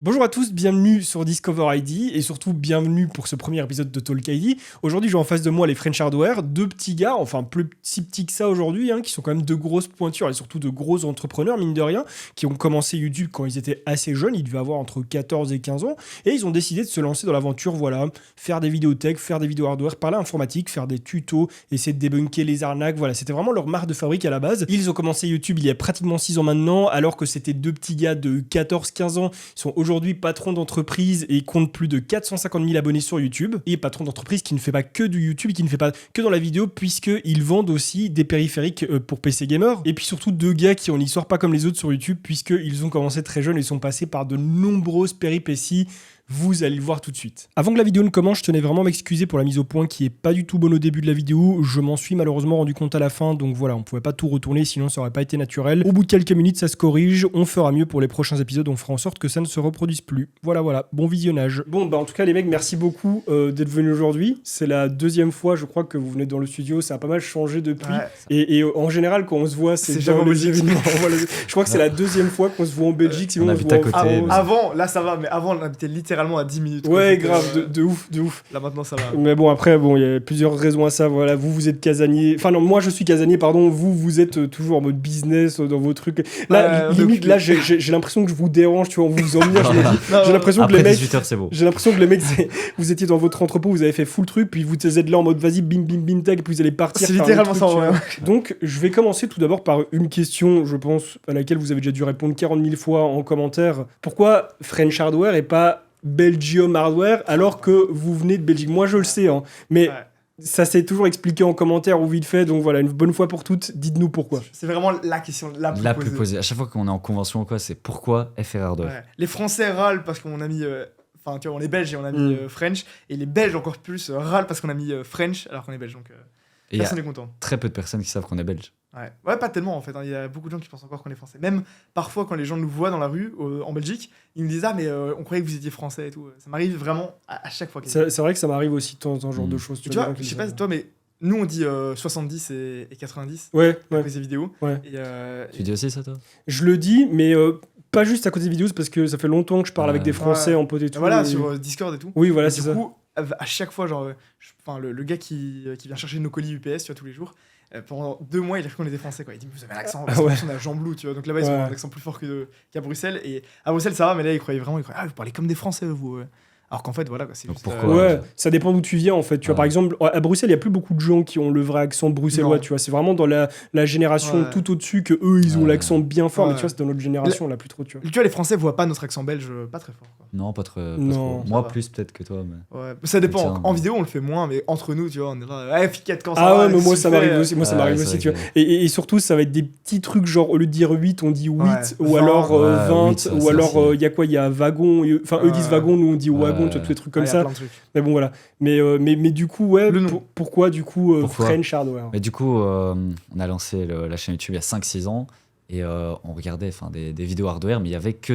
Bonjour à tous, bienvenue sur Discover ID et surtout bienvenue pour ce premier épisode de Talk ID. Aujourd'hui, j'ai en face de moi les French Hardware, deux petits gars, enfin plus si petits que ça aujourd'hui, qui sont quand même de grosses pointures et surtout de gros entrepreneurs, mine de rien, qui ont commencé YouTube quand ils étaient assez jeunes, ils devaient avoir entre 14 et 15 ans, et ils ont décidé de se lancer dans l'aventure, voilà, faire des vidéos tech, faire des vidéos hardware, parler informatique, faire des tutos, essayer de débunker les arnaques, voilà, c'était vraiment leur marque de fabrique à la base. Ils ont commencé YouTube il y a pratiquement 6 ans maintenant, alors que c'était deux petits gars de 14-15 ans, ils sont aujourd'hui patron d'entreprise et compte plus de 450 000 abonnés sur YouTube. Et patron d'entreprise qui ne fait pas que du YouTube, qui ne fait pas que dans la vidéo, puisqu'ils vendent aussi des périphériques pour PC gamer. Et puis surtout deux gars qui ont une histoire pas comme les autres sur YouTube, puisqu'ils ont commencé très jeunes et sont passés par de nombreuses péripéties. Vous allez le voir tout de suite. Avant que la vidéo ne commence, je tenais vraiment à m'excuser pour la mise au point qui est pas du tout bonne au début de la vidéo. Je m'en suis malheureusement rendu compte à la fin, donc voilà, on pouvait pas tout retourner, sinon ça aurait pas été naturel. Au bout de quelques minutes, ça se corrige, on fera mieux pour les prochains épisodes, on fera en sorte que ça ne se reproduise plus. Voilà, bon visionnage. Bon, bah en tout cas les mecs, merci beaucoup d'être venus aujourd'hui. C'est la deuxième fois, je crois, que vous venez dans le studio, ça a pas mal changé depuis. Ouais. Et en général, quand on se voit, c'est dans les événements. Je crois que c'est la deuxième fois qu'on se voit en Belgique, sinon on se voit à côté. Avant, là ça va, mais avant on habitait littéralement à 10 minutes. Ouais, grave, de ouf. Là maintenant ça va. Mais bon, après, il y a plusieurs raisons à ça. Voilà, vous êtes casanier. Enfin, non, moi je suis casanier, pardon. Vous êtes toujours en mode business dans vos trucs. Là, limite, là, j'ai l'impression que je vous dérange, tu vois, on vous emmène. J'ai l'impression que les mecs. 18h, c'est beau. J'ai l'impression que les mecs, vous étiez dans votre entrepôt, vous avez fait full truc, puis vous êtes là en mode vas-y, bim, tag, et puis vous allez partir. C'est littéralement ça, ouais. Donc, je vais commencer tout d'abord par une question, je pense, à laquelle vous avez déjà dû répondre 40 000 fois en commentaire. Pourquoi French Hardware et pas Belgium Hardware, alors que vous venez de Belgique? Moi, je le sais, mais ça s'est toujours expliqué en commentaire ou vite fait, donc voilà, une bonne fois pour toutes, dites-nous pourquoi. C'est vraiment la question la plus posée. À chaque fois qu'on est en convention ou quoi, c'est pourquoi FR Hardware. Ouais. Les Français râlent parce qu'on a mis... Enfin, tu vois, on est Belges et on a mis French, et les Belges encore plus râlent parce qu'on a mis French alors qu'on est Belge, donc personne n'est content. Très peu de personnes qui savent qu'on est Belge. Ouais, pas tellement en fait, il y a beaucoup de gens qui pensent encore qu'on est français. Même parfois quand les gens nous voient dans la rue en Belgique, ils me disent mais on croyait que vous étiez français et tout. Ça m'arrive vraiment à chaque fois. C'est vrai que ça m'arrive aussi de temps en temps, genre de choses. Tu vois, je sais pas toi, mais nous on dit 70 et 90 après ces vidéos. Ouais. Tu dis aussi ça toi? Je le dis, mais pas juste à côté des vidéos, c'est parce que ça fait longtemps que je parle avec des Français en pote et tout. Voilà, sur Discord et tout. Oui, voilà, c'est ça. Du coup, à chaque fois, genre, le gars qui vient chercher nos colis UPS, tu vois, tous les jours, pendant 2 mois, il a cru qu'on était français, quoi. Il dit, vous avez un accent, on a Jean Blou, tu vois. Donc là-bas, ils ont un accent plus fort qu'à Bruxelles. Et à Bruxelles, ça va, mais là, ils croyaient, vous parlez comme des Français, vous. Alors qu'en fait, voilà, quoi, c'est donc juste, pourquoi ça dépend d'où tu viens, en fait. Tu vois, par exemple, à Bruxelles, il n'y a plus beaucoup de gens qui ont le vrai accent bruxellois, tu vois. C'est vraiment dans la génération tout au-dessus que eux, ils ont l'accent bien fort, mais tu vois, c'est dans notre génération, là, plus trop, tu vois. Tu vois, les Français voient pas notre accent belge pas très fort, quoi. Non, pas trop. Moi, plus peut-être que toi, mais... Ouais, ça dépend. En vidéo, on le fait moins, mais entre nous, tu vois, on est là, F4 quand ça va. Ah ouais, mais moi, super, ça m'arrive aussi. Moi, ça m'arrive aussi, tu vois. Et surtout, ça va être des petits trucs, genre, au lieu de dire 8, on dit 8, ou alors 20, ou alors, il y a quoi? Il y a wagon. Enfin, eux disent wagon, nous, on dit wagon, tu vois, tous les trucs comme ça. Mais bon, voilà. Mais du coup, pourquoi du coup French Hardware? Mais du coup, on a lancé la chaîne YouTube il y a 5-6 ans, et on regardait des vidéos hardware, mais il y avait que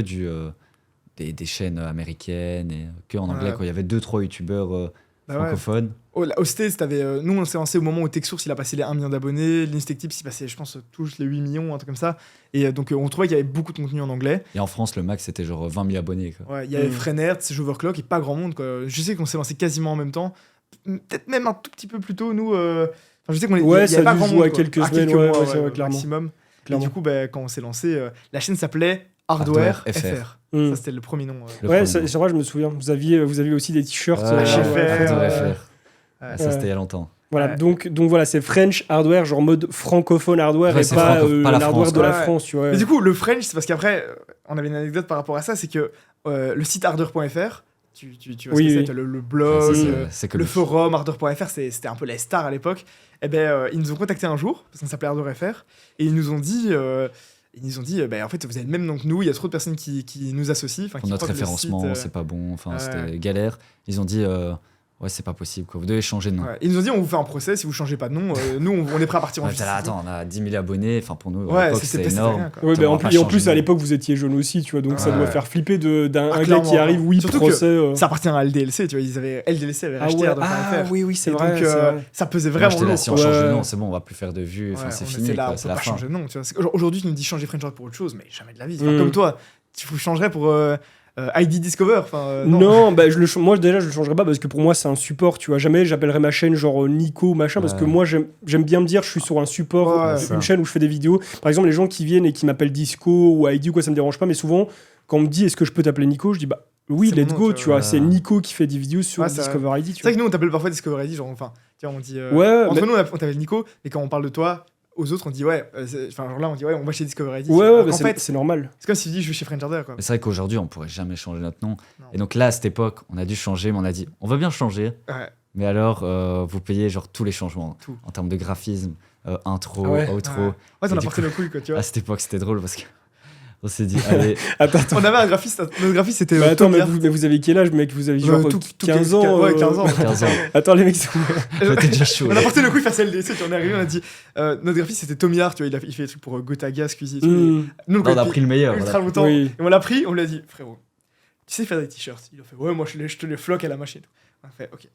des chaînes américaines et que en anglais, quoi. Il y avait 2-3 youtubeurs francophones. Au States, nous on s'est lancé au moment où TechSource il a passé les 1 million d'abonnés, l'Instectips il passait, je pense, tous les 8 millions, un truc comme ça. Et donc on trouvait qu'il y avait beaucoup de contenu en anglais. Et en France, le max c'était genre 20 000 abonnés, quoi. Ouais, il y avait Frenert, c'est Overclock et pas grand monde, quoi. Je sais qu'on s'est lancé quasiment en même temps, peut-être même un tout petit peu plus tôt, nous. Je sais qu'on ça pas a grand dû monde, à quelques semaines, clairement. Maximum. Et du coup, quand on s'est lancé, la chaîne s'appelait Hardware FR. Ça, c'était le premier nom. C'est vrai, je me souviens. Vous aviez aussi des t-shirts. FR. Ça, c'était il y a longtemps. Voilà, donc voilà, c'est French Hardware, genre mode francophone hardware, et pas l'hardware de la France, tu vois. Mais du coup, le French, c'est parce qu'après, on avait une anecdote par rapport à ça, c'est que le site hardware.fr, tu vois ce que c'est, le blog, le forum hardware.fr, c'était un peu les stars à l'époque. Et ils nous ont contacté un jour, parce qu'on s'appelait Hardware FR, et ils nous ont dit... en fait, vous avez le même nom que nous, il y a trop de personnes qui nous associent. Pour notre référencement, c'est pas bon, c'était galère. Ils ont dit, c'est pas possible, quoi. Vous devez changer de nom. Ils nous ont dit, on vous fait un procès si vous changez pas de nom. Nous, on est prêt à partir en justice. Attends, on a 10 000 abonnés, pour nous, à l'époque, c'était énorme. Rien, en plus, à l'époque, vous étiez jeune aussi, tu vois, donc ça doit faire flipper d'un gars qui arrive, surtout procès. Que ça appartient à LDLC, tu vois, LDLC avait racheté Hardware.fr. Oui, c'est vrai. Donc, ça pesait vraiment lourd. Si on change de nom, c'est bon, on va plus faire de vues, c'est fini, c'est la fin. Changer de nom, tu vois. Aujourd'hui, tu nous dis changer French Hardware pour autre chose, mais jamais de la vie. Comme toi, tu changerais pour ID Discover. Non, bah, moi déjà je le changerais pas parce que pour moi c'est un support, tu vois. Jamais j'appellerais ma chaîne genre Nico machin parce que moi j'aime bien me dire je suis sur un support, une chaîne où je fais des vidéos. Par exemple, les gens qui viennent et qui m'appellent Disco ou ID ou quoi, ça me dérange pas, mais souvent quand on me dit est-ce que je peux t'appeler Nico, je dis bah oui, let's go, tu vois. C'est Nico qui fait des vidéos sur Discover ID. C'est vrai que nous on t'appelle parfois Discover ID, genre on dit entre nous on t'appelle Nico, mais quand on parle de toi aux autres on dit genre là on dit on va chez Discover ID. En fait c'est normal. C'est comme si tu dis je vais chez French Harder, quoi. C'est vrai qu'aujourd'hui on pourrait jamais changer notre nom. Non. Et donc là à cette époque on a dû changer, mais on a dit on va bien changer. Ouais. Mais alors vous payez genre tous les changements en termes de graphisme, intro, outro. Ouais, t'en as porté le couille, quoi, tu vois. À cette époque c'était drôle parce que on s'est dit, allez. Attends. On avait un graphiste, notre graphiste c'était. Mais attends, mais vous avez quel âge, mec? Vous avez genre 15 ans? Ouais, 15 ans. 15 ans. Attends, les mecs, j'étais déjà chaud. On a porté le coup, face à LDC, on est arrivé, on a dit. Notre graphiste c'était Tommy Hart, tu vois, il fait des trucs pour Gotaga, Squeezie. Nous, on a pris le meilleur. Ultra longtemps. Et on l'a pris, on lui a dit, frérot, tu sais faire des t-shirts? Il a fait, ouais, moi je te les floque à la machine. On a fait, ok.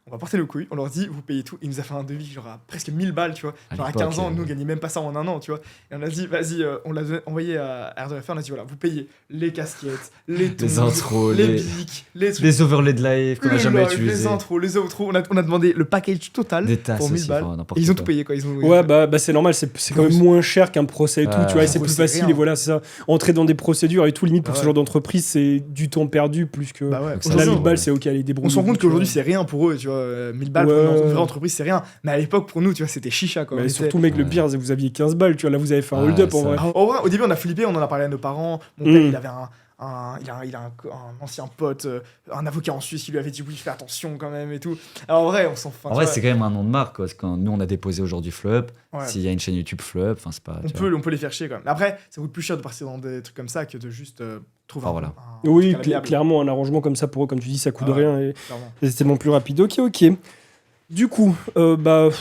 On va porter le couille, on leur dit, vous payez tout. Il nous a fait un devis, genre à presque 1000 balles, tu vois. Genre à 15 ans, nous on gagnait même pas ça en un an, tu vois. Et on a dit, vas-y, on l'a envoyé à R2FR, on a dit, voilà, vous payez les casquettes, les tons, les intros, les bics, les overlays de live qu'on a jamais utilisés. Les intros, les outros, on a demandé le package total pour 1000 balles. Et ils ont tout payé, quoi. Ouais, bah c'est normal, c'est quand même moins cher qu'un procès et tout, tu vois, et c'est plus facile, et voilà, c'est ça. Entrer dans des procédures et tout, limite pour ce genre d'entreprise, c'est du temps perdu plus que. Là, 1000 balles, c'est ok, allez, débrouiller. On se rend compte qu'aujourd'hui, c'est rien pour eux, tu vois. 1000 balles pour une vraie entreprise, c'est rien. Mais à l'époque, pour nous, tu vois, c'était chicha, quoi. Mais surtout, mec, le pire, vous aviez 15 balles, tu vois. Là, vous avez fait un hold-up en vrai. Au début, on a flippé, on en a parlé à nos parents. Mon père, il avait un ancien pote, un avocat en Suisse qui lui avait dit oui, fais attention quand même et tout. Alors, en vrai, on s'en fout. En vrai, c'est quand même un nom de marque, quoi. Parce que nous, on a déposé aujourd'hui Fleup. S'il y a une chaîne YouTube Fleup, enfin, c'est pas. On peut les faire chier quand même. Après, ça coûte plus cher de partir dans des trucs comme ça que de juste trouver un oui, clairement, un arrangement comme ça pour eux, comme tu dis, ça coûte rien et c'est tellement plus rapide. Ok. Du coup,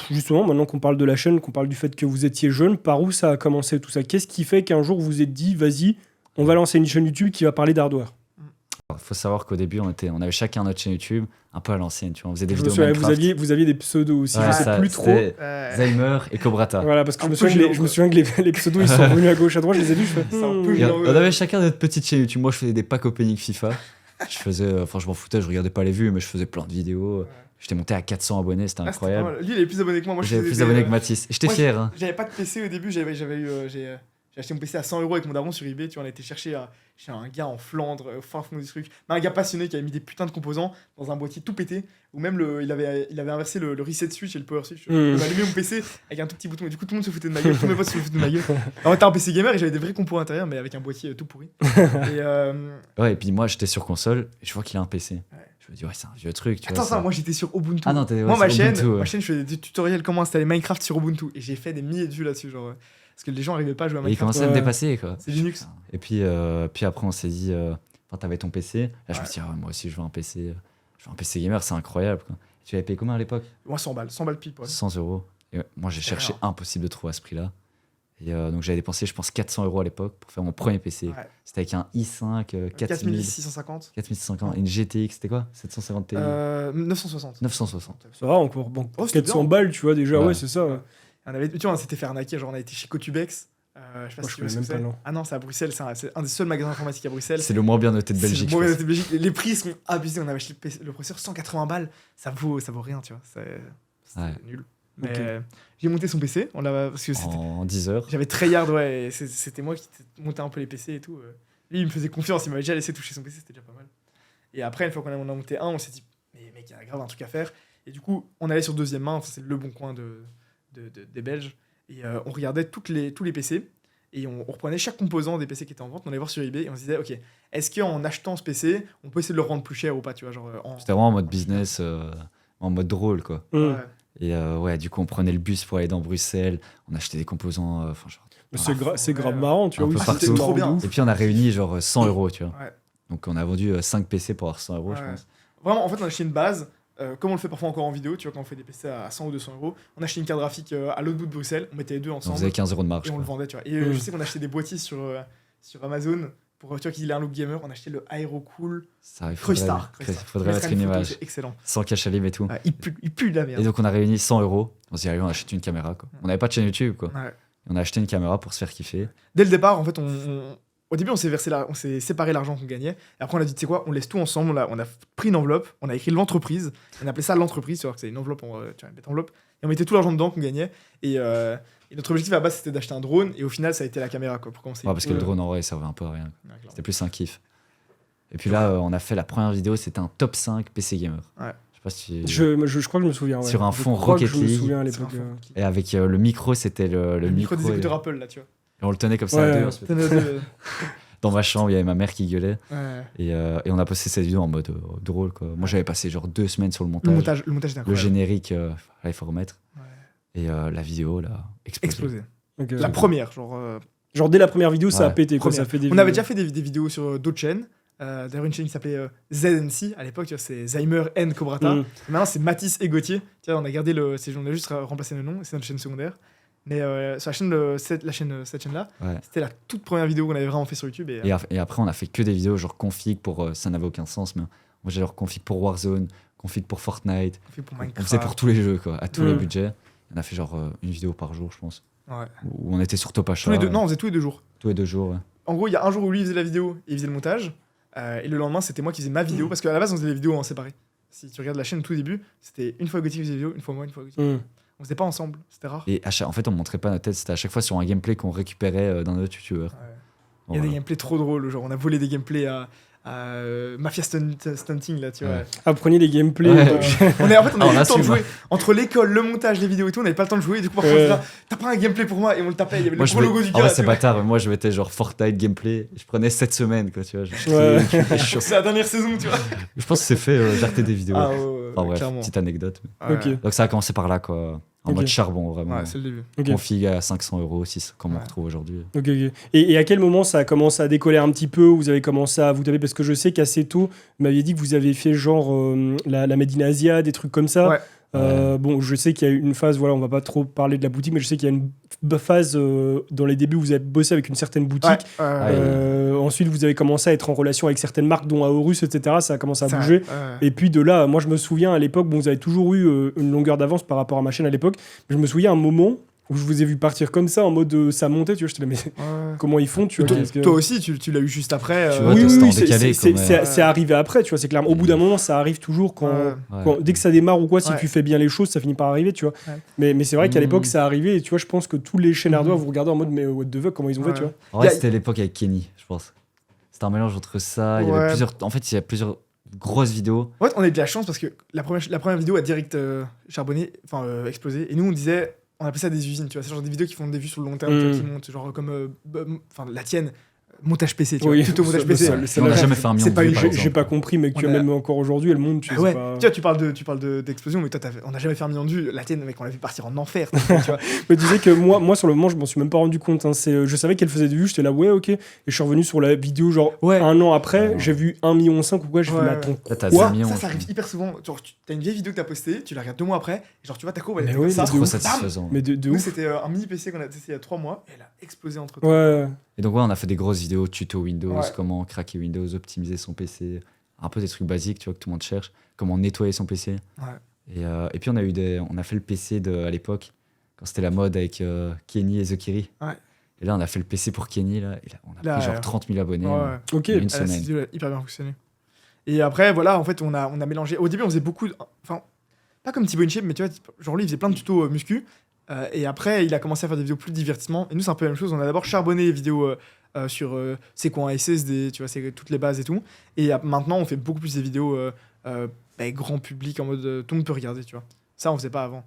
justement, maintenant qu'on parle de la chaîne, qu'on parle du fait que vous étiez jeune, par où ça a commencé tout ça? Qu'est-ce qui fait qu'un jour vous vous êtes dit, vas-y, on va lancer une chaîne YouTube qui va parler d'hardware? Il faut savoir qu'au début, on avait chacun notre chaîne YouTube, un peu à l'ancienne, tu vois, on faisait des vidéos Minecraft. Vous aviez des pseudos aussi, je sais plus trop. Zaymer et Cobrata. Voilà, parce que je me souviens que les pseudos, ils sont revenus à gauche, à droite, je les ai vus, on avait chacun notre petite chaîne YouTube. Moi, je faisais des packs opening FIFA. Je m'en foutais, je regardais pas les vues, mais je faisais plein de vidéos. J'étais monté à 400 abonnés, c'était incroyable. Lui, il est plus abonné que moi. J'avais plus d'abonnés que Mathis. J'étais fier. Hein. J'avais pas de PC au début, j'ai acheté mon PC à 100 € avec mon daron sur eBay. Tu vois, on a été chercher chez un gars en Flandre, au fin fond du truc. Mais un gars passionné qui avait mis des putains de composants dans un boîtier tout pété. Ou même il avait inversé le reset switch et le power switch. Il m'a allumé mon PC avec un tout petit bouton. Et du coup, tout le monde se foutait de ma gueule. Tous mes potes se foutaient de ma gueule. En fait, t'as un PC gamer et j'avais des vrais compos à l'intérieur, mais avec un boîtier tout pourri. Ouais, et puis moi, j'étais sur console et je vois qu'il a un PC. Ouais. Je me dis, ouais, c'est un vieux truc. Tu vois, moi j'étais sur Ubuntu. Ah non, moi, ma chaîne, je faisais des tutoriels comment installer Minecraft sur Ubuntu. Et j'ai fait des milliers de vues là-dessus. Genre, parce que les gens n'arrivaient pas à jouer à Minecraft. Et ils commençaient à me dépasser, quoi. C'est Linux. Et puis après, on s'est dit, t'avais ton PC. Là, je me suis dit, moi aussi, je veux un PC. Je veux un PC gamer, c'est incroyable, quoi. Tu avais payé combien à l'époque? Moi, 100 balles pile. 100 €. Et moi, j'ai cherché impossible de trouver à ce prix-là. Et donc, j'avais dépensé, je pense, 400 € à l'époque pour faire mon premier PC. Ouais. C'était avec un i5 4650. 4650. Une GTX, c'était quoi? 750 Ti 960. 960. Ça va encore. Bon, 400 balles, tu vois, déjà, ouais, c'est ça. Ouais. Tu vois, on s'était fait arnaquer. Genre, on a été chez Cotubex. Je sais pas si tu connais même pas. Ah non, c'est à Bruxelles. C'est un des seuls magasins informatiques à Bruxelles. C'est le moins bien noté de Belgique. Les prix sont abusés. On avait acheté le processeur 180 balles. Ça vaut rien, tu vois. C'est nul. Mais j'ai monté son PC. Parce que en 10 heures. J'avais Treyarch, ouais. C'était moi qui montais un peu les PC et tout. Lui, il me faisait confiance. Il m'avait déjà laissé toucher son PC. C'était déjà pas mal. Et après, une fois qu'on a monté un, on s'est dit, mais mec, il y a grave un truc à faire. Et du coup, on allait sur deuxième main. C'est le bon coin des Belges. Et on regardait tous les PC. Et on reprenait chaque composant des PC qui étaient en vente, on allait voir sur eBay et on se disait, ok, est-ce qu'en achetant ce PC, on peut essayer de le rendre plus cher ou pas, tu vois, genre. C'était vraiment en mode business, en mode drôle, quoi. Ouais. Et du coup, on prenait le bus pour aller dans Bruxelles, on achetait des composants, c'est grave marrant, tu vois. C'était trop bien. Et puis on a réuni genre 100 €, tu vois. Ouais. Donc on a vendu 5 PC pour avoir 100 €, je pense. Vraiment, en fait, on a acheté une base. Comme on le fait parfois encore en vidéo, tu vois, quand on fait des PC à 100 ou 200 €, on achetait une carte graphique à l'autre bout de Bruxelles, on mettait les deux ensemble. On faisait 15 € de marge. Et on le vendait, tu vois. Et je sais qu'on achetait des boîtiers sur Amazon pour, tu vois, qu'il ait un look gamer. On achetait le Aerocool Crustar. Faudrait mettre une image. C'est excellent. Sans cache à et tout. Il pue de la merde. Et donc on a réuni 100 €. On s'est dit, allez, on achète une caméra, quoi. On n'avait pas de chaîne YouTube, quoi. Ouais. On a acheté une caméra pour se faire kiffer. Dès le départ, en fait, au début, on s'est séparé l'argent qu'on gagnait. Et après, on a dit, tu sais quoi, on laisse tout ensemble. On a pris une enveloppe, on a écrit l'entreprise. On appelait ça l'entreprise, c'est-à-dire que c'est une enveloppe, tu vas mettre enveloppe. Et on mettait tout l'argent dedans qu'on gagnait. Et notre objectif à la base, c'était d'acheter un drone. Et au final, ça a été la caméra, quoi, pour commencer. Ouais, parce que le drone, en vrai, il servait un peu à rien. Ouais, c'était plus un kiff. Et puis là, on a fait la première vidéo, c'était un top 5 PC Gamer. Ouais. Je sais pas si... je crois que je me souviens. Ouais. Sur un fond Rocket League. Je me souviens à l'époque. Et avec le micro, c'était le micro des écouteurs Apple, là, tu vois. Et on le tenait comme ça à deux. Dans ma chambre, il y avait ma mère qui gueulait. Ouais. Et on a posté cette vidéo en mode drôle, quoi. Moi, j'avais passé genre 2 semaines sur le montage. Le montage était incroyable. Le générique, là, il faut remettre. Ouais. Et la vidéo, là, explosé. Okay. La première, genre dès la première vidéo, ça a pété, quoi. Ça fait on avait déjà fait des vidéos sur d'autres chaînes. D'ailleurs, une chaîne qui s'appelait ZNC à l'époque, tu vois, c'est Zymer N Cobrata. Maintenant, c'est Mathis et Gauthier. Tu vois, on a gardé on a juste remplacé le nom, c'est notre chaîne secondaire. Mais sur cette chaîne-là, c'était la toute première vidéo qu'on avait vraiment fait sur YouTube. Et après, on a fait que des vidéos genre config pour. Ça n'avait aucun sens, mais moi j'ai genre config pour Warzone, config pour Fortnite. Config pour Minecraft. On faisait pour tous les jeux, quoi, à tous les budgets. On a fait genre une vidéo par jour, je pense. Ouais. Où on était sur Top Achat. Non, on faisait tous les 2 jours. Tous les 2 jours, ouais. En gros, il y a un jour où lui faisait la vidéo et il faisait le montage. Et le lendemain, c'était moi qui faisais ma vidéo. Parce qu'à la base, on faisait les vidéos en séparé. Si tu regardes la chaîne au tout début, c'était une fois Gauthier qui faisait la vidéo, une fois moi, une fois Gauthier. On faisait pas ensemble, c'était rare. Et en fait, on montrait pas notre tête, c'était à chaque fois sur un gameplay qu'on récupérait d'un autre youtubeur. Ouais. Il y a des gameplays trop drôles, genre on a volé des gameplays à Mafia Stunting, là, tu vois. Ah, vous preniez des gameplays. On avait pas le temps de jouer. Entre l'école, le montage, les vidéos et tout, on avait pas le temps de jouer. Du coup, parfois, on disait, t'as pas un gameplay pour moi? Et on le tapait, il y avait le gros logo du gars. Ouais, c'est bâtard. Moi, je mettais genre Fortnite gameplay. Je prenais 7 semaines, quoi, tu vois. C'est la dernière saison, tu vois. Je pense que c'est fait, j'arrêtais des vidéos. Enfin, bref, clairement. Petite anecdote. Okay. Donc, ça a commencé par là, quoi. En mode charbon, vraiment. Ouais, c'est le début. Config à 500 €, comme on retrouve aujourd'hui. Et à quel moment ça a commencé à décoller un petit peu? Vous avez commencé à vous taper? Parce que je sais qu'assez tôt, vous m'aviez dit que vous avez fait genre la Made in Asia, des trucs comme ça. Bon, je sais qu'il y a eu une phase, voilà, on va pas trop parler de la boutique, mais je sais qu'il y a une phase dans les débuts où vous avez bossé avec une certaine boutique. Ensuite, vous avez commencé à être en relation avec certaines marques, dont Aorus, etc. Ça a commencé à bouger. Et puis de là, moi, je me souviens à l'époque, bon, vous avez toujours eu une longueur d'avance par rapport à ma chaîne à l'époque, mais je me souviens un moment où je vous ai vu partir comme ça en mode ça montait, tu vois, j'étais là, mais comment ils font, tu vois. Toi aussi, tu l'as eu juste après. Oui, c'est arrivé après, tu vois, c'est clair. Au bout d'un moment, ça arrive toujours dès que ça démarre ou quoi, si tu fais bien les choses, ça finit par arriver, tu vois. Mais c'est vrai qu'à l'époque, ça arrivait, et tu vois, je pense que tous les chaînes hardware, vous regardez en mode, mais what the fuck, comment ils ont fait, tu vois. En vrai, c'était l'époque avec Kenny, je pense. C'était un mélange entre ça, il y avait plusieurs. En fait, il y a plusieurs grosses vidéos. En fait, on a eu de la chance parce que la première vidéo a direct charbonné, explosé, et nous, on disait. On appelle ça des usines, tu vois, c'est genre des vidéos qui font des vues sur le long terme, qui montent, genre comme la tienne, montage PC, tu vois, tuto montage PC. On n'a jamais fait un million de vues, j'ai pas compris, mais même encore aujourd'hui, elle monte, tu sais pas... Tu vois, tu parles d'explosion, mais toi, on n'a jamais fait un million de vues. La tienne, mec, on l'a vu partir en enfer, tu vois. Mais tu disais que moi, sur le moment, je m'en suis même pas rendu compte. Hein. Je savais qu'elle faisait des vues, j'étais là, ouais, ok. Et je suis revenu sur la vidéo, genre, un an après, j'ai vu 1,5 million ou quoi, j'ai fait, mais attends, quoi ? Ça arrive hyper souvent. Genre, t'as une vieille vidéo que t'as postée, tu la regardes 2 mois après, et genre, tu vois, ta courbe, elle est comme ça. C'est trop satisfaisant. Mais de ouf. C'était un mini PC qu'on a testé il y a 3 mois, et elle a explosé entre temps. Ouais. Et donc, on a fait des grosses vidéos tuto Windows, comment craquer Windows, optimiser son PC, un peu des trucs basiques, tu vois, que tout le monde cherche, comment nettoyer son PC. Et puis, on a fait le PC à l'époque, quand c'était la mode avec Kenny et Zokiri. Et là, on a fait le PC pour Kenny, là, et là, on a pris genre 30 000 abonnés en une semaine. Ça a hyper bien fonctionné. Et après, voilà, en fait, on a mélangé. Au début, on faisait beaucoup. Enfin, pas comme Thibaut InShape, mais tu vois, genre lui, il faisait plein de tutos muscu. Et après, il a commencé à faire des vidéos plus divertissement. Et nous, c'est un peu la même chose. On a d'abord charbonné les vidéos sur c'est quoi un SSD, tu vois, c'est toutes les bases et tout. Et maintenant, on fait beaucoup plus des vidéos grand public, en mode tout le monde peut regarder, tu vois. Ça, on faisait pas avant.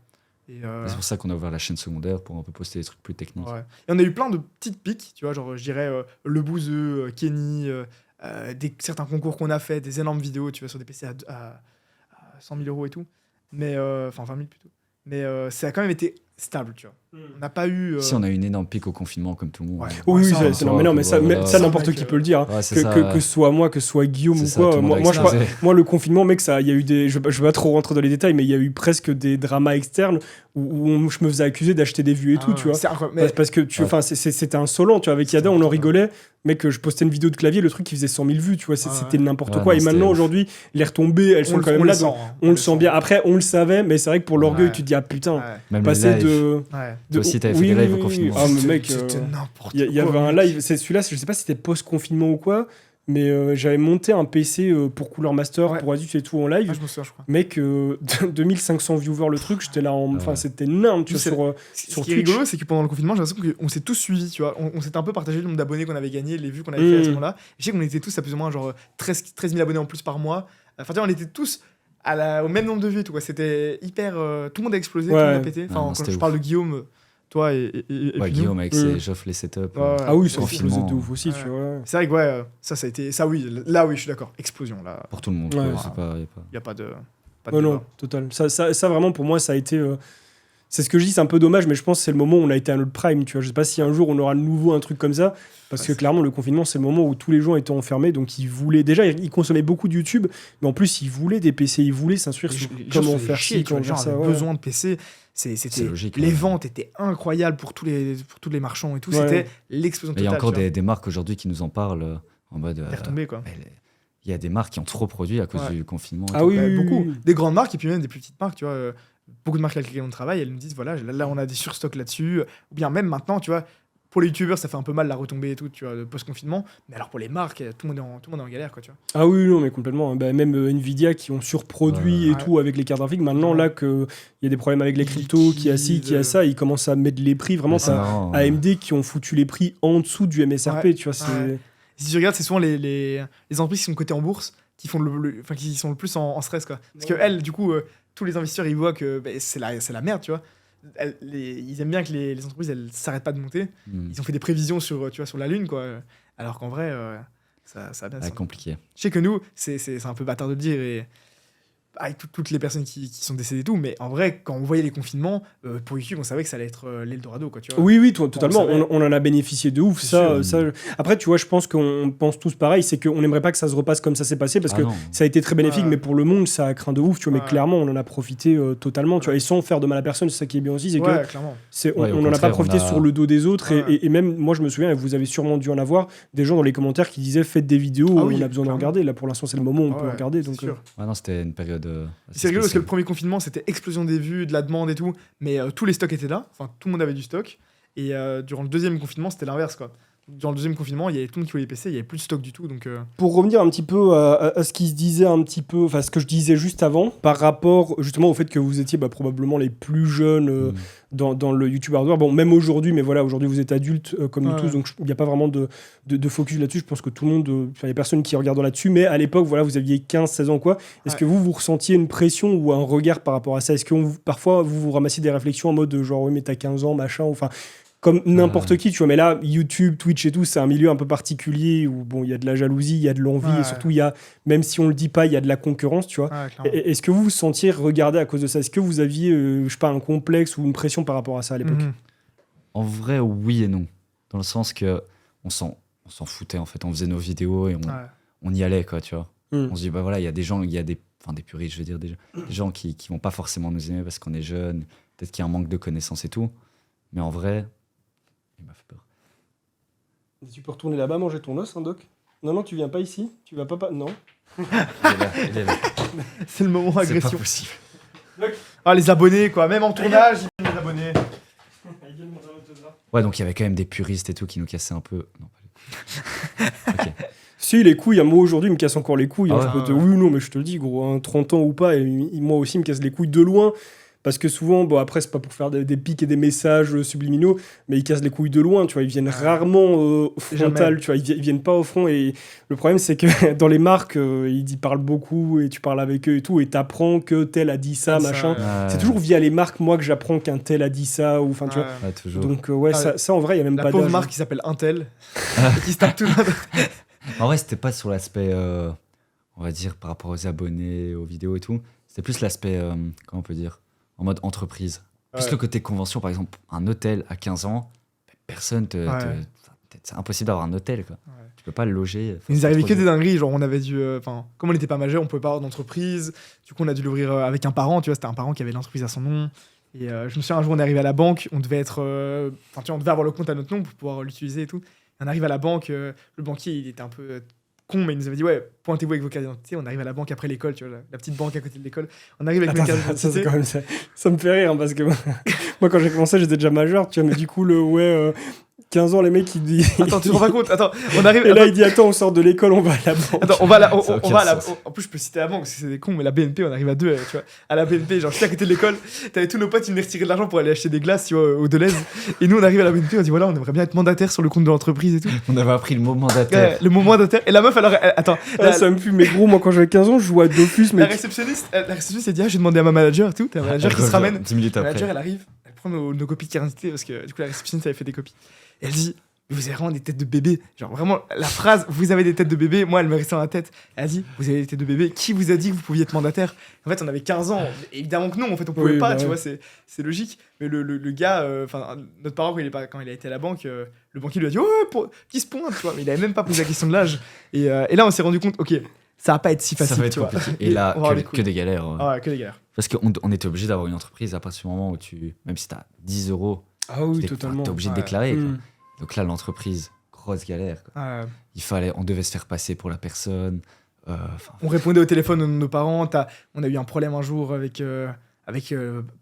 C'est pour ça qu'on a ouvert la chaîne secondaire pour un peu poster des trucs plus techniques. Et on a eu plein de petites piques, tu vois, genre, je dirais, Le Bouzeux, Kenny, certains concours qu'on a fait, des énormes vidéos, tu vois, sur des PC à 100 000 € et tout. Mais, enfin, 20 000 plutôt. Mais ça a quand même été stable, tu vois. On n'a pas eu... Si, on a eu une énorme pique au confinement, comme tout le monde. Oui, c'est normal, mais ça, n'importe qui peut le dire. Hein. Que ce soit moi, que ce soit Guillaume ou quoi. Moi, le confinement, mec, il y a eu des... Je vais pas trop rentrer dans les détails, mais il y a eu presque des dramas externes où je me faisais accuser d'acheter des vues et tout, tu vois. Parce que c'était insolent, tu vois. Avec Yada, on en rigolait. Mec, je postais une vidéo de clavier, le truc qui faisait 100 000 vues, tu vois, c'était n'importe quoi. Et maintenant, aujourd'hui, les retombées, elles sont quand même là. On le sent bien. Après, on le savait, mais c'est vrai que pour l'orgueil, tu te dis, ah putain, passer de Toi aussi, t'avais fait des lives au confinement. Ah, mais mec, c'était n'importe quoi. il y avait un live, c'est celui-là, je sais pas si c'était post-confinement ou quoi, mais j'avais monté un PC pour Cooler Master, pour Asus et tout en live. Ah, je me souviens, je crois. Mec, 2500 viewers le truc, j'étais là enfin c'était énorme, tu vois, sur Ce qui est rigolo, c'est que pendant le confinement, j'ai l'impression qu'on s'est tous suivis, tu vois. On s'était un peu partagé le nombre d'abonnés qu'on avait gagné, les vues qu'on avait fait à ce moment-là. Je sais qu'on était tous à plus ou moins genre 13 000 abonnés en plus par mois. Enfin, tu vois, on était tous au même nombre de vues, tu vois. C'était hyper. Tout le monde a explosé, tout le monde a pété. Enfin, quand je parle de Guillaume, toi et puis Guillaume avec ses Joff les setups. Ah oui, ça a explosé de ouf aussi, tu vois. C'est vrai que ça a été. Ça, oui, là, oui, je suis d'accord. Explosion, là. Pour tout le monde, il n'y a pas de. Non, total. Ça, vraiment, pour moi, ça a été. C'est ce que je dis, c'est un peu dommage, mais je pense que c'est le moment où on a été à notre prime, tu vois. Je sais pas si un jour on aura de nouveau un truc comme ça, parce que clairement, le confinement, c'est le moment où tous les gens étaient enfermés, donc ils voulaient. Déjà, ils consommaient beaucoup de YouTube, mais en plus, ils voulaient des PC, ils voulaient s'instruire sur comment faire ci, comment faire ça. Besoin de PC. C'était logique, les ventes étaient incroyables pour tous les marchands et tout. C'était l'explosion totale. Il y a encore des marques aujourd'hui qui nous en parlent en mode. Retombées, quoi. Il y a des marques qui ont trop produit à cause du confinement. Ah oui, beaucoup. Des grandes marques et puis même des plus petites marques, tu vois. Beaucoup de marques avec lesquelles on travaille, elles nous disent voilà, là on a des surstocks là-dessus. Ou bien même maintenant, tu vois, pour les youtubeurs, ça fait un peu mal la retombée et tout, tu vois, de post-confinement. Mais alors pour les marques, tout le monde est en galère, quoi, tu vois. Ah oui, non, mais complètement. Bah, même Nvidia qui ont surproduit et tout avec les cartes graphiques. Maintenant, là, qu'il y a des problèmes avec les cryptos, qui a ci, qui a ça, ils commencent à mettre les prix. Vraiment, c'est AMD qui ont foutu les prix en dessous du MSRP, tu vois. Si tu regardes, c'est souvent les entreprises qui sont cotées en bourse qui sont le plus en stress, quoi. Parce que elles, du coup, tous les investisseurs, ils voient que c'est la merde, tu vois. Ils aiment bien que les entreprises, elles s'arrêtent pas de monter. Ils ont fait des prévisions sur la Lune, quoi. Alors qu'en vrai, ça a bien... C'est compliqué. Je sais que nous, c'est un peu bâtard de le dire, et avec toutes les personnes qui sont décédées et tout, mais en vrai, quand on voyait les confinements, pour YouTube, on savait que ça allait être l'Eldorado, quoi, tu vois. Oui, totalement. On en a bénéficié de ouf. Ça. Après, tu vois, je pense qu'on pense tous pareil, c'est qu'on n'aimerait pas que ça se repasse comme ça s'est passé, parce que ça a été très bénéfique, mais pour le monde, ça a craint de ouf, tu vois. Mais clairement, on en a profité totalement, tu vois, et sans faire de mal à personne. C'est ça qui est bien aussi, c'est que on n'en a pas profité sur le dos des autres, et même, moi, je me souviens, et vous avez sûrement dû en avoir, des gens dans les commentaires qui disaient faites des vidéos, on a besoin de regarder. Là, pour l'instant, c'est le moment où on peut regarder. Donc, non, c'était une période. C'est rigolo parce que le premier confinement, c'était explosion des vues, de la demande et tout, mais tous les stocks étaient là, enfin tout le monde avait du stock, et durant le deuxième confinement, c'était l'inverse, quoi. Durant le deuxième confinement, il y avait tout le monde qui voulait les PC, il n'y avait plus de stock du tout. Donc Pour revenir un petit peu à ce qui se disait un petit peu, enfin ce que je disais juste avant, par rapport justement au fait que vous étiez probablement les plus jeunes dans le YouTube hardware. Bon, même aujourd'hui, mais voilà, aujourd'hui vous êtes adultes comme nous tous, donc il n'y a pas vraiment de focus là-dessus. Je pense que tout le monde, il n'y a personne qui regarde là-dessus, mais à l'époque, voilà, vous aviez 15-16 ans, quoi. Est-ce que vous ressentiez une pression ou un regard par rapport à ça? Est-ce que parfois vous ramassiez des réflexions en mode genre, oui, mais t'as 15 ans, machin, enfin. Comme n'importe qui, tu vois, mais là, YouTube, Twitch et tout, c'est un milieu un peu particulier où, bon, il y a de la jalousie, il y a de l'envie, et surtout, il y a, même si on le dit pas, il y a de la concurrence, tu vois. Est-ce que vous vous sentiez regardé à cause de ça? Est-ce que vous aviez, je sais pas, un complexe ou une pression par rapport à ça à l'époque? En vrai, oui et non. Dans le sens que on s'en foutait, en fait. On faisait nos vidéos et on y allait, quoi, tu vois. On se dit, bah voilà, il y a des gens, il y a des puristes, je veux dire, des gens qui vont pas forcément nous aimer parce qu'on est jeunes, peut-être qu'il y a un manque de connaissances et tout. Mais en vrai... Il m'a fait peur. Tu peux retourner là-bas manger ton os, hein, Doc? Non, tu viens pas ici. Tu vas pas... Non. Il est là. C'est le moment agression. C'est pas possible. Ah, les abonnés, quoi. Même en tournage, il y a des abonnés. Ouais, donc il y avait quand même des puristes et tout qui nous cassaient un peu. Non, pas okay. Si, les couilles, moi aujourd'hui, il me casse encore les couilles. Oui, non, mais je te le dis, gros, hein, 30 ans ou pas, et moi aussi, il me casse les couilles de loin. Parce que souvent, bon, après, c'est pas pour faire des pics et des messages subliminaux, mais ils cassent les couilles de loin, tu vois. Ils viennent rarement au frontal, tu vois. Ils viennent pas au front. Et le problème, c'est que dans les marques, ils parlent beaucoup et tu parles avec eux et tout, et t'apprends que tel a dit ça, machin. C'est toujours via les marques, moi, que j'apprends qu'un tel a dit ça, ou enfin, tu vois. Toujours. Donc, ça, en vrai, il y a même pas d'âge. La pauvre marque qui s'appelle Intel, et qui se tape tout le monde. En vrai, c'était pas sur l'aspect, on va dire, par rapport aux abonnés, aux vidéos et tout. C'était plus l'aspect, comment on peut dire, en mode entreprise. Plus le côté convention, par exemple, un hôtel à 15 ans, personne c'est impossible d'avoir un hôtel, quoi. Tu peux pas le loger. Il nous arrivait que des dingueries, genre on avait dû... comme on n'était pas majeur, on pouvait pas avoir d'entreprise. Du coup, on a dû l'ouvrir avec un parent, tu vois, c'était un parent qui avait l'entreprise à son nom. Et je me souviens, un jour, on est arrivé à la banque, on devait être... tu vois, on devait avoir le compte à notre nom pour pouvoir l'utiliser et tout. Et on arrive à la banque, le banquier, il était un peu con, mais il nous avait dit, ouais, pointez-vous avec vos cartes d'identité. On arrive à la banque après l'école, tu vois, la petite banque à côté de l'école. On arrive avec nos cartes d'identité. Ça, c'est quand même ça me fait rire, hein, parce que moi, quand j'ai commencé, j'étais déjà majeur, tu vois, mais du coup, 15 ans, les mecs, ils disent... Attends, tu te rends pas compte? Attends, on arrive... Et là, il dit, attends, on sort de l'école, on va à la banque. Attends, on va à la... En plus, je peux citer la banque, parce que c'est des cons, mais la BNP, on arrive à 2, tu vois. À la BNP, genre, j'étais à côté de l'école, t'avais tous nos potes, ils venaient retirer de l'argent pour aller acheter des glaces, tu vois, au Deleuze. Et nous, on arrive à la BNP, on dit, voilà, on aimerait bien être mandataire sur le compte de l'entreprise et tout. On avait appris le mot mandataire. Ouais, le mot mandataire. Et la meuf, alors, attends. Ça me fume, mais gros, moi, quand j'avais 15 ans, je jouais à Dofus, mais... La réceptionniste, elle dit, j'ai demandé à ma manager et tout. T'as un manager qui se ramène. 10 minutes La après. manager, elle arrive, elle prend nos copies de carte d'identité, parce que du coup, la réceptionniste avait fait des copies. Et elle dit, vous avez vraiment des têtes de bébé. Genre vraiment, la phrase, vous avez des têtes de bébé, moi, elle me restait dans la tête. Elle a dit, vous avez des têtes de bébé. Qui vous a dit que vous pouviez être mandataire? En fait, on avait 15 ans. Évidemment que non, en fait, on pouvait pas, tu vois, c'est logique. Mais le gars, notre parent, quand il a été à la banque, le banquier lui a dit, qui se pointe, tu vois. Mais il avait même pas posé la question de l'âge. Et là, on s'est rendu compte, ok, ça va pas être si facile. Ça va être tu vois. compliqué. Et là, que des galères. Ah, que des galères. Parce qu'on était obligé d'avoir une entreprise à partir du moment où même si t'as 10 euros, ah oui, totalement. T'es obligé de déclarer. Quoi. Donc là, l'entreprise, grosse galère. Quoi. On devait se faire passer pour la personne. On répondait au téléphone de nos parents. On a eu un problème un jour avec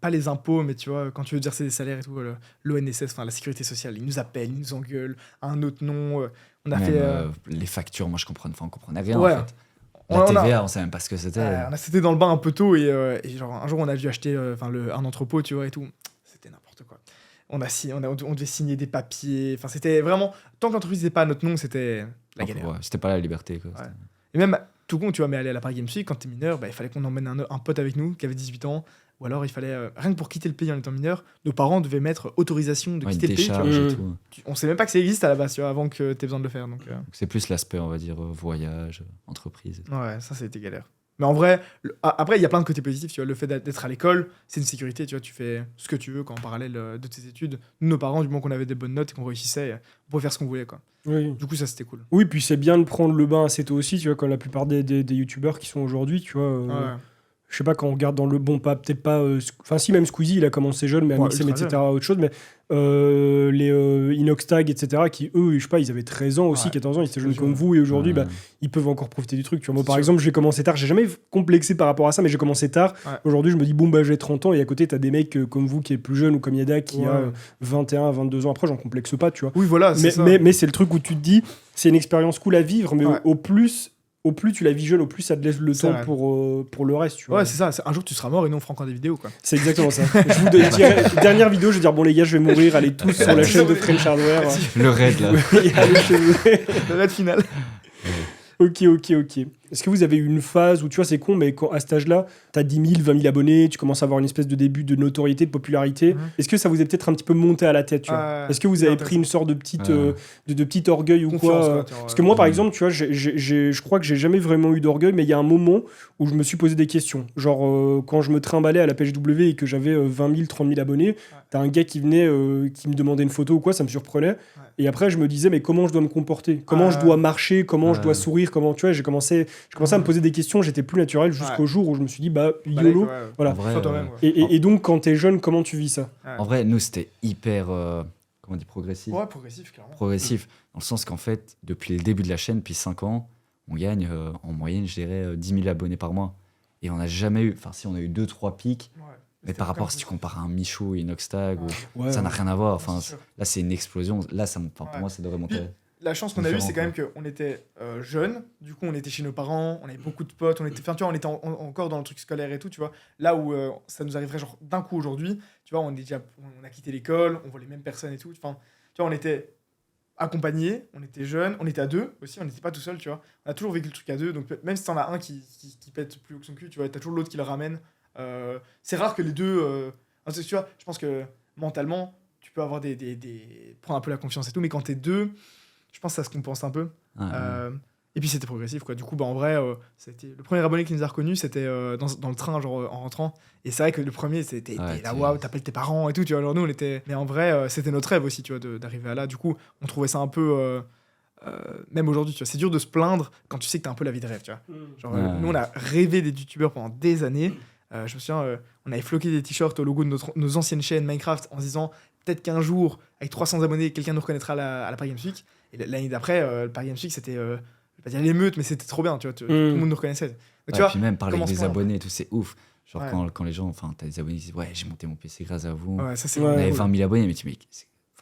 pas les impôts, mais tu vois, quand tu veux dire c'est des salaires et tout, l'ONSS, enfin la sécurité sociale, ils nous appellent, ils nous engueulent, un autre nom. On a même, fait. Les factures, moi je on comprenait rien ouais. en fait. La TVA, on savait même pas ce que c'était. On a sauté dans le bain un peu tôt et genre un jour on a dû acheter un entrepôt, tu vois, et tout. C'était n'importe quoi. On devait signer des papiers. Enfin, c'était vraiment. Tant que l'entreprise n'était pas à notre nom, c'était la galère. Ouais, c'était pas la liberté. Quoi. Ouais. Et même, tout con, tu vois, mais aller à la Paris Games Week, quand t'es mineur, il fallait qu'on emmène un pote avec nous qui avait 18 ans. Ou alors, il fallait, rien que pour quitter le pays en étant mineur, nos parents devaient mettre autorisation de quitter le pays. Tu vois. Et tout. On sait même pas que ça existe à la base, tu vois, avant que t'aies besoin de le faire. Donc c'est plus l'aspect, on va dire, voyage, entreprise. Ouais, ça été galère. Mais en vrai, après, il y a plein de côtés positifs. Tu vois, le fait d'être à l'école, c'est une sécurité. Tu vois, tu fais ce que tu veux en parallèle de tes études. Nous, nos parents, du moment qu'on avait des bonnes notes et qu'on réussissait, on pouvait faire ce qu'on voulait. Quoi. Oui. Du coup, ça, c'était cool. Oui, puis c'est bien de prendre le bain assez tôt aussi. Tu vois, comme la plupart des youtubeurs qui sont aujourd'hui, tu vois. Ouais. Je sais pas, quand on regarde dans le bon pas, peut-être pas. Enfin, si, même Squeezie, il a commencé jeune, mais Amixem, etc., autre chose. Mais les Inoxtag, etc., qui eux, je sais pas, ils avaient 13 ans aussi, 14 ans, ils étaient jeunes comme vous, et aujourd'hui, ils peuvent encore profiter du truc. Tu vois. Moi, par exemple, j'ai commencé tard, j'ai jamais complexé par rapport à ça, mais j'ai commencé tard. Ouais. Aujourd'hui, je me dis, j'ai 30 ans, et à côté, t'as des mecs comme vous qui est plus jeune, ou comme Yada qui a 21, 22 ans. Après, j'en complexe pas, tu vois. Oui, voilà, mais c'est le truc où tu te dis, c'est une expérience cool à vivre, mais au plus tu la vis jeune, au plus ça te laisse le temps pour le reste. Tu vois. Ouais, c'est ça. Un jour, tu seras mort et nous, on fera encore des vidéos. Quoi. C'est exactement ça. Je vous dirai, dernière vidéo, je vais dire, bon, les gars, je vais mourir. Allez tous sur la chaîne de French Hardware. Le raid, là. Allez chez vous. Le raid final. Ok. Est-ce que vous avez eu une phase où, tu vois, c'est con, mais à cet âge-là, t'as 10 000, 20 000 abonnés, tu commences à avoir une espèce de début de notoriété, de popularité. Est-ce que ça vous est peut-être un petit peu monté à la tête, tu vois Est-ce que vous avez pris une sorte de petit orgueil ou quoi Parce que moi, par exemple, tu vois, je crois que j'ai jamais vraiment eu d'orgueil, mais il y a un moment où je me suis posé des questions. Genre, quand je me trimballais à la PGW et que j'avais 20 000, 30 000 abonnés, t'as un gars qui venait, qui me demandait une photo ou quoi, ça me surprenait. Et après, je me disais, mais comment je dois me comporter ? Comment je dois marcher ? Comment je dois sourire ? Comment, tu vois, j'ai commencé à me poser des questions, j'étais plus naturel jusqu'au jour où je me suis dit, YOLO. Voilà. Vrai, et donc, quand t'es jeune, comment tu vis ça ? En vrai, nous, c'était hyper, comment on dit, progressif. Ouais, progressif, clairement. Progressif, dans le sens qu'en fait, depuis le début de la chaîne, depuis 5 ans, on gagne en moyenne, je dirais, 10 000 abonnés par mois. Et on n'a jamais eu, enfin si, on a eu 2-3 pics, mais par rapport, si tu compares à un Michaud, Inoxtag, ça n'a rien à voir. Enfin, là, c'est une explosion. Là, pour moi, ça devrait monter. La chance qu'on a eue, c'est quand même qu'on était jeunes. Du coup, on était chez nos parents, on avait beaucoup de potes. On était encore dans le truc scolaire et tout, tu vois. Là où ça nous arriverait genre d'un coup aujourd'hui, tu vois, on a quitté l'école, on voit les mêmes personnes et tout. Enfin, tu vois, on était accompagnés, on était jeunes, on était à deux aussi, on n'était pas tout seul, tu vois. On a toujours vécu le truc à deux, donc même si t'en as un qui pète plus haut que son cul, tu vois, t'as toujours l'autre qui le ramène. C'est rare que les deux... tu vois, je pense que mentalement, tu peux avoir prendre un peu la confiance et tout, mais quand t'es deux, je pense que ça se compense un peu. Et puis c'était progressif, quoi. Du coup, en vrai, c'était le premier abonné qui nous a reconnus, c'était dans le train, genre en rentrant. Et c'est vrai que le premier, c'était là, waouh, t'appelles tes parents et tout, tu vois. Genre nous, on était... Mais en vrai, c'était notre rêve aussi, tu vois, d'arriver à là. Du coup, on trouvait ça un peu... même aujourd'hui, tu vois, c'est dur de se plaindre quand tu sais que t'as un peu la vie de rêve, tu vois. Genre, nous, on a rêvé des youtubeurs pendant des années. Je me souviens, on avait floqué des t-shirts au logo de nos anciennes chaînes Minecraft en se disant peut-être qu'un jour, avec 300 abonnés, quelqu'un nous reconnaîtra à la Paris Games Week. Et l'année d'après, le Paris Games Week, c'était vais pas dire l'émeute, mais c'était trop bien, tu vois, tout le monde nous reconnaissait. Donc, tu vois, puis même parler des abonnés et tout, c'est ouf. Genre quand les gens, enfin, t'as des abonnés qui disent ouais, j'ai monté mon PC grâce à vous. Ouais, ça, c'est on avait 20 000 abonnés, mais tu dis,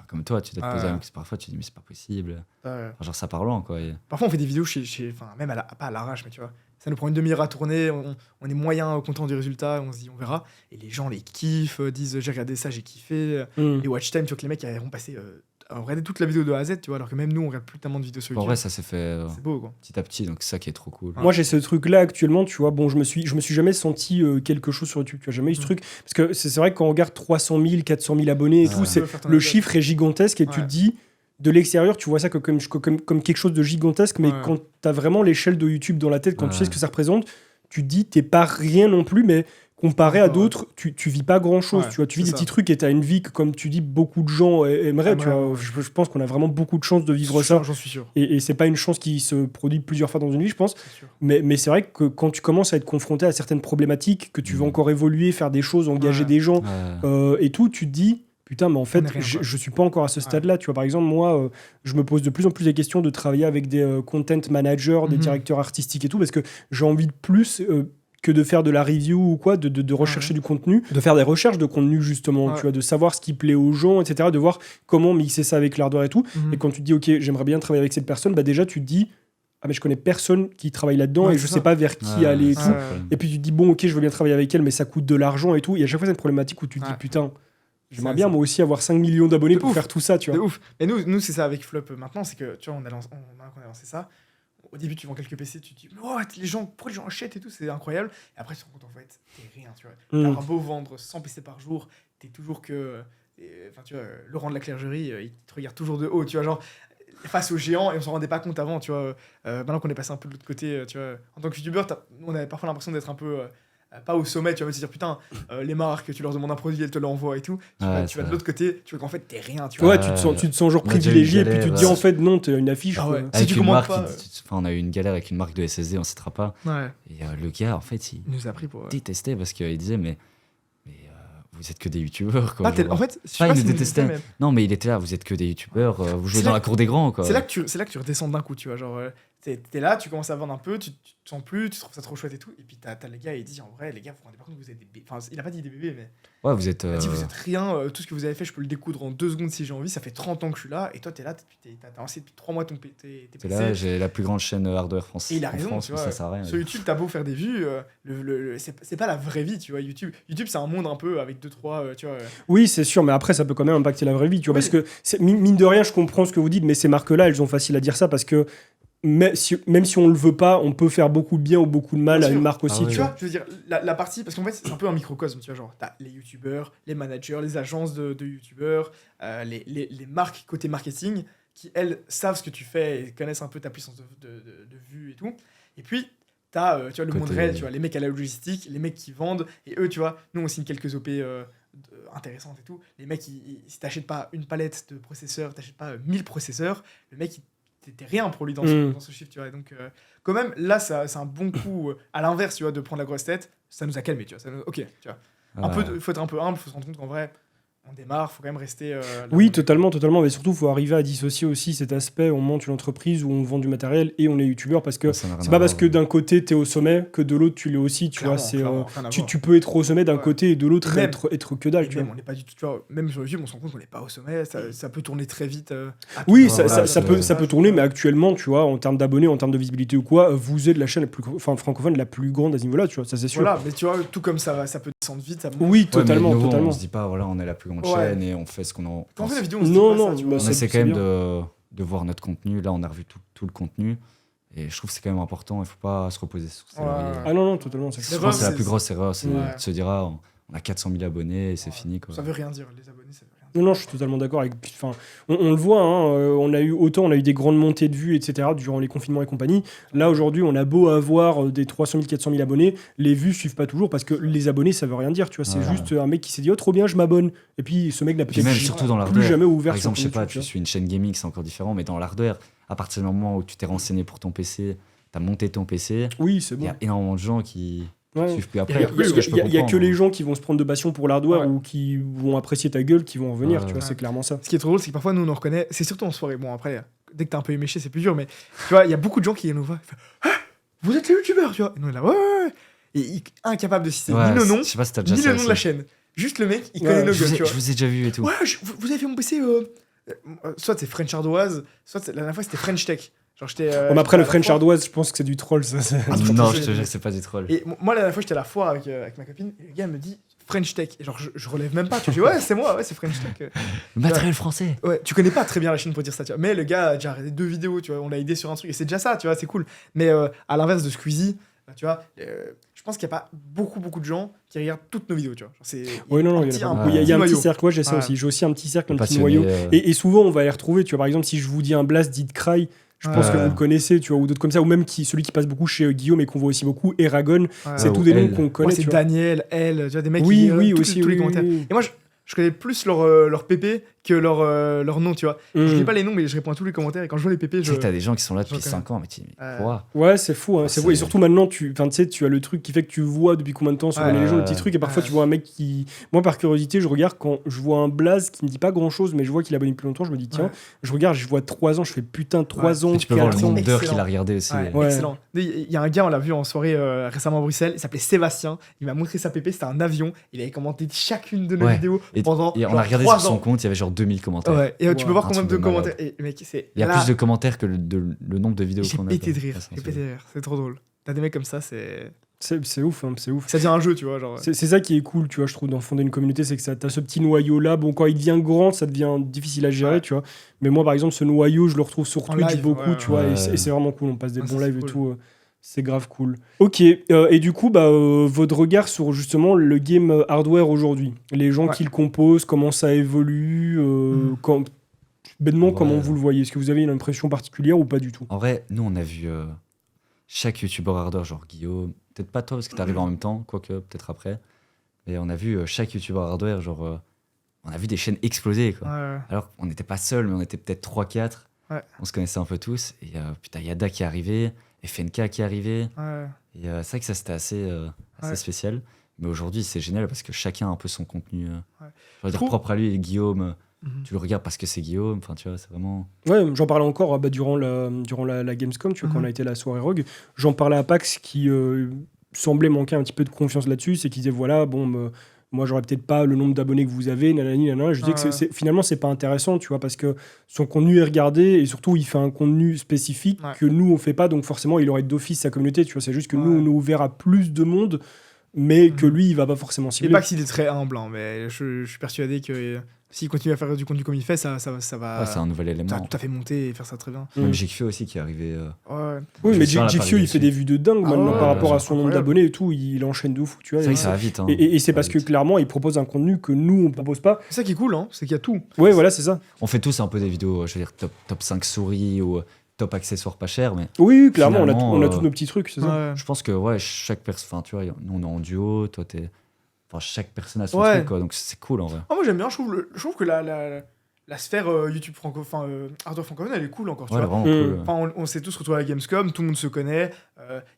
comme toi, tu dois te poser parfois, tu dis mais c'est pas possible. Enfin, genre ça part loin, quoi. Parfois on fait des vidéos même pas à l'arrache, mais tu vois, ça nous prend une demi-heure à tourner, on est moyen content du résultat, on se dit on verra, et les gens les kiffent, disent j'ai regardé ça, j'ai kiffé, et watch time, tu vois que les mecs ont passé on regardait toute la vidéo de A à Z, tu vois, alors que même nous on regarde plus tellement de vidéos sur YouTube. En vrai, ça s'est fait c'est beau, quoi. petit à petit, donc c'est ça qui est trop cool. Moi j'ai ce truc là actuellement, tu vois, bon je me suis jamais senti quelque chose sur YouTube, tu vois, jamais eu ce truc, parce que c'est vrai que quand on regarde 300 000, 400 000 abonnés et tout, le chiffre est gigantesque et tu te dis, de l'extérieur tu vois ça comme quelque chose de gigantesque, mais quand t'as vraiment l'échelle de YouTube dans la tête, quand tu sais ce que ça représente, tu te dis t'es pas rien non plus, mais comparé à d'autres, tu vis pas grand chose, tu vois, tu vis des petits trucs et t'as une vie que, comme tu dis, beaucoup de gens aimeraient, tu vois. Je pense qu'on a vraiment beaucoup de chance de vivre ça. J'en suis sûr. Et c'est pas une chance qui se produit plusieurs fois dans une vie, je pense. Mais c'est vrai que quand tu commences à être confronté à certaines problématiques, que tu veux encore évoluer, faire des choses, engager des gens et tout, tu te dis, putain, mais en fait, je suis pas encore à ce stade-là. Tu vois, par exemple, moi, je me pose de plus en plus la question de travailler avec des content managers, des directeurs artistiques et tout, parce que j'ai envie de plus que de faire de la review ou quoi, de rechercher du contenu, de faire des recherches de contenu justement, tu vois, de savoir ce qui plaît aux gens, etc., de voir comment mixer ça avec l'ardeur et tout. Et quand tu te dis, ok, j'aimerais bien travailler avec cette personne, bah déjà tu te dis, ah mais je connais personne qui travaille là-dedans et je sais pas vers qui aller et tout. Et puis tu te dis, bon ok, je veux bien travailler avec elle, mais ça coûte de l'argent et tout. Et à chaque fois c'est une problématique où tu te dis, putain, j'aimerais bien moi aussi avoir 5 millions d'abonnés pour faire tout ça, tu vois. De ouf. Et nous c'est ça avec Flop maintenant, c'est que tu vois, on a lancé ça. Au début, tu vends quelques PC, tu te dis pourquoi les gens achètent et tout, c'est incroyable. Et après, tu te rends compte, en fait, t'es rien, tu vois. T'as beau vendre 100 PC par jour, t'es toujours que. Enfin, tu vois, Laurent de la Clergerie, il te regarde toujours de haut, tu vois, genre, face aux géants, et on s'en rendait pas compte avant, tu vois. Maintenant qu'on est passé un peu de l'autre côté, tu vois, en tant que youtubeur, on avait parfois l'impression d'être un peu. Pas au sommet, tu vas te dire putain, les marques, tu leur demandes un produit, elles te l'envoient et tout. Tu vas de l'autre côté, tu vois qu'en fait t'es rien. Tu vois. Tu te sens genre privilégié, et puis tu te dis en fait non, t'es une affiche. Si tu commandes pas. On a eu une galère avec une marque de SSD, on citera pas. Et le gars, en fait, il nous a pris pour détestait parce qu'il disait mais vous êtes que des youtubeurs, quoi. En fait, il nous détestait. Non, mais il était là, vous êtes que des youtubeurs, vous jouez dans la cour des grands, quoi. C'est là que tu redescends d'un coup, tu vois, genre t'es là, tu commences à vendre un peu, tu te sens plus, tu trouves ça trop chouette et tout, et puis t'as les gars, il dit en vrai, les gars, vous vous rendez pas compte que vous êtes des bébés. Enfin, il a pas dit des bébés, mais. Ouais, vous êtes. Il a dit, vous êtes rien, tout ce que vous avez fait, je peux le découdre en 2 secondes si j'ai envie, ça fait 30 ans que je suis là, et toi, t'es là, t'as lancé depuis 3 mois tes PC. C'est là, j'ai la plus grande chaîne hardware française. Et il a raison, tu vois. Ça sert à rien. Sur YouTube, t'as beau faire des vues, c'est pas la vraie vie, tu vois. YouTube, c'est un monde un peu avec 2-3, tu vois. Oui, c'est sûr, mais après, ça peut quand même impacter la vraie vie, tu vois, parce que, mine de rien, je comprends ce que vous dites, mais ces marques-là, elles ont facile à dire ça parce que. Même si on le veut pas, on peut faire beaucoup de bien ou beaucoup de mal à une marque aussi. Tu vois, je veux dire, la partie, parce qu'en fait, c'est un peu un microcosme, tu vois, genre, t'as les youtubeurs, les managers, les agences de youtubeurs, les marques côté marketing, qui, elles, savent ce que tu fais et connaissent un peu ta puissance de vue et tout. Et puis, t'as, tu vois, le monde réel, tu vois, les mecs à la logistique, les mecs qui vendent, et eux, tu vois, nous, on signe quelques OP intéressantes et tout. Les mecs, si t'achètes pas une palette de processeurs, t'achètes pas 1000 processeurs, le mec, t'es rien pour lui dans ce chiffre, tu vois. Donc, quand même, là, c'est un bon coup, à l'inverse, tu vois, de prendre la grosse tête, ça nous a calmé, tu vois. Ok, tu vois. Faut être un peu humble, faut se rendre compte qu'en vrai, on démarre, faut quand même rester. Oui, totalement, mais surtout, faut arriver à dissocier aussi cet aspect. On monte une entreprise où on vend du matériel et on est youtubeur parce que c'est pas parce que d'un côté t'es au sommet que de l'autre tu l'es aussi. Tu vois, tu peux être au sommet d'un côté et de l'autre être que dalle. Même, on n'est pas du tout. Tu vois, même sur YouTube, on se rend compte qu'on n'est pas au sommet. Ça peut tourner très vite. Oui, ça peut tourner, mais actuellement, tu vois, en termes d'abonnés, en termes de visibilité ou quoi, vous êtes la chaîne francophone la plus grande à ce niveau-là. Tu vois, ça c'est sûr. Voilà, mais tu vois, tout comme ça peut descendre vite. Ça oui, totalement. On se dit pas, voilà, on est la plus grande chaîne et on fait ce qu'on en. Quand on fait la vidéo, on essaie quand même de voir notre contenu. Là, on a revu tout le contenu. Et je trouve que c'est quand même important. Il ne faut pas se reposer sur ça. Ah non, totalement. Je pense que c'est la plus grosse erreur. C'est de se dire, on a 400 000 abonnés et c'est fini. Quoi. Ça veut rien dire, les abonnés, ça veut rien dire. Non, je suis totalement d'accord. On le voit, hein, on a eu des grandes montées de vues, etc. durant les confinements et compagnie. Là, aujourd'hui, on a beau avoir des 300 000, 400 000 abonnés, les vues suivent pas toujours parce que les abonnés, ça veut rien dire. Tu vois, c'est juste un mec qui s'est dit, oh, trop bien, je m'abonne. Et puis, ce mec n'a peut-être surtout dans plus jamais ouvert. Par exemple, je sais pas, tu suis une chaîne gaming, c'est encore différent, mais dans l'hardware, à partir du moment où tu t'es renseigné pour ton PC, tu as monté ton PC, oui, c'est bon. Il y a énormément de gens qui. Suivent plus après. Il y a que les gens qui vont se prendre de passion pour l'hardware ou qui vont apprécier ta gueule qui vont en venir, tu vois, c'est clairement ça. Ce qui est trop drôle, c'est que parfois nous on en reconnaît, c'est surtout en soirée. Bon, après, dès que t'es un peu éméché, c'est plus dur, mais tu vois, il y a beaucoup de gens qui nous voient. Ah, vous êtes les youtubeurs, tu vois. Et nous, on est là, ouais. Et incapable de citer ni le nom, ni le nom de la chaîne. Juste le mec, il connaît nos gueules, tu vois. Je vous ai déjà vu et tout. Ouais, vous avez fait mon PC. Soit c'est French Ardoise, soit la dernière fois c'était French Tech. Genre j'étais. Après le French Ardoise, je pense que c'est du troll, ça. Non, je te jure que c'est pas du troll. Et moi, la dernière fois, j'étais à la foire avec ma copine, et le gars me dit French Tech. Et genre, je relève même pas. Tu dis, ouais, c'est moi, ouais, c'est French Tech. Matériel français. Ouais, tu connais pas très bien la chaîne pour dire ça, tu vois. Mais le gars a déjà regardé 2 vidéos, tu vois, on l'a aidé sur un truc, et c'est déjà ça, tu vois, c'est cool. Mais à l'inverse de Squeezie, tu vois, je pense qu'il n'y a pas beaucoup de gens qui regardent toutes nos vidéos, tu vois. Oui, non, il y a un petit cercle, ouais, j'ai ça aussi. J'ai aussi un petit cercle, un petit noyau. Et souvent, on va les retrouver, tu vois. Par exemple, si je vous dis un blast dit Cry, je pense que vous le connaissez, tu vois, ou d'autres comme ça, ou même celui qui passe beaucoup chez Guillaume et qu'on voit aussi beaucoup, Eragon, c'est tous des noms qu'on connaît. C'est Daniel, Elle, tu vois, des mecs qui aussi tous les commentaires. Et moi, je connais plus leur PP que leur nom, tu vois. Je lis pas les noms, mais je réponds à tous les commentaires. Et quand je vois les PP, tu sais que t'as des gens qui sont là depuis 5 ans, mais tu dis, ouais, c'est fou, hein, c'est fou. Et surtout maintenant, tu as le truc qui fait que tu vois depuis combien de temps sur les légendes, le petit truc. Et parfois, tu vois un mec qui. Moi, par curiosité, je regarde quand je vois un blaze qui me dit pas grand chose, mais je vois qu'il a abonné depuis longtemps. Je me dis, tiens, je regarde, je vois 3 ans, je fais putain, 3 ans. Et tu peux voir le nombre d'heures qu'il a regardé aussi. Excellent. Il y a un gars, on l'a vu en soirée récemment à Bruxelles, il s'appelait Sébastien. Il m'a montré sa PP, c'était un avion. Il avait commenté chacune de nos vidéos pendant. Et on a regardé sur son compte, il y avait genre 2000 commentaires. Ouais, et tu peux voir combien de commentaires. Et mec, il y a plus de commentaires que le nombre de vidéos qu'on a. J'ai pété de rire, c'est trop drôle. T'as des mecs comme ça, c'est ouf, hein, c'est ouf. Ça devient un jeu, tu vois. Genre. C'est ça qui est cool, tu vois, je trouve, dans fonder une communauté, c'est que t'as ce petit noyau-là. Bon, quand il devient grand, ça devient difficile à gérer, tu vois. Mais moi, par exemple, ce noyau, je le retrouve sur Twitch live, beaucoup, tu vois, et c'est vraiment cool. On passe des bons lives et tout. C'est grave cool. Ok, et du coup, votre regard sur justement le game hardware aujourd'hui. Les gens qui le composent, comment ça évolue, bêtement, comment vous le voyez. Est-ce que vous avez une impression particulière ou pas du tout? En vrai, nous, on a vu chaque youtubeur hardware, genre Guillaume, peut-être pas toi parce que t'arrives en même temps, quoique peut-être après, mais on a vu chaque youtubeur hardware, genre, on a vu des chaînes exploser, quoi. Alors, on n'était pas seuls, mais on était peut-être 3-4. On se connaissait un peu tous. Et putain, Yada qui est arrivé, FNK qui est arrivé. Et c'est vrai que ça, c'était assez spécial. Mais aujourd'hui, c'est génial parce que chacun a un peu son contenu propre à lui. Et Guillaume, tu le regardes parce que c'est Guillaume. Enfin, tu vois, c'est vraiment. Ouais, j'en parlais encore durant la Gamescom, tu vois, quand on a été à la soirée Rogue. J'en parlais à Pax qui semblait manquer un petit peu de confiance là-dessus. C'est qu'il disait voilà, bon. Moi, j'aurais peut-être pas le nombre d'abonnés que vous avez, nanani, nanana. Je dis que finalement, c'est pas intéressant, tu vois, parce que son contenu est regardé et surtout, il fait un contenu spécifique que nous, on fait pas. Donc, forcément, il aurait d'office sa communauté, tu vois. C'est juste que nous, on est ouvert à plus de monde, mais que lui, il va pas forcément cibler. Et pas qu'il est très humble, hein, mais je suis persuadé que s'il continue à faire du contenu comme il fait, ça va. C'est un nouvel élément. Ça va tout à fait monter et faire ça très bien. Même GQ aussi qui est arrivé. Oui, mais GQ, il fait des vues de dingue maintenant par rapport à son nombre d'abonnés et tout. Il enchaîne de fou, tu vois. C'est vrai que ça va vite. Hein. Et c'est parce que clairement, il propose un contenu que nous, on propose pas. C'est ça qui est cool, hein, c'est qu'il y a tout. Ouais, voilà, c'est ça. On fait tous un peu des vidéos, je veux dire, top 5 souris ou top accessoires pas chers, mais. Oui, clairement, on a tous nos petits trucs, c'est ça. Je pense que, chaque personne. Enfin, tu vois, nous, on est en duo, toi, t'es. Enfin, chaque personne a son truc, quoi, donc c'est cool en vrai. Moi j'aime bien, je trouve que la sphère YouTube hardware francophone, elle est cool encore, tu vois. Vraiment cool. Enfin, on s'est tous retrouvés à la Gamescom, tout le monde se connaît.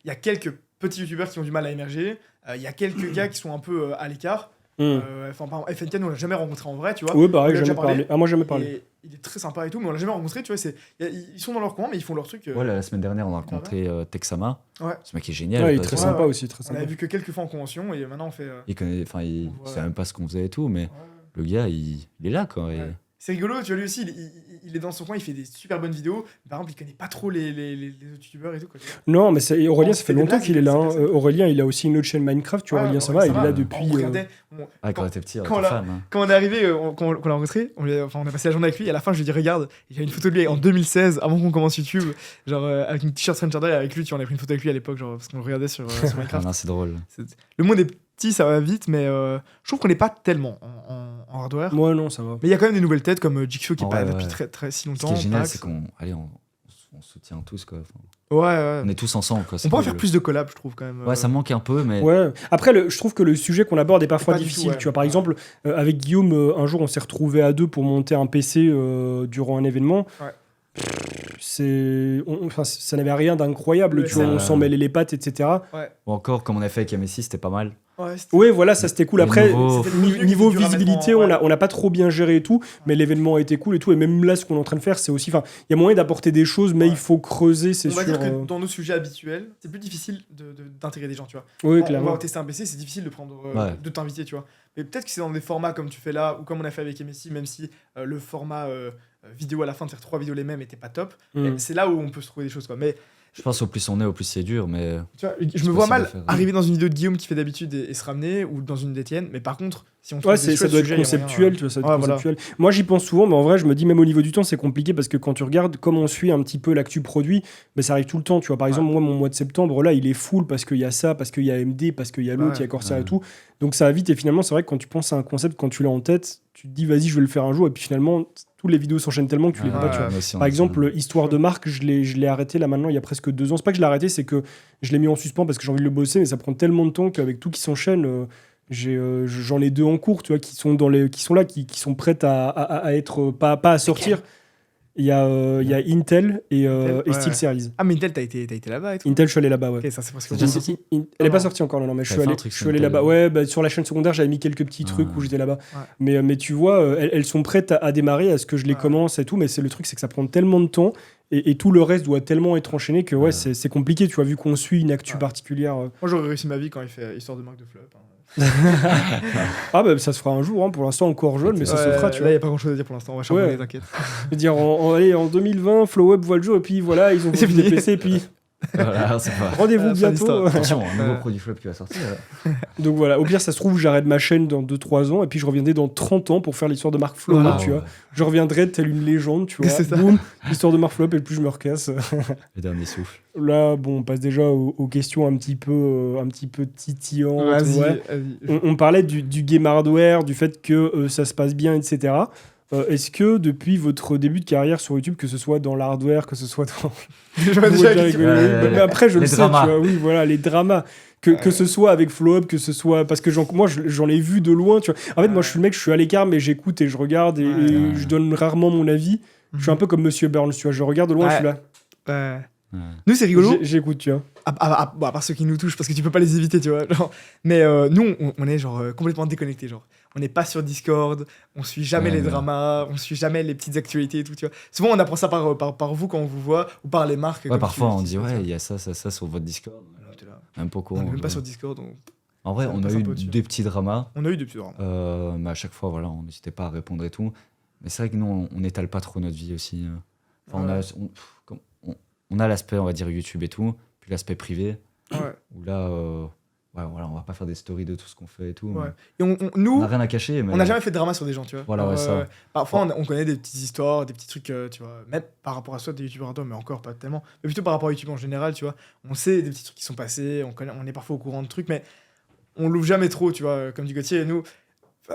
Il y a quelques petits youtubeurs qui ont du mal à émerger. Il y a quelques gars qui sont un peu à l'écart. Par exemple, FNK, nous on l'a jamais rencontré en vrai, tu vois. Oui, pareil, jamais parlé. Moi, jamais parlé. Il est très sympa et tout, mais on l'a jamais rencontré, tu vois. Ils sont dans leur coin, mais ils font leur truc. La semaine dernière, on a rencontré Texama. Ce mec est génial. Il est très sympa aussi. Très sympa. On l'avait vu que quelques fois en convention et maintenant on fait. Il savait même pas ce qu'on faisait et tout, mais le gars, il est là, quoi. C'est rigolo, tu vois, lui aussi, il est dans son coin, il fait des super bonnes vidéos. Par exemple, il connaît pas trop les autres youtubeurs et tout, quoi. Non, mais Aurélien, ça fait longtemps qu'il est là. Aurélien, il a aussi une autre chaîne Minecraft, tu vois. Aurélien, ça va, il est là depuis. Quand on était petit, quand on est arrivé, quand on l'a rencontré, on a passé la journée avec lui. Et à la fin, je lui ai dit, regarde, il y a une photo de lui en 2016, avant qu'on commence YouTube, genre avec une t-shirt French Hardware avec lui. Tu vois, on a pris une photo avec lui à l'époque, genre parce qu'on le regardait sur Minecraft. C'est drôle. Le monde est petit, ça va vite, mais je trouve qu'on n'est pas tellement en hardware. Ouais, non, ça va. Mais il y a quand même des nouvelles têtes comme GQ qui est pas là depuis très si longtemps. Ce qui est génial, c'est qu'on soutient tous, quoi. On est tous ensemble, quoi. On pourrait faire plus de collabs, je trouve, quand même. Ouais, ça manque un peu, mais. Ouais. Après, je trouve que le sujet qu'on aborde est parfois difficile. Tu vois, par exemple, avec Guillaume, un jour, on s'est retrouvés à deux pour monter un PC durant un événement. Ça n'avait rien d'incroyable, tu vois, on s'en mêlait les pattes, etc. Ou encore, comme on a fait avec Messi, c'était pas mal. Ouais, voilà, ça c'était cool. Après, niveau du visibilité, ramassement, on n'a pas trop bien géré et tout, mais l'événement a été cool et tout. Et même là, ce qu'on est en train de faire, c'est aussi. Enfin, il y a moyen d'apporter des choses, mais il faut creuser, c'est sûr. On va dire que dans nos sujets habituels, c'est plus difficile d'intégrer des gens, tu vois. Oui, clairement. On va tester un PC, c'est difficile de t'inviter, tu vois. Mais peut-être que c'est dans des formats comme tu fais là, ou comme on a fait avec MSI, même si le format vidéo à la fin de faire 3 vidéos les mêmes était pas top, c'est là où on peut se trouver des choses, quoi. Mais je pense au plus on est, au plus c'est dur, mais... Tu vois, je me vois mal arriver dans une vidéo de Guillaume qui fait d'habitude et se ramener, ou dans une d'Étienne, mais par contre, si on trouve ça doit être conceptuel, tu vois, ça doit être conceptuel. Voilà. Moi, j'y pense souvent, mais en vrai, je me dis, même au niveau du temps, c'est compliqué, parce que quand tu regardes, comme on suit un petit peu l'actu produit, mais ça arrive tout le temps, tu vois. Par exemple, moi, mon mois de septembre, là, il est full, parce qu'il y a ça, parce qu'il y a AMD, parce qu'il y a l'autre, il y a Corsair et tout. Donc ça va vite, et finalement, c'est vrai que quand tu penses à un concept, quand tu l'as en tête, tu te dis, vas-y, je vais le faire un jour, et puis finalement... Toutes les vidéos s'enchaînent tellement que tu les vois pas. Tu vois. Par exemple, Histoire de marque, je l'ai arrêté là maintenant il y a presque 2 ans. C'est pas que je l'ai arrêté, c'est que je l'ai mis en suspens parce que j'ai envie de le bosser, mais ça prend tellement de temps qu'avec tout qui s'enchaîne, j'en ai 2 en cours, tu vois, qui sont là, qui sont prêtes à être pas à sortir. Il y a Intel et SteelSeries. Ah, mais Intel, t'as été là-bas et tout. Intel, je suis allé là-bas, ouais. Ok, ça c'est parce que elle est pas sortie encore, non, mais je suis allé là-bas. Ouais, sur la chaîne secondaire, j'avais mis quelques petits trucs où j'étais là-bas. Ouais. Mais tu vois, elles sont prêtes à démarrer, à ce que je les commence et tout, mais le truc, c'est que ça prend tellement de temps et tout le reste doit tellement être enchaîné que c'est compliqué, tu vois, vu qu'on suit une actu particulière. Moi, j'aurais réussi ma vie quand il fait Histoire de marque de flop. Ah bah ça se fera un jour, hein. Pour l'instant encore jeune, mais ça se fera, tu vois. Là, il n'y a pas grand chose à dire pour l'instant, on va charbonner, t'inquiète. Je veux dire, en 2020, FlowUp voit le jour, et puis voilà, ils ont vendu des PC, et puis... Voilà, c'est pas... Rendez-vous bientôt. Attention, un nouveau produit flop qui va sortir. Donc voilà, au pire, ça se trouve, j'arrête ma chaîne dans 2-3 ans, et puis je reviendrai dans 30 ans pour faire l'histoire de Marc Flop, tu vois. Je reviendrai telle une légende, tu vois. Boum, l'histoire de Marc Flop, et puis je me recasse. Le dernier souffle. Là, bon, on passe déjà aux questions un petit peu titillantes. Vas-y. On parlait du game hardware, du fait que ça se passe bien, etc. Est-ce que depuis votre début de carrière sur YouTube, que ce soit dans l'hardware, que ce soit dans... mais après, je le sais, tu vois, oui, voilà, les dramas. Que ce soit avec FlowUp, que ce soit... Parce que moi, j'en ai vu de loin, tu vois. En fait, moi, je suis le mec, je suis à l'écart, mais j'écoute et je regarde et je donne rarement mon avis. Je suis un peu comme Monsieur Burns, tu vois. Je regarde de loin, je suis là. Nous, c'est rigolo. J'écoute, tu vois. À part ceux qui nous touchent, parce que tu peux pas les éviter, tu vois. Genre. Mais nous, on est genre complètement déconnectés, genre. On n'est pas sur Discord, on suit jamais les dramas, on suit jamais les petites actualités et tout, tu vois. Souvent, on apprend ça par vous quand on vous voit, ou par les marques. Ouais, parfois, on dit, il y a ça sur votre Discord. Même pas on n'est même pas sur Discord. En vrai, on a eu des petits dramas. On a eu des petits dramas. Mais à chaque fois, voilà, on n'hésitait pas à répondre et tout. Mais c'est vrai que nous, on n'étale pas trop notre vie aussi. Enfin, on a l'aspect, on va dire, YouTube et tout, puis l'aspect privé, où là, voilà, on va pas faire des stories de tout ce qu'on fait et tout. Et nous, on n'a rien à cacher. Mais... On n'a jamais fait de drama sur des gens, tu vois. Voilà, ça. Parfois, on connaît des petites histoires, des petits trucs, tu vois, même par rapport à soit des youtubeurs à toi, mais encore pas tellement. Mais plutôt par rapport à YouTube en général, tu vois. On sait des petits trucs qui sont passés, on est parfois au courant de trucs, mais on l'ouvre jamais trop, tu vois. Comme dit Gauthier, et nous...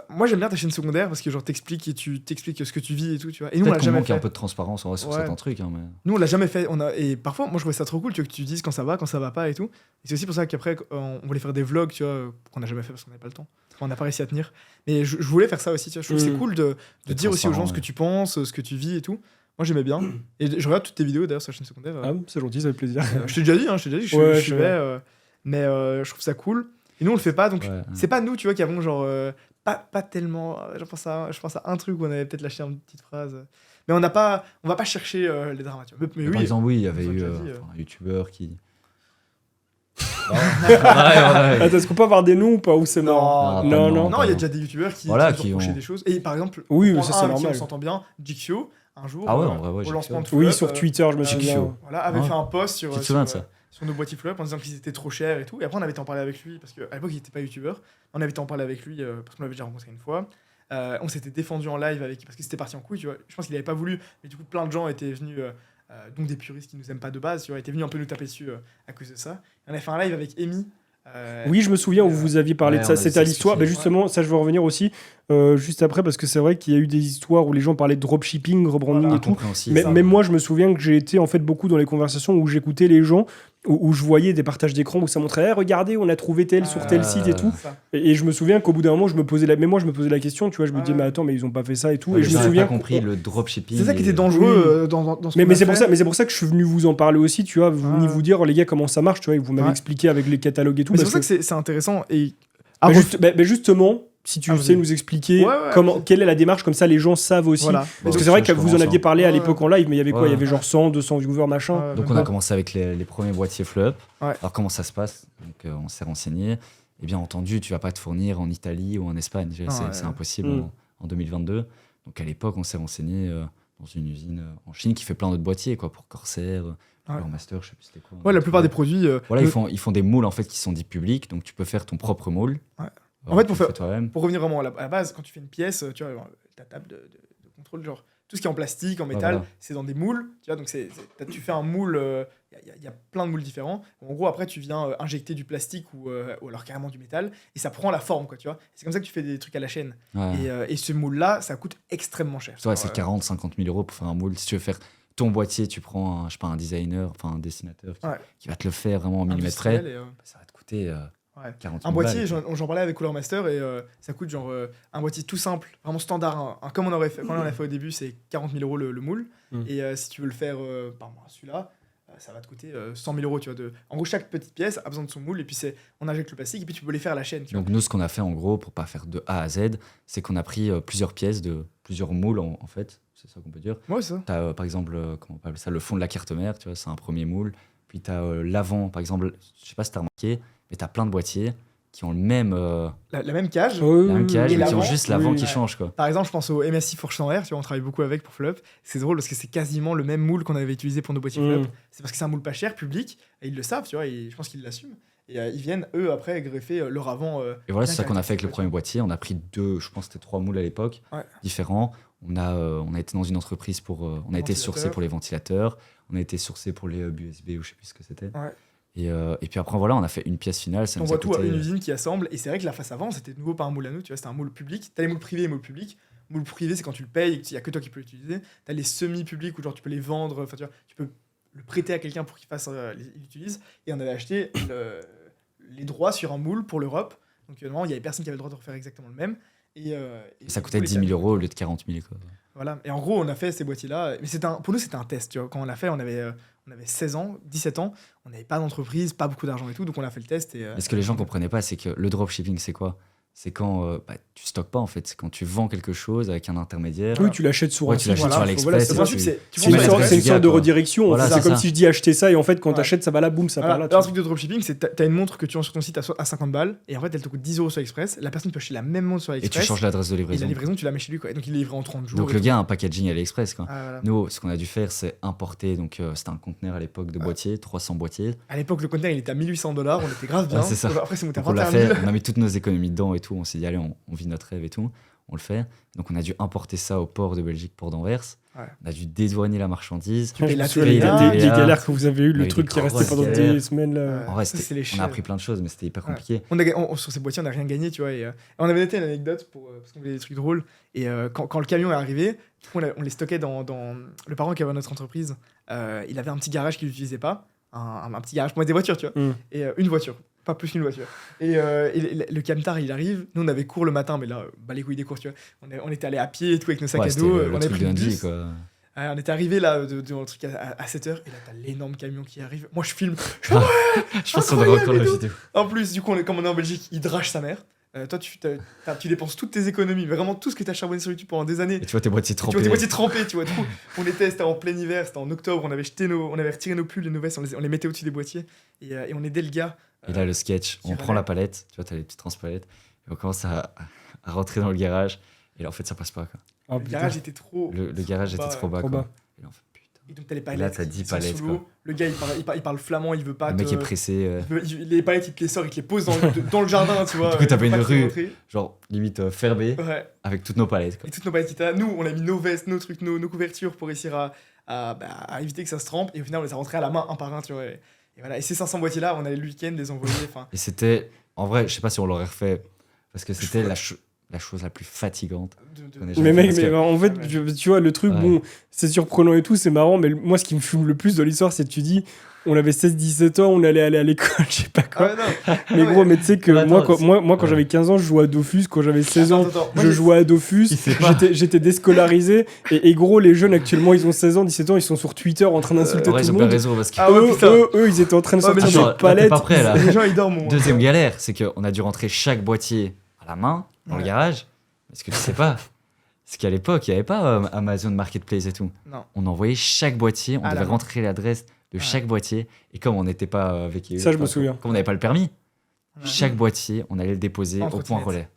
Moi j'aime bien ta chaîne secondaire parce que genre t'expliques et tu t'expliques ce que tu vis et tout, tu vois. Et nous on l'a jamais fait. Un peu de transparence en vrai sur certains trucs. Hein, mais... Nous on l'a jamais fait. Et parfois moi je trouvais ça trop cool, tu vois, que tu dises quand ça va pas et tout. Et c'est aussi pour ça qu'après on voulait faire des vlogs, tu vois, qu'on n'a jamais fait parce qu'on n'avait pas le temps. On n'a pas réussi à tenir. Mais je voulais faire ça aussi, tu vois. Je trouve que c'est cool de dire aussi aux gens ce que tu penses, ce que tu vis et tout. Moi j'aimais bien. Et je regarde toutes tes vidéos d'ailleurs sur la chaîne secondaire. Ah c'est gentil, ça fait plaisir. Je t'ai déjà dit que je suivais. Mais je trouve ça cool. Et nous on le fait pas, donc c'est pas nous, tu vois, qui avons genre. Pas tellement. Je pense à un truc où on avait peut-être lâché une petite phrase. Mais on va pas chercher les dramas. Tu vois. Mais oui, par exemple, il y avait eu un youtubeur qui. Attends, est-ce qu'on peut avoir des noms ou pas? Ou c'est mort? Non, il y a déjà des youtubeurs qui ont reproché des choses. Et par exemple, ça c'est normal. On s'entend bien, Jixio, un jour, au lancement de FlowUp, sur Twitter, je me souviens. Voilà, avait fait un post sur nos boîtiers FlowUp en disant qu'ils étaient trop chers et tout. Et après, on avait été en parler avec lui parce qu'à l'époque, il n'était pas youtubeur. On avait été en parler avec lui parce qu'on l'avait déjà rencontré une fois. On s'était défendu en live avec parce que c'était parti en couille, tu vois. Je pense qu'il n'avait pas voulu, mais du coup, plein de gens étaient venus, donc des puristes qui nous aiment pas de base, tu vois, étaient venus un peu nous taper dessus à cause de ça. Et on a fait un live avec Amy. Oui, je me souviens où vous aviez parlé de ça. C'était à l'histoire. Ben justement, ça, je veux revenir aussi juste après parce que c'est vrai qu'il y a eu des histoires où les gens parlaient de dropshipping, rebranding et tout. Mais moi, je me souviens que j'ai été en fait beaucoup dans les conversations où j'écoutais les gens, où je voyais des partages d'écran où ça montrait regardez, on a trouvé tel sur tel site et tout. Et je me souviens qu'au bout d'un moment, je me posais la question, tu vois, je me disais mais attends, mais ils ont pas fait ça et tout. Ouais, et je me souviens pas compris le dropshipping. C'est ça qui était dangereux dans ce mais c'est pour ça que je suis venu vous en parler aussi, tu vois, vous dire les gars comment ça marche, tu vois, et vous m'avez expliqué avec les catalogues et tout. Mais c'est pour ça que c'est intéressant et Justement, si tu sais nous expliquer quelle est la démarche, comme ça les gens savent aussi. Voilà. Parce que c'est vrai que vous en aviez parlé à l'époque en live, mais il y avait quoi ? Il y avait genre 100, 200 viewers, machin. Donc on a commencé avec les premiers boîtiers Fleup. Alors comment ça se passe ? Donc on s'est renseigné. Et bien entendu, tu vas pas te fournir en Italie ou en Espagne. C'est impossible en 2022. Donc à l'époque, on s'est renseigné dans une usine en Chine qui fait plein d'autres boîtiers, quoi, pour Corsair, leur Master, je sais plus c'était quoi. Ouais, la plupart des produits. Ils font des moules en fait qui sont dits publics, donc tu peux faire ton propre moule. En fait, pour revenir vraiment à la base, quand tu fais une pièce, tu vois, ta table de contrôle, genre tout ce qui est en plastique, en métal, c'est dans des moules. Tu vois, donc tu fais un moule, il y a plein de moules différents. En gros, après, tu viens injecter du plastique ou alors carrément du métal, et ça prend la forme, quoi, tu vois. C'est comme ça que tu fais des trucs à la chaîne. Et ce moule-là, ça coûte extrêmement cher. C'est 40-50 000 euros pour faire un moule. Si tu veux faire ton boîtier, tu prends un designer, un dessinateur qui va te le faire vraiment en millimètre près. Ça va te coûter... 40 000 un boîtier, balles, j'en parlais avec Cooler Master et ça coûte genre un boîtier tout simple, vraiment standard, comme on aurait fait, quand on l'a fait au début, c'est 40 000 euros le moule. Et si tu veux le faire par celui-là, ça va te coûter 100 000 euros. Tu vois, en gros, chaque petite pièce a besoin de son moule et puis on injecte le plastique et puis tu peux les faire à la chaîne. Donc nous, ce qu'on a fait en gros, pour pas faire de A à Z, c'est qu'on a pris plusieurs pièces de plusieurs moules en fait, c'est ça qu'on peut dire. Ouais, ça. T'as par exemple, comment on appelle ça, le fond de la carte mère, tu vois, c'est un premier moule. Puis t'as l'avant, par exemple, je sais pas si t'as remarqué, mais t'as plein de boîtiers qui ont le même la même cage, mais qui ont juste l'avant qui change, quoi. Par exemple, je pense au MSI Forge 100R, tu vois, on travaille beaucoup avec pour Fleup. C'est drôle parce que c'est quasiment le même moule qu'on avait utilisé pour nos boîtiers Fleup. C'est parce que c'est un moule pas cher, public, et ils le savent, tu vois, et je pense qu'ils l'assument. Et ils viennent, eux, après, greffer leur avant. Et voilà, c'est ça qu'on a fait avec le premier boîtier. On a pris je pense que c'était 3 moules à l'époque, différents. On a été dans une entreprise on a été sourcé pour les ventilateurs, on a été sourcé pour les USB ou je sais plus ce que c'était. Et puis après, voilà, on a fait une pièce finale. On voit tout à une usine qui assemble. Et c'est vrai que la face avant, c'était de nouveau pas un moule à nous. Tu vois, c'était un moule public. T'as les moules privés et moules publics. Moule privé, c'est quand tu le payes et qu'il n'y a que toi qui peux l'utiliser. T'as les semi-publics où genre tu peux les vendre. Enfin, tu vois, tu peux le prêter à quelqu'un pour qu'il l'utilise. Et on avait acheté les droits sur un moule pour l'Europe. Donc normalement, il n'y avait personne qui avait le droit de refaire exactement le même. Et ça coûtait 10 000 euros au lieu de 40 000. Quoi. Voilà. Et en gros, on a fait ces boîtiers-là. Mais pour nous, c'était un test. Tu vois. Quand on l'a fait, on avait 16 ans, 17 ans. On n'avait pas d'entreprise, pas beaucoup d'argent et tout. Donc on a fait le test. Et ce que les gens ne comprenaient pas, c'est que le dropshipping, c'est quoi ? C'est quand tu stockes pas, en fait. C'est quand tu vends quelque chose avec un intermédiaire. Oui, tu l'achètes sur un site. Sur AliExpress. C'est une sorte de redirection. Voilà, c'est comme si je dis acheter ça et en fait, quand tu achètes, ça va là, boum, ça part là. Un truc de dropshipping, c'est que tu as une montre que tu vends sur ton site à 50 balles et en fait, elle te coûte 10 euros sur AliExpress. La personne peut acheter la même montre sur AliExpress. Et tu changes l'adresse de livraison. Et la livraison, tu la mets chez lui. Quoi. Et donc, il est livré en 30 jours. Donc, le gars a un packaging AliExpress. Quoi. Nous, ce qu'on a dû faire, c'est importer. Donc, c'était un conteneur à l'époque de boîtiers, 300 boîtiers. À l'époque, le conteneur, il était à 1 800 $. On était grave bien. C'est ça. Après, c'est monté à 21 000. On a mis toutes nos économies dedans et tout. On s'est dit, allez, on vit notre rêve et tout, on le fait. Donc on a dû importer ça au port de Belgique, port d'Anvers. On a dû dédouaner la marchandise. Des galères que vous avez eu, le truc qui est resté pendant des semaines. En vrai, on a appris plein de choses, mais c'était hyper compliqué. Sur ces boîtiers, on n'a rien gagné, tu vois. Et on avait noté une anecdote parce qu'on voulait des trucs drôles. Et quand le camion est arrivé, on les stockait dans le parent qui avait notre entreprise. Il avait un petit garage qu'il n'utilisait pas, un petit garage pour mettre des voitures, tu vois. Et une voiture. Pas plus qu'une voiture. Et le camtar, il arrive. Nous, on avait cours le matin, mais là, les couilles des cours, tu vois. On était allés à pied et tout avec nos sacs à dos. On avait pris le bus. Quoi. On était arrivé là devant le truc à 7h. Et là, t'as l'énorme camion qui arrive. Moi, je filme. Je pense qu'on devrait reprendre la vidéo. En plus, du coup, comme on est en Belgique, il drache sa mère. Toi, tu dépenses toutes tes économies, vraiment tout ce que tu as charbonné sur YouTube pendant des années. Et tu vois tes boîtiers trempés. Tu vois tout. C'était en plein hiver, c'était en octobre. On avait retiré nos pulls et nos vestes, on les mettait au-dessus des boîtiers. Et on aidait le gars. Et là, le sketch, on prend la palette, tu vois, t'as les petites transpalettes, et on commence à rentrer dans le garage, et là, en fait, ça passe pas, quoi. Le garage était trop... Le garage était trop bas, quoi. Et là, on fait, putain. Et donc, t'as les palettes. Là, t'as 10 palettes, quoi. Le gars, il parle flamand, il veut pas... Le mec est pressé. Les palettes, il te les sort, il te les pose dans le jardin, tu vois. Du coup, t'avais une rue, genre, limite fermée, avec toutes nos palettes, quoi. Et toutes nos palettes, nous, on a mis nos vestes, nos trucs, nos couvertures pour réussir à éviter que ça se trempe, et au final, on les a rentrés à la main, un par un, tu vois. Et voilà, et ces 500 boîtiers-là, on allait le week-end les envoyer. Et c'était, en vrai, je sais pas si on l'aurait refait, parce que c'était la chose la plus fatigante. Mais mec, en fait, tu vois, le truc, bon, c'est surprenant et tout, c'est marrant, mais moi, ce qui me fume le plus dans l'histoire, c'est que tu dis, on avait 16-17 ans, on allait aller à l'école, je sais pas quoi. Mais gros, mais tu sais que moi, quand j'avais 15 ans, je jouais à Dofus. Quand j'avais 16 ans, je jouais à Dofus. J'étais déscolarisé. Et gros, les jeunes actuellement, ils ont 16 ans, 17 ans, ils sont sur Twitter en train d'insulter tout le monde. Raison, parce que eux, ils étaient en train de sortir des palettes. Pas prêt, là. Les gens, ils dorment. Deuxième galère, c'est qu'on a dû rentrer chaque boîtier à la main, dans le garage. Parce que tu sais pas. Parce qu'à l'époque, il n'y avait pas Amazon Marketplace et tout. Non. On envoyait chaque boîtier, on devait rentrer l'adresse de chaque boîtier. Et comme on n'était pas avec ça, je me souviens. Comme on n'avait pas le permis, chaque boîtier, on allait le déposer au point relais.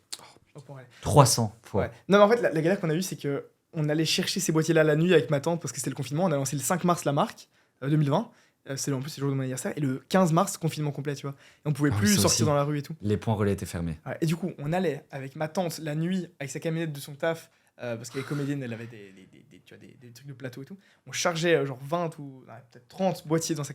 300 fois. Ouais. Non, mais en fait, la galère qu'on a eue, c'est qu'on allait chercher ces boîtiers-là la nuit avec ma tante parce que c'était le confinement. On a lancé le 5 mars la marque, 2020. En plus, c'est le jour de mon anniversaire. Et le 15 mars, confinement complet, tu vois. Et on pouvait plus sortir dans la rue et tout. Les points relais étaient fermés. Ouais, et du coup, on allait avec ma tante la nuit avec sa camionnette de son taf. Parce qu'elle est comédienne, elle avait des trucs de plateau et tout. On chargeait genre 20 ou peut-être 30 boîtiers dans sa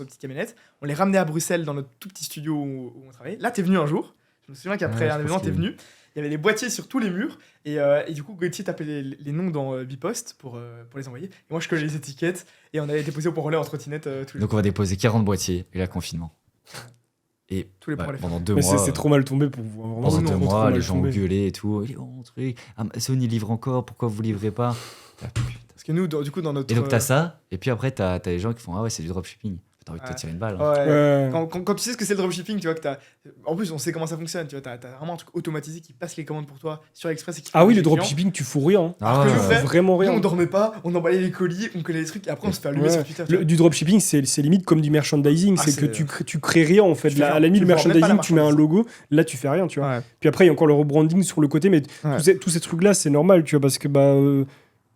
petite camionnette. On les ramenait à Bruxelles dans notre tout petit studio où on travaillait. Là, t'es venu un jour. Je me souviens qu'après un événement, t'es venu. Il y avait des boîtiers sur tous les murs. Et du coup, Gauthier tapait les noms dans Bipost pour les envoyer. Et moi, je collais les étiquettes. Et on allait déposer au point relais en trottinette tous les Donc, on va déposer 40 boîtiers. Et là, confinement. Et tous les pendant 2 mois. Mais c'est trop mal tombé pour vous. Vraiment, pendant 2 mois, les gens gueulaient et tout. Amazon, il livre encore, pourquoi vous livrez pas? Parce que nous, du coup, dans notre. Et donc, t'as ça, et puis après, t'as les gens qui font c'est du dropshipping. T'as envie de te tirer une balle. Quand tu sais ce que c'est le dropshipping, tu vois que en plus, on sait comment ça fonctionne. Tu vois, t'as vraiment un truc automatisé qui passe les commandes pour toi sur Express. Le dropshipping, tu fous rien. Vraiment rien. Nous, on dormait pas, on emballait les colis, on collait les trucs, et après, on se fait allumer sur Twitter. Du dropshipping, c'est limite comme du merchandising. C'est que tu crées rien en fait. À la limite, le merchandising, tu mets un logo. Là, tu fais rien, tu vois. Puis après, il y a encore le rebranding sur le côté. Mais tous ces trucs-là, c'est normal, tu vois, parce que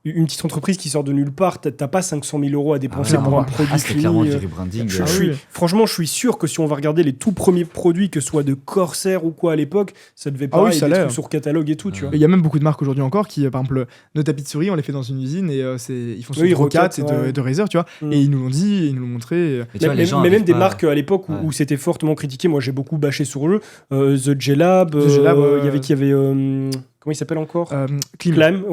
une petite entreprise qui sort de nulle part, t'as pas 500 000 euros à dépenser pour un produit fini. Clairement du rebranding. Franchement, je suis sûr que si on va regarder les tout premiers produits, que ce soit de Corsair ou quoi à l'époque, ça devait pas être des trucs sur catalogue et tout, tu vois. Il y a même beaucoup de marques aujourd'hui encore qui, par exemple, nos tapis de souris, on les fait dans une usine et ils font sur de Rocat et de Razer, tu vois. Et ils nous l'ont dit, ils nous l'ont montré. Mais même des marques à l'époque où c'était fortement critiqué, moi j'ai beaucoup bâché sur eux. The J-Lab, il y avait comment il s'appelle encore Clim.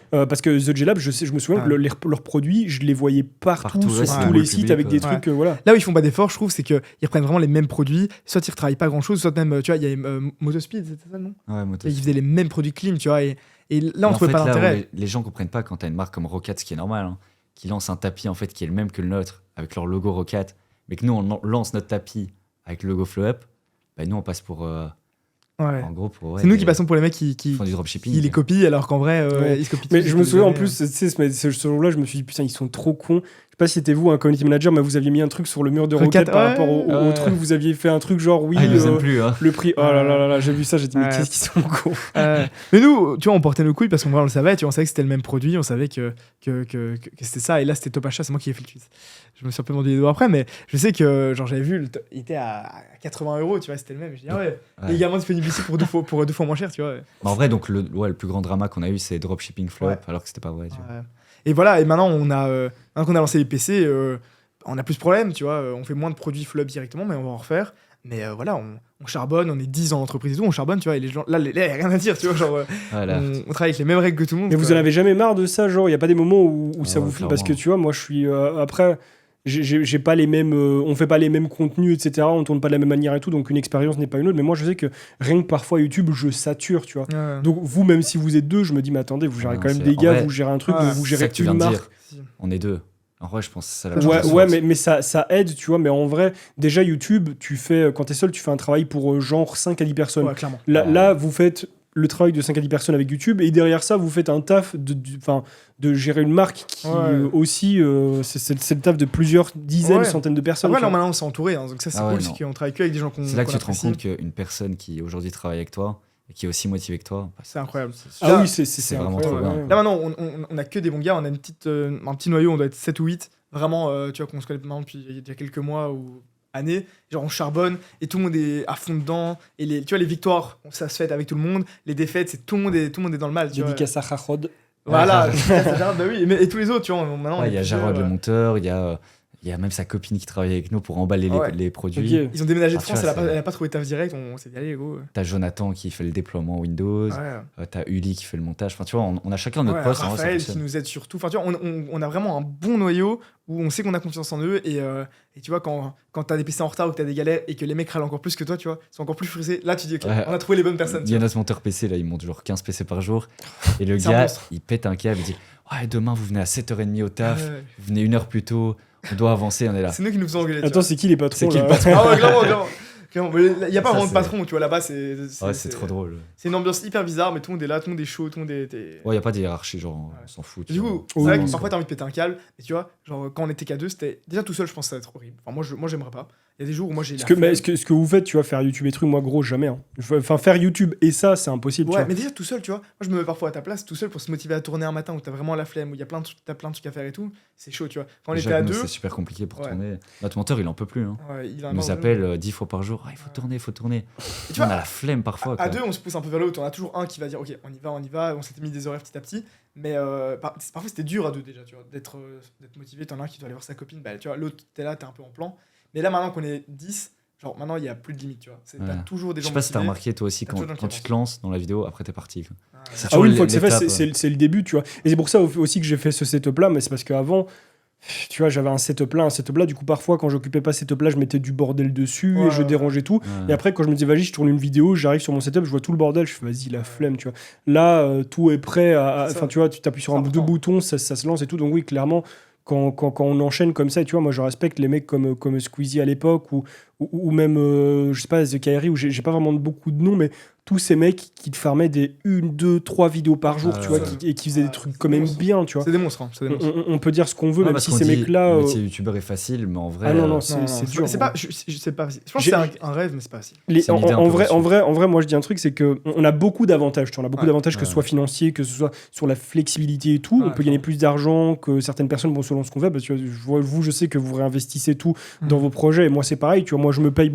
Parce que The J-Lab, je me souviens que leurs produits, je les voyais partout sur tous les sites avec des trucs. Là où ils font pas d'efforts, je trouve, c'est qu'ils reprennent vraiment les mêmes produits. Soit ils retravaillent pas grand chose, soit même, tu vois, il y a Motospeed, c'était ça, non? Ouais, Motospeed. Ils faisaient les mêmes produits clean, tu vois. Et là, on trouvait pas d'intérêt. Les gens comprennent pas quand t'as une marque comme Rocat, ce qui est normal, qui lance un tapis en fait qui est le même que le nôtre, avec leur logo Rocat, mais que nous, on lance notre tapis avec le logo Flow Up, nous, on passe pour. En gros, c'est nous qui passons pour les mecs qui font du dropshipping. Ils les copient alors qu'en vrai, ils se copient. Mais je me souviens en plus, ce jour-là, je me suis dit putain, ils sont trop cons. Je sais pas si c'était vous, un community manager, mais vous aviez mis un truc sur le mur de Rocket par rapport au truc. Vous aviez fait un truc genre ils nous aiment plus. Le prix. Oh là là là, j'ai vu ça, j'ai dit mais qu'est-ce qu'ils sont cons. Mais nous, tu vois, on portait nos couilles parce qu'on le savait, tu vois, on savait que c'était le même produit, on savait que c'était ça. Et là, c'était Top Achat, c'est moi qui ai fait le tweet. Je me suis un peu mordu les doigts après, mais je sais que genre j'avais vu, il était à 80 €, tu vois, c'était le même. Je dis il est également disponible ici pour 2 fois moins cher, tu vois. En vrai, donc le plus grand drama qu'on a eu, c'est dropshipping Flow Up, alors que c'était pas vrai. Tu vois. Et voilà, et maintenant qu'on a lancé les PC, on a plus de problèmes, tu vois. On fait moins de produits Flow Up directement, mais on va en refaire. Mais voilà, on charbonne, on est 10 ans d'entreprise et tout, on charbonne, tu vois. Et les gens, là, il n'y a rien à dire, tu vois. Genre, on travaille avec les mêmes règles que tout le monde. Mais vous en avez jamais marre de ça, genre, il n'y a pas des moments où ça vous fait. Parce que tu vois, moi, je suis. Après. J'ai pas les mêmes, on fait pas les mêmes contenus, etc. On tourne pas de la même manière et tout, donc une expérience n'est pas une autre. Mais moi, je sais que rien que parfois YouTube, je sature, tu vois. Donc vous, même si vous êtes deux, je me dis, mais attendez, vous gérez quand même des gars, vous gérez un truc, vous gérez une marque. On est deux. En vrai, je pense que c'est ça la Ouais, mais ça aide, tu vois. Mais en vrai, déjà YouTube, quand t'es seul, tu fais un travail pour genre 5 à 10 personnes. Ouais, clairement. Là, vous faites le travail de 5 à 10 personnes avec YouTube, et derrière ça, vous faites un taf de gérer une marque qui aussi, c'est le taf de plusieurs dizaines, centaines de personnes. Ouais, maintenant, on s'est entouré, donc ça, c'est cool, c'est qu'on travaille que avec des gens qu'on C'est là que tu te rends compte qu'une personne qui aujourd'hui travaille avec toi, et qui est aussi motivée que toi, c'est incroyable. Oui, c'est vraiment trop bien. Là, maintenant, on a que des bons gars, on a un petit noyau, on doit être 7 ou 8, vraiment, tu vois, qu'on se connaît maintenant depuis il y a quelques mois ou années, genre on charbonne et tout le monde est à fond dedans, et tu vois, les victoires, ça se fête avec tout le monde, les défaites, c'est tout le monde est dans le mal. Dédicace à Kharod. Voilà, bah oui, et tous les autres, tu vois, maintenant. Il y a Jarod le monteur, il y a Il y a même sa copine qui travaille avec nous pour emballer les produits. Okay. Ils ont déménagé de France, elle a pas trouvé taf direct, on s'est dit allez go. T'as Jonathan qui fait le déploiement Windows, t'as Uli qui fait le montage. Enfin, tu vois, on a chacun notre poste. Raphaël qui nous aide surtout. Enfin, tu vois, on a vraiment un bon noyau où on sait qu'on a confiance en eux et tu vois, quand t'as des PC en retard ou que t'as des galères et que les mecs râlent encore plus que toi, tu vois, ils sont encore plus frustrés. Là, tu dis ok, on a trouvé les bonnes personnes. Il y a notre monteur PC, là, il monte genre 15 PC par jour. Et le gars, il pète un câble, il dit ouais, demain vous venez à 7h30 au taf, vous venez 1 heure plus tôt. On doit avancer, on est là. C'est nous qui nous faisons engueuler. Attends, c'est qui les patrons? C'est qui le patron? Ah ouais, clairement. Il n'y a pas vraiment de patron, tu vois, là-bas, c'est trop drôle. C'est une ambiance hyper bizarre, mais tout le monde est là, tout le monde est chaud, tout le monde est... Ouais, il n'y a pas de hiérarchie, genre, on s'en fout. Du coup, c'est vrai que parfois, t'as envie de péter un câble, mais tu vois, genre, quand on était qu'à deux, c'était... Déjà, tout seul, je pense que ça va être horrible. Enfin, moi, j'aimerais pas. Il y a des jours où moi, j'ai... Ce que vous faites, tu vois, faire YouTube et trucs, moi, gros, jamais. Hein. Enfin, faire YouTube et ça, c'est impossible. Ouais, mais déjà, tout seul, tu vois. Moi, je me mets parfois à ta place, tout seul, pour se motiver à tourner un matin où t'as vraiment la flemme, où il y a t'as plein de trucs à faire et tout. C'est chaud, tu vois. Quand on était à deux... C'est super compliqué pour tourner. Notre monteur, il en peut plus. Hein. Ouais, il nous appelle 10 fois par jour. Il faut tourner. Et tu vois, on a la flemme parfois. À deux, on se pousse un peu vers le haut. On a toujours un qui va dire ok, on y va. On s'était mis des horaires petit à petit. Mais parfois, c'était dur à deux déjà, tu vois, d'être motivé. T'en as un qui doit aller voir sa copine. Bah, tu vois, l'autre, t'es là, t'es un peu en plan. Mais là, maintenant qu'on est 10, genre maintenant, il n'y a plus de limite, tu vois. T'as toujours des gens. Je sais pas si t'as remarqué toi aussi, quand tu te lances dans la vidéo, après t'es parti. Ah oui, une fois que c'est fait, c'est le début, tu vois. Et c'est pour ça aussi que j'ai fait ce setup-là, mais c'est parce qu'avant. Tu vois, j'avais un setup là, du coup parfois quand j'occupais pas ce setup là, je mettais du bordel dessus et je dérangeais tout. Et après quand je me disais vas-y, je tourne une vidéo, j'arrive sur mon setup, je vois tout le bordel, je fais vas-y, la flemme, tu vois. Là, tout est prêt enfin tu vois, tu t'appuies sur deux boutons, ça se lance et tout. Donc oui, clairement, quand on enchaîne comme ça, tu vois, moi je respecte les mecs comme Squeezie à l'époque ou même, je sais pas, The Kairi, où j'ai pas vraiment beaucoup de noms, mais tous ces mecs qui te farmaient des 1, 2, 3 vidéos par jour, tu vois, et qui faisaient des trucs quand même bien, tu vois. C'est des monstres, hein, on peut dire ce qu'on veut, même si ces mecs-là... Le métier youtubeur est facile, mais en vrai... Ah non, c'est dur. C'est pas facile. Je pense que c'est un rêve, mais c'est pas facile. En vrai, moi je dis un truc, c'est qu'on a beaucoup d'avantages, tu vois. On a beaucoup d'avantages, que ce soit financier, que ce soit sur la flexibilité et tout. On peut gagner plus d'argent que certaines personnes, bon, selon ce qu'on fait, parce que je sais que vous réinvestissez tout dans vos projets, et moi c'est pareil, tu vois, moi je me paye,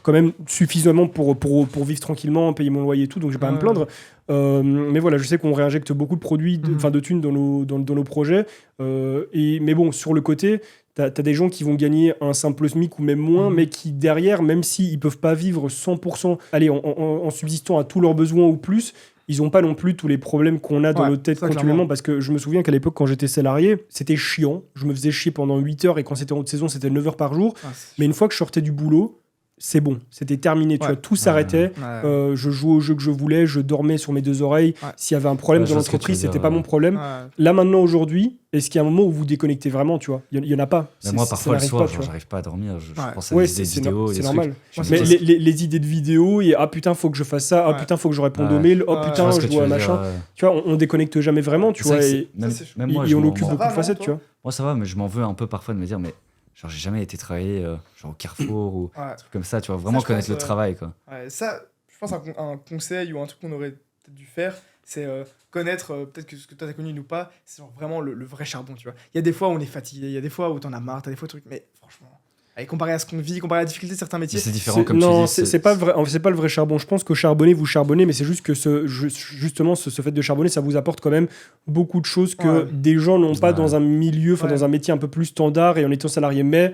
quand même suffisamment pour vivre tranquillement, payer mon loyer et tout, donc je vais pas me plaindre. Mais voilà, je sais qu'on réinjecte beaucoup de produits, de thunes dans nos projets. Mais bon, sur le côté, t'as des gens qui vont gagner un simple SMIC ou même moins, mais qui derrière, même s'ils peuvent pas vivre 100%, allez, en subsistant à tous leurs besoins ou plus, ils n'ont pas non plus tous les problèmes qu'on a dans notre tête continuellement, parce que je me souviens qu'à l'époque, quand j'étais salarié, c'était chiant. Je me faisais chier pendant 8 heures, et quand c'était en haute saison, c'était 9 heures par jour. Mais une fois que je sortais du boulot, c'est bon, c'était terminé, tu vois, tout s'arrêtait. Je jouais au jeu que je voulais, je dormais sur mes deux oreilles. S'il y avait un problème dans l'entreprise, c'était pas mon problème. Là maintenant, aujourd'hui, est-ce qu'il y a un moment où vous déconnectez vraiment, tu vois? Il y en a pas. Moi parfois le soir, j'arrive pas à dormir, je pense à des idées de vidéos, c'est normal. Mais les idées de vidéos, et putain, faut que je fasse ça, putain, faut que je réponde aux mails, putain, je dois machin. Tu vois, on déconnecte jamais vraiment, tu vois, et on occupe beaucoup de facettes, tu vois. Moi ça va, mais je m'en veux un peu parfois de me dire, mais genre j'ai jamais été travailler genre au Carrefour ou un truc comme ça, tu vois, vraiment connaître le travail, quoi. Ça, je pense un conseil ou un truc qu'on aurait peut-être dû faire, c'est connaître, peut-être que ce que toi t'as connu ou pas, c'est genre vraiment le vrai charbon, tu vois. Il y a des fois où on est fatigué, il y a des fois où t'en as marre, t'as des fois trucs, mais franchement, allez, comparé à ce qu'on vit, comparé à la difficulté de certains métiers, c'est différent comme tu dis. Non, c'est pas le vrai charbon. Je pense que charbonner, vous charbonnez, mais c'est juste que justement ce fait de charbonner, ça vous apporte quand même beaucoup de choses que des gens n'ont pas dans un milieu, enfin dans un métier un peu plus standard et en étant salarié. Mais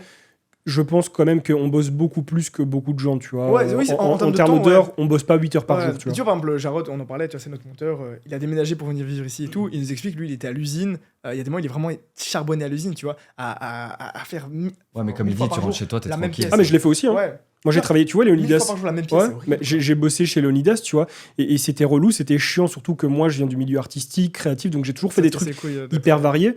je pense quand même qu'on bosse beaucoup plus que beaucoup de gens, tu vois. En termes d'heures, on bosse pas 8 heures par jour, tu vois. Tu vois, par exemple, Jarod, on en parlait, tu vois, c'est notre monteur, il a déménagé pour venir vivre ici et tout. Il nous explique, lui, il était à l'usine. Il y a des moments, il est vraiment charbonné à l'usine, tu vois, à faire. Ouais, mais comme il dit, tu rentres chez toi, t'es tranquille. Ah, mais je l'ai fait aussi, hein. Moi, j'ai travaillé, tu vois, Léonidas. Ouais, j'ai bossé chez Léonidas, tu vois, et c'était relou, c'était chiant, surtout que moi, je viens du milieu artistique, créatif, donc j'ai toujours fait des trucs hyper variés.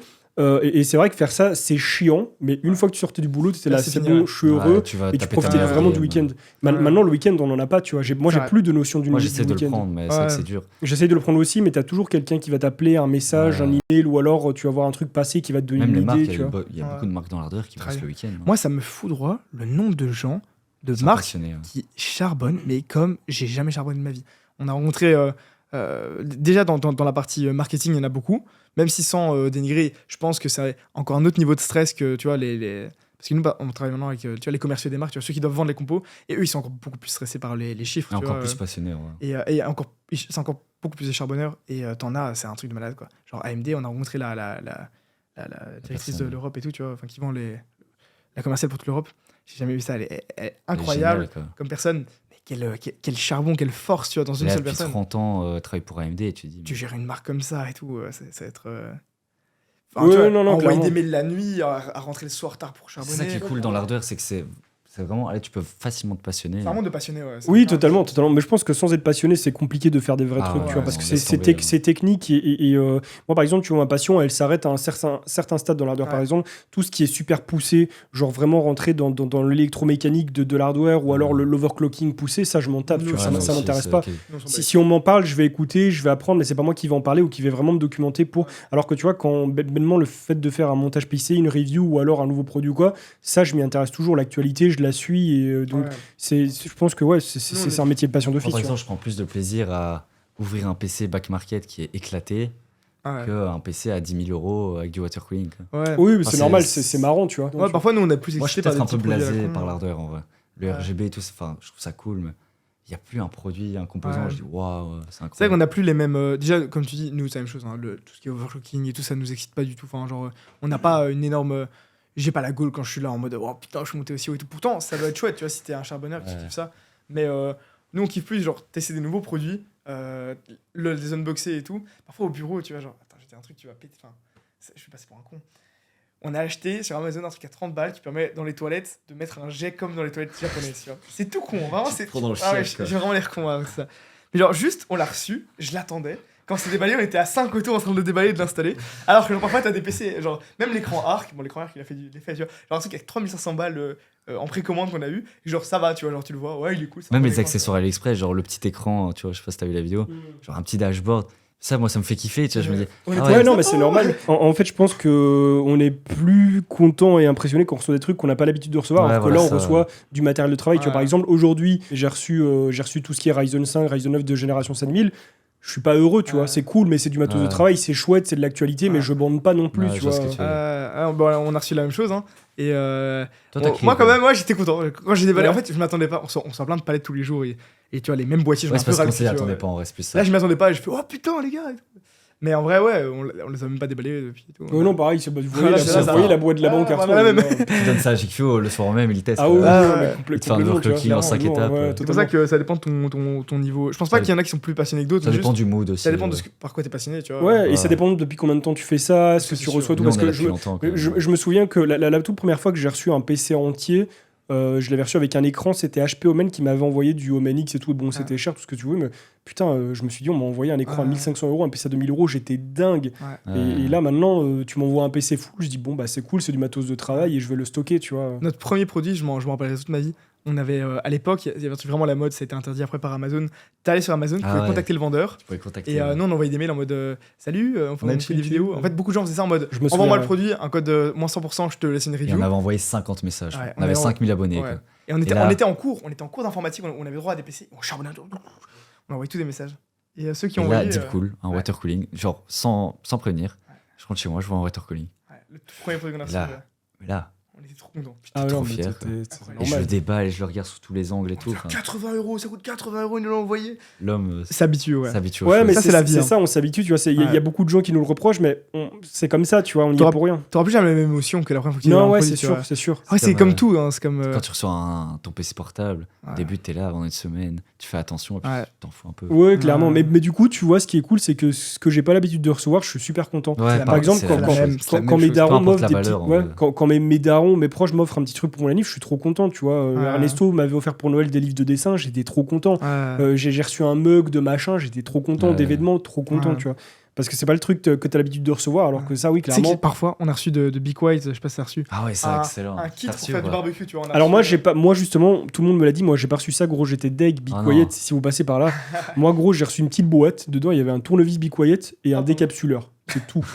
Et c'est vrai que faire ça, c'est chiant, mais une fois que tu sortais du boulot, tu étais là, c'est bon, je suis heureux, et tu profitais vraiment du week-end. Maintenant, le week-end, on n'en a pas, tu vois. Moi, j'ai plus de notion du week-end. Moi, j'essaie de le prendre, mais c'est vrai que c'est dur. J'essaie de le prendre aussi, mais tu as toujours quelqu'un qui va t'appeler, un message, un email, ou alors tu vas voir un truc passer qui va te donner une idée. Il y a beaucoup de marques dans l'ardeur qui bossent le week-end. Moi, ça me foudroie le nombre de gens, de marques qui charbonnent, mais comme j'ai jamais charbonné de ma vie. On a rencontré. Déjà, dans la partie marketing, il y en a beaucoup. Même si sans dénigrer, je pense que c'est encore un autre niveau de stress que, tu vois, parce que nous, on travaille maintenant avec tu vois, les commerciaux des marques, tu vois, ceux qui doivent vendre les compos, et eux, ils sont encore beaucoup plus stressés par les chiffres. Et encore plus passionnés, Et c'est encore beaucoup plus des charbonneurs, et t'en as, c'est un truc de malade, quoi. Genre AMD, on a rencontré la directrice de l'Europe et tout, tu vois, enfin, qui vend la commerciale pour toute l'Europe. J'ai jamais vu ça. Elle est incroyable comme personne. Mais quel charbon, quelle force, tu vois, dans une seule personne. Depuis 30 ans, travaille pour AMD et tu dis. Tu gères une marque comme ça et tout, ça va être. Envoyer des mails la nuit, à rentrer le soir tard pour charbonner. C'est ça qui est cool dans l'hardware, c'est que c'est vraiment. Allez, tu peux facilement te passionner. C'est vraiment de passionner, ouais. Oui, totalement. Mais je pense que sans être passionné, c'est compliqué de faire des vrais trucs, tu vois, parce que c'est technique. Et moi, par exemple, tu vois, ma passion, elle s'arrête à un certain stade dans l'hardware. Par exemple, tout ce qui est super poussé, genre vraiment rentrer dans l'électromécanique de l'hardware ou alors l'overclocking poussé, ça, je m'en tape. Ça m'intéresse pas. Si on m'en parle, je vais écouter, je vais apprendre, mais c'est pas moi qui vais en parler ou qui vais vraiment me documenter pour. Alors que tu vois, quand bêtement le fait de faire un montage PC, une review ou alors un nouveau produit ou quoi, ça, je m'y intéresse toujours. L'actualité, je la suis et donc je pense que c'est un métier de passion d'office. Par exemple, je prends plus de plaisir à ouvrir un PC back market qui est éclaté qu'un PC à 10 000 euros avec du water cooling. Oui, mais c'est normal, c'est marrant, tu vois. Parfois nous on a plus. Moi je suis peut-être un peu blasé par l'hardware en vrai. Le RGB et tout, enfin je trouve ça cool, mais il n'y a plus un produit, un composant, je dis waouh, c'est incroyable. C'est vrai qu'on n'a plus les mêmes. Déjà, comme tu dis, nous c'est la même chose, hein, tout ce qui est overclocking et tout, ça nous excite pas du tout. Enfin, genre, on n'a pas une énorme. J'ai pas la gaule quand je suis là en mode oh putain je suis monté aussi haut et tout. Pourtant ça doit être chouette, tu vois, si t'es un charbonneur qui kiffe ça. Mais nous on kiffe plus genre tester des nouveaux produits, les unboxer et tout. Parfois au bureau tu vois genre attends j'ai un truc tu vas péter. Enfin je vais passer pour un con. On a acheté sur Amazon un truc à 30 balles qui permet dans les toilettes de mettre un jet comme dans les toilettes japonaises, tu vois. C'est tout con, vraiment c'est trop dans le chien. J'ai vraiment l'air con avec ça. Mais genre juste on l'a reçu, je l'attendais. Quand c'est déballé, on était à 5 autour en train de le déballer et de l'installer. Alors que genre, parfois, t'as des PC, genre, même l'écran Arc, l'écran Arc, il a fait du l'effet, tu vois. Genre, un truc avec 3500 balles en précommande qu'on a eu. Et genre, ça va, tu vois, genre, tu le vois, ouais, il est cool. Même les accessoires AliExpress, genre le petit écran, tu vois, je sais pas si t'as vu la vidéo, genre un petit dashboard. Ça, moi, ça me fait kiffer, tu vois, je me dis. Non, mais c'est normal. En fait, je pense qu'on est plus content et impressionné quand on reçoit des trucs qu'on n'a pas l'habitude de recevoir. Alors que là, on reçoit du matériel de travail. Tu vois, par exemple, aujourd'hui, j'ai reçu tout ce qui est Ryzen 5, Ryzen 9 de génération 5000. Je suis pas heureux, tu vois, c'est cool, mais c'est du matos de travail, c'est chouette, c'est de l'actualité, mais je bande pas non plus, tu vois. On a reçu la même chose, hein. Et moi, quand même, j'étais content. Quand j'ai déballé, en fait, je m'attendais pas. On s'en plein de palettes tous les jours et tu vois, les mêmes boîtiers, je m'en attendais pas, on reste plus ça. Là, je m'attendais pas et je fais, oh putain, les gars. Mais en vrai, on les a même pas déballés depuis. Non, pareil, vous voyez la boîte de la banque à Tu donnes ça à GQ le soir même, il teste. Ah oui, il te fait un overclocking en 5 étapes. C'est pour ça que ça dépend de ton niveau. Je pense pas qu'il y en a qui sont plus passionnés que d'autres. Ça dépend du mood aussi. Ça dépend de par quoi t'es passionné, tu vois. Ouais, et ça dépend depuis combien de temps tu fais ça, ce que tu reçois, tout. Parce que je me souviens que la toute première fois que j'ai reçu un PC entier, je l'avais reçu avec un écran, c'était HP Omen qui m'avait envoyé du Omen X et tout. Bon, c'était cher, tout ce que tu veux, mais putain, je me suis dit, on m'a envoyé un écran à 1500 €, un PC à 2000 €, j'étais dingue. Et là, maintenant, tu m'envoies un PC full, je dis, bon, bah c'est cool, c'est du matos de travail et je vais le stocker, tu vois. Notre premier produit, je m'en rappellerai toute ma vie. On avait, à l'époque, il y avait un truc vraiment la mode, ça a été interdit après par Amazon. T'allais sur Amazon, tu pouvais contacter le vendeur. Et nous, on envoyait des mails en mode salut, on fait des vidéos. En fait, beaucoup de gens faisaient ça en mode envoie-moi le produit, un code moins 100%, je te laisse une review. Et on avait envoyé 50 messages. On avait 5000 abonnés. Quoi. Et on était en cours d'informatique, on avait droit à des PC, on charbonnait, on envoyait tous des messages. Et ceux qui ont envoyé. Là, deep cool, un water cooling, genre sans prévenir. Je rentre chez moi, je vois un water cooling. Le tout premier produit qu'on a reçu. Mais là. On était trop contents. J'étais trop fier. Et je le déballe et je le regarde sous tous les angles et tout. 80 €, ça coûte 80 €, ils nous l'ont envoyé. L'homme s'habitue, ouais, mais ça, c'est la vie. C'est ça, on s'habitue, tu vois. Il y a beaucoup de gens qui nous le reprochent, mais c'est comme ça, tu vois, on y est pour rien. T'auras plus jamais la même émotion que la première fois que tu Non, ouais, c'est sûr. C'est comme tout, c'est comme. Quand tu reçois ton PC portable, au début, t'es là avant une semaine, tu fais attention et puis tu t'en fous un peu. Ouais, clairement. Mais du coup, tu vois, ce qui est cool, c'est que ce que j'ai pas l'habitude de recevoir, je suis super content. Par exemple, quand mes darons m'offrent des petits. Quand mes darons, mes proches m'offrent un petit truc pour mon anniv, je suis trop content, tu vois. Ernesto m'avait offert pour Noël des livres de dessin, j'étais trop content. J'ai reçu un mug de machin, j'étais trop content, d'événements, trop content, tu vois. Parce que c'est pas le truc que t'as l'habitude de recevoir, alors que ça, oui, clairement. C'est que parfois, on a reçu de Be Quiet, je sais pas si t'as reçu. Ah ouais, c'est excellent. Un kit pour faire du barbecue, tu vois. Alors moi, justement, tout le monde me l'a dit, moi, j'ai pas reçu ça, gros, j'étais deg, Be Quiet, si vous passez par là. Moi, gros, j'ai reçu une petite boîte, dedans, il y avait un tournevis Be Quiet et un décapsuleur. C'est tout.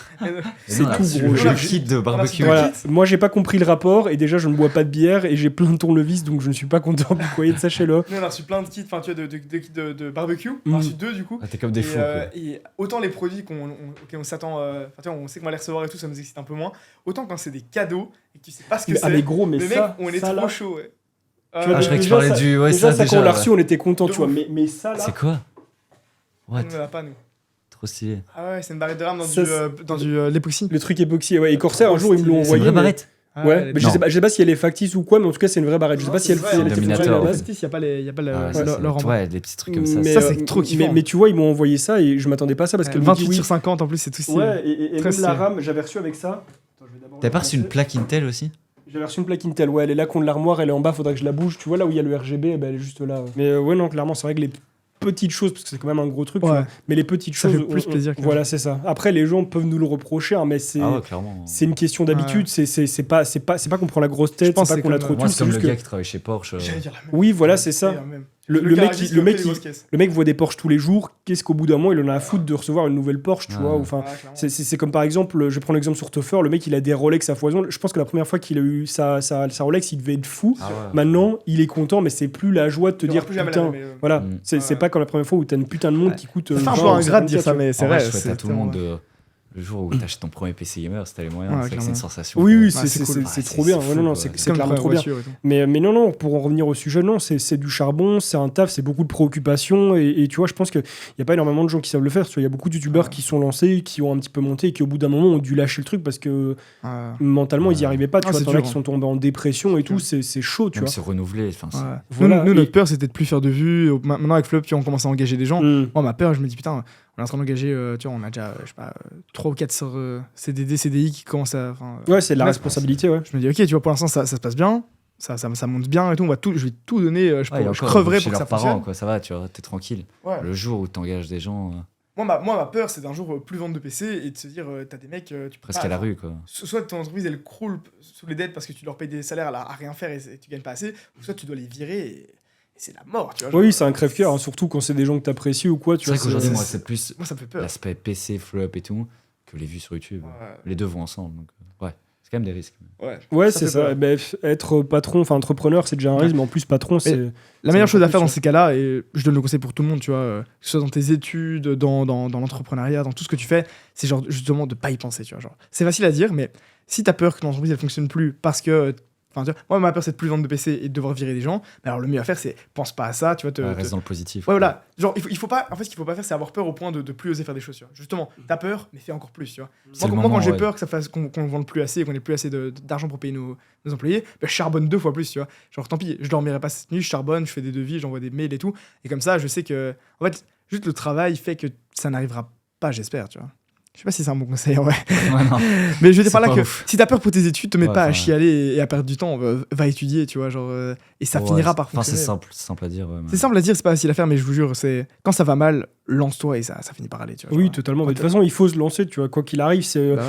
C'est tout, gros. J'ai le kit de barbecue. Voilà. Moi, j'ai pas compris le rapport et déjà, je ne bois pas de bière et j'ai plein de tournevis, donc je ne suis pas content du courrier de sachez-le. Nous, on a reçu plein de kits, enfin, tu vois, de kits de barbecue. On a reçu 2 du coup. T'es comme des fous. Et autant les produits auxquels on s'attend, tu vois, on sait qu'on va les recevoir et tout, ça nous excite un peu moins. Autant quand c'est des cadeaux et que tu sais pas ce que c'est. Ah, mais gros, mais le ça. Mec, on est trop chaud, ouais. Je croyais que tu parlais du. Ouais, ça, quand on l'a reçu, on était content, tu vois. Mais ça, là. C'est quoi? What? On l'a pas, nous. Trop stylé. Ah ouais, c'est une barrette de rame dans du l'époxy. Le truc époxy, ouais. Et Corsair, un jour, ils me l'ont envoyé. C'est une vraie barrette. Ouais, mais je sais pas si elle est factice ou quoi, mais en tout cas, c'est une vraie barrette. Je sais pas si elle est Dominator. factice, il n'y a pas leur emploi. Ouais, des petits trucs comme ça. Ça, c'est trop kiffant. Mais tu vois, ils m'ont envoyé ça et je m'attendais pas à ça parce que 28 sur 50 en plus, c'est tout stylé. Ouais, et même la RAM, j'avais reçu avec ça. T'as pas reçu une plaque Intel aussi? J'avais reçu une plaque Intel, ouais, elle est là contre l'armoire, elle est en bas, faudrait que je la bouge. Tu vois là où il y a le RGB, elle est juste là. Mais ouais, non, clairement, c'est vrai que les petites choses, parce que c'est quand même un gros truc, tu vois, mais les petites choses, ça fait plus plaisir. Voilà, c'est ça. Après, les gens peuvent nous le reprocher, hein, mais c'est une question d'habitude. C'est pas qu'on prend la grosse tête, c'est pas qu'on la trop tue. C'est comme le gars qui travaille chez Porsche. Oui, voilà, c'est ça. Le mec voit des Porsche tous les jours. Qu'est-ce qu'au bout d'un moment, il en a à foutre de recevoir une nouvelle Porsche, tu vois. Enfin, c'est comme par exemple, je prends l'exemple sur Toffer, le mec il a des Rolex à foison. Je pense que la première fois qu'il a eu sa Rolex, il devait être fou. Maintenant, il est content, mais c'est plus la joie de te dire putain. Voilà, c'est pas comme la première fois où t'as une putain de montre qui coûte. C'est un peu ingrat de dire ça, mais c'est vrai. Je souhaite à tout le monde le jour où t'achètes ton premier PC gamer, si t'as les moyens, c'est une sensation. Oui, c'est trop bien. C'est clairement trop bien. Mais non, pour en revenir au sujet, non, c'est du charbon, c'est un taf, c'est beaucoup de préoccupations. Et tu vois, je pense qu'il n'y a pas énormément de gens qui savent le faire. Il y a beaucoup de youtubeurs qui sont lancés, qui ont un petit peu monté et qui, au bout d'un moment, ont dû lâcher le truc parce que mentalement, ils n'y arrivaient pas. Tu vois, t'en as qui sont tombés en dépression et tout, c'est chaud, tu vois. Se renouveler. Nous, notre peur, c'était de plus faire de vues. Maintenant, avec Flop, on commence à engager des gens. Moi, ma peur, je me dis, putain, on est en train d'engager, tu vois, on a déjà, je sais pas, 3 ou 4 sur CDD, CDI qui commencent à. Ouais, c'est de la responsabilité, ouais. Je me dis, ok, tu vois, pour l'instant, ça se passe bien, ça monte bien et tout, je vais tout donner, je creverai pour que ça fonctionne. Quoi, ça va, tu vois, t'es tranquille. Ouais. Le jour où t'engages des gens. Moi, ma peur, c'est d'un jour plus vendre de PC et de se dire, t'as des mecs. Presque à la rue, quoi. Soit ton entreprise, elle croule sous les dettes parce que tu leur payes des salaires à rien faire et tu gagnes pas assez, ou soit tu dois les virer et c'est la mort, tu vois. Oui, c'est un crève-cœur, hein, surtout quand c'est des gens que t'apprécies ou quoi. C'est vrai qu'aujourd'hui, moi, c'est plus ça me fait peur. L'aspect PC, flop et tout, que les vues sur YouTube. Les deux vont ensemble. Donc, c'est quand même des risques. Ouais, c'est ça. Être patron, enfin entrepreneur, c'est déjà un risque, mais en plus, patron, c'est. La meilleure chose à faire dans ces cas-là, et je donne le conseil pour tout le monde, tu vois, que ce soit dans tes études, dans l'entrepreneuriat, dans tout ce que tu fais, c'est genre justement de pas y penser, tu vois. Genre, c'est facile à dire, mais si t'as peur que l'entreprise elle fonctionne plus parce que. Enfin, moi, ma peur, c'est de plus vendre de PC et de devoir virer des gens. Mais alors, le mieux à faire, c'est pense pas à ça, tu vois. Reste dans le positif. Ouais, voilà. Genre, il faut pas. En fait, ce qu'il faut pas faire, c'est avoir peur au point de plus oser faire des choses, tu vois. Justement, t'as peur, mais fais encore plus, tu vois. Moi, quand j'ai peur qu'on vende plus assez, qu'on ait plus assez d'argent pour payer nos employés, je charbonne 2 fois plus, tu vois. Genre, tant pis, je dormirai pas cette nuit, je charbonne, je fais des devis, j'envoie des mails et tout. Et comme ça, je sais que. En fait, juste le travail fait que ça n'arrivera pas, j'espère, tu vois. Je sais pas si c'est un bon conseil, ouais. Mais je veux dire par là que si t'as peur pour tes études, te mets pas à chialer et à perdre du temps, va étudier, tu vois, genre, et ça finira par fonctionner. C'est simple à dire. C'est simple à dire, c'est pas facile à faire, mais je vous jure, c'est quand ça va mal, lance-toi et ça finit par aller, tu vois. Oui, totalement. Mais de toute façon, il faut se lancer, tu vois, quoi qu'il arrive.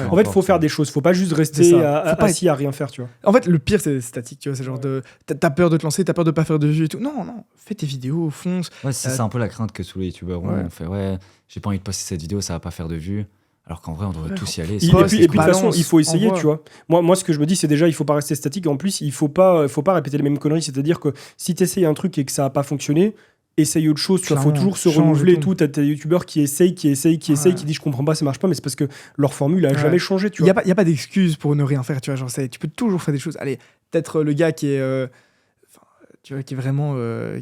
En fait, il faut faire des choses. Faut pas juste rester assis à rien faire, tu vois. En fait, le pire, c'est statique, tu vois. C'est genre t'as peur de te lancer, t'as peur de pas faire de vues et tout. Non, fais tes vidéos, fonce. Ouais, c'est un peu la crainte que tous les youtubeurs ont. On fait, j'ai pas envie de poster cette vidéo, ça va pas faire de vues. Alors qu'en vrai, on devrait tous y aller. Et puis de toute façon, il faut essayer, tu vois. Moi, ce que je me dis, c'est déjà, il faut pas rester statique. En plus, il faut pas répéter les mêmes conneries. C'est-à-dire que si tu essayes un truc et que ça a pas fonctionné, essaye autre chose. Il faut toujours se renouveler et tout. T'as des youtubeurs qui essayent, qui disent je comprends pas, ça marche pas, mais c'est parce que leur formule a jamais changé, tu vois. Il y a pas d'excuse pour ne rien faire, tu vois. Genre, tu peux toujours faire des choses. Allez, peut-être le gars qui est tu vois, qui est vraiment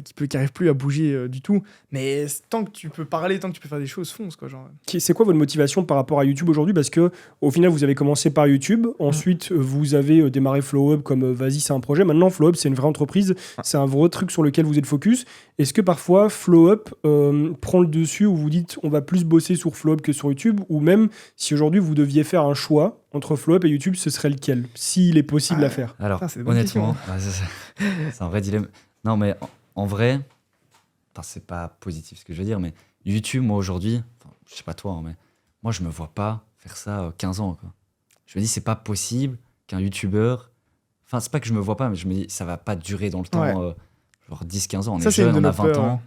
qui arrive plus à bouger du tout, mais tant que tu peux parler, tant que tu peux faire des choses, fonce, quoi, genre. C'est quoi votre motivation par rapport à YouTube aujourd'hui? Parce que au final, vous avez commencé par YouTube, ensuite vous avez démarré Flow Hub comme vas-y, c'est un projet. Maintenant, Flow Hub, c'est une vraie entreprise, c'est un vrai truc sur lequel vous êtes focus. Est-ce que parfois Flow Hub prend le dessus, où vous dites on va plus bosser sur Flow Hub que sur YouTube, ou même si aujourd'hui vous deviez faire un choix entre Flow Hub et YouTube, ce serait lequel, s'il est possible à faire? Alors, honnêtement, c'est un vrai dilemme. Non, mais en vrai, c'est pas positif ce que je veux dire, mais YouTube, moi aujourd'hui, je sais pas toi, hein, mais moi je me vois pas faire ça 15 ans, quoi. Je me dis, c'est pas possible qu'un YouTuber. Enfin, c'est pas que je me vois pas, mais je me dis, ça va pas durer dans le temps, genre 10-15 ans. On est jeune, on a 20 ans.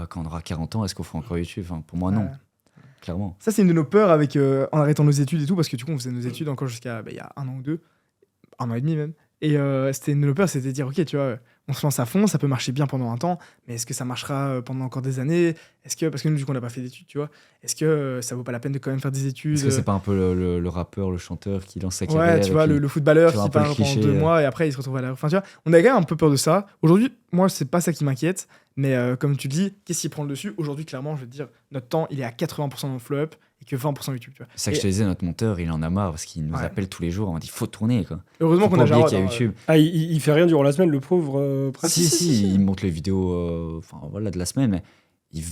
Quand on aura 40 ans, est-ce qu'on fera encore YouTube? Enfin, pour moi, non. Clairement. Ça, c'est une de nos peurs avec, en arrêtant nos études et tout, parce que du coup, on faisait nos études encore jusqu'à il y a 1 an ou 2, 1 an et demi même. Et c'était une de nos peurs, c'était de dire, ok, tu vois, on se lance à fond, ça peut marcher bien pendant un temps, mais est-ce que ça marchera pendant encore des années? Parce que nous, du coup, on n'a pas fait d'études, tu vois. Est-ce que ça vaut pas la peine de quand même faire des études? Est-ce que c'est pas un peu le rappeur, le chanteur qui lance sa Ouais, carrière tu vois, le footballeur qui part pendant 2 mois et après il se retrouve à la... Enfin, tu vois, on a quand même un peu peur de ça. Aujourd'hui, moi, c'est pas ça qui m'inquiète, mais comme tu dis, qu'est-ce qui prend le dessus? Aujourd'hui, clairement, je veux te dire, notre temps, il est à 80% dans le flow-up et que 20% YouTube, tu vois. C'est ça que je te disais, notre monteur, il en a marre parce qu'il nous appelle tous les jours, on dit faut tourner, quoi. Heureusement qu'on a Jarod, qu'il y a YouTube. Ah, il fait rien durant la semaine, le pauvre. Si, il monte les vidéos de la semaine, mais il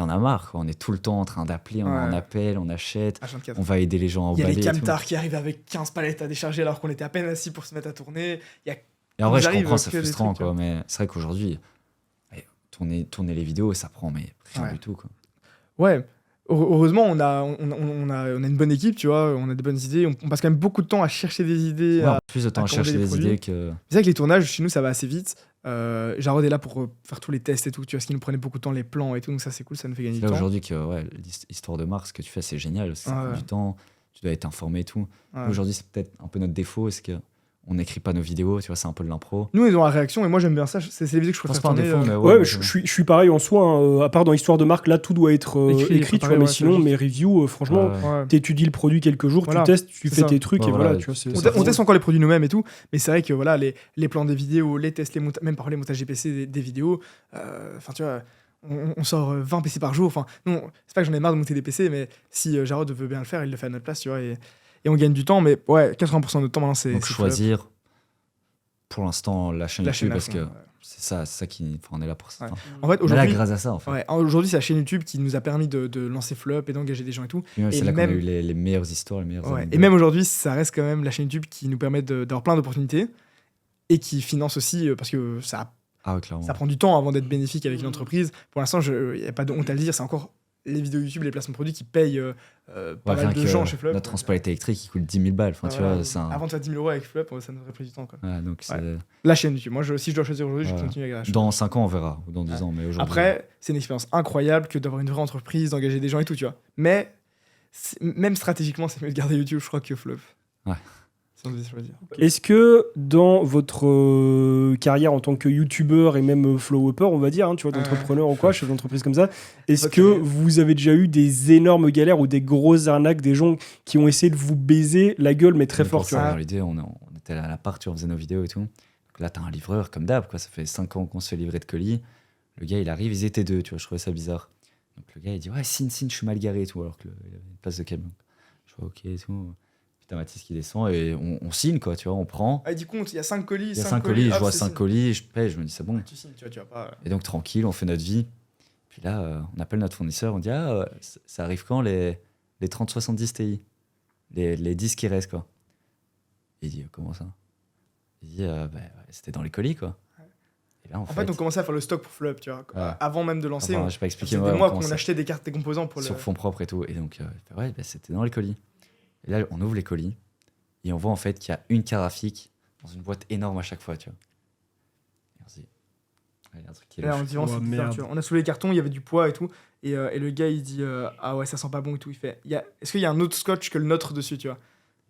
en a marre, quoi. On est tout le temps en train d'appeler, on en appelle, on achète, on va aider les gens à emballer. Il y a les camtars qui arrivent avec 15 palettes à décharger alors qu'on était à peine assis pour se mettre à tourner. Et en vrai, je comprends, c'est frustrant, quoi, mais c'est vrai qu'aujourd'hui, tourner les vidéos, ça prend rien du tout, quoi. Ouais. Heureusement, on a une bonne équipe, tu vois, on a des bonnes idées, on passe quand même beaucoup de temps à chercher des idées. Plus de temps à chercher des idées que... C'est vrai que les tournages, chez nous, ça va assez vite. Jarod est là pour faire tous les tests et tout, tu vois, ce qui nous prenait beaucoup de temps, les plans et tout, donc ça c'est cool, ça nous fait gagner du temps. Aujourd'hui, l'histoire de marque, ce que tu fais, c'est génial, ça prend du temps, tu dois être informé et tout. Aujourd'hui, c'est peut-être un peu notre défaut, c'est que on n'écrit pas nos vidéos, tu vois, c'est un peu de l'impro. Nous, ils ont la réaction, et moi j'aime bien ça, c'est les vidéos que je préfère tourner. Défaut, mais ouais, je suis pareil en soi, hein, à part dans l'histoire de marque, là tout doit être écrit, tu vois, mais sinon, mes reviews, franchement, t'étudies le produit quelques jours, tu testes, tu fais tes trucs, et voilà, tu vois. On teste encore les produits nous-mêmes et tout, mais c'est vrai que voilà, les plans des vidéos, les tests, même parfois les montages GPC des vidéos, enfin tu vois, on sort 20 PC par jour, enfin, non, c'est pas que j'en ai marre de monter des PC, mais si Jarod veut bien le faire, il le fait à notre place, tu vois, et on gagne du temps, mais ouais, 80% de notre temps maintenant, c'est... Donc choisir... Pour l'instant, la chaîne YouTube, parce que c'est ça qui... Enfin, on est là pour ça. Ouais. En fait, aujourd'hui, on est là grâce à ça, en fait. Ouais, aujourd'hui, c'est la chaîne YouTube qui nous a permis de lancer Flop et d'engager des gens et tout. C'est là qu'on a eu les meilleures histoires, les meilleures et même aujourd'hui, ça reste quand même la chaîne YouTube qui nous permet d'avoir plein d'opportunités et qui finance aussi, parce que ça prend du temps avant d'être bénéfique avec une entreprise. Pour l'instant, il n'y a pas de honte à le dire, c'est encore les vidéos YouTube, les placements de produits qui payent pas mal de gens chez Flop. Notre transpalette électrique qui coûte 10 000 balles. Enfin, tu vois, avant de faire 10 000 euros avec Flop, ça nous aurait pris du temps, quoi. Donc la chaîne YouTube. Moi, si je dois choisir aujourd'hui, je continue avec la chaîne. Dans 5 ans, on verra. Ou dans 10 ans. Mais aujourd'hui... Après, c'est une expérience incroyable que d'avoir une vraie entreprise, d'engager des gens et tout, tu vois. Mais même stratégiquement, c'est mieux de garder YouTube, je crois, que Flop. Ouais. Est-ce que dans votre carrière en tant que youtubeur et même flow-upper, on va dire, hein, tu vois, d'entrepreneur ou quoi, chef d'entreprise comme ça, est-ce que vous avez déjà eu des énormes galères ou des grosses arnaques, des gens qui ont essayé de vous baiser la gueule, mais très fort, tu vois? Dans l'idée, on était à l'appart, on faisait nos vidéos et tout. Donc là, t'as un livreur comme d'hab, quoi. Ça fait 5 ans qu'on se fait livrer de colis. Le gars, il arrive, ils étaient 2, tu vois, je trouvais ça bizarre. Donc le gars, il dit, ouais, signe, je suis mal garé et tout, alors qu'il y avait une place de camion. Je vois, ok et tout. Mathis qui descend et on signe, quoi, tu vois, on prend. Ah, il dit compte, il y a 5 colis. Il y a 5 colis, je vois 5 colis, je paye, je me dis c'est bon. Tu signes, tu vas pas... Et donc tranquille, on fait notre vie. Puis là, on appelle notre fournisseur, on dit ça arrive quand les 3070 Ti, les 10 qui restent, quoi. Il dit comment ça? Il dit c'était dans les colis, quoi. Et là, en fait, on commençait à faire le stock pour Flop, tu vois. Avant même de lancer, je vais pas expliquer. C'était des mois qu'on achetait des cartes, des composants pour sur fonds propres et tout. Et donc c'était dans les colis. Et là, on ouvre les colis et on voit en fait qu'il y a une carafique dans une boîte énorme à chaque fois, tu vois. Et on se dit, il y a un truc qui est là. On a soulevé les cartons, il y avait du poids et tout. Et le gars, il dit, ah ouais, ça sent pas bon et tout. Il fait, est-ce qu'il y a un autre scotch que le nôtre dessus, tu vois?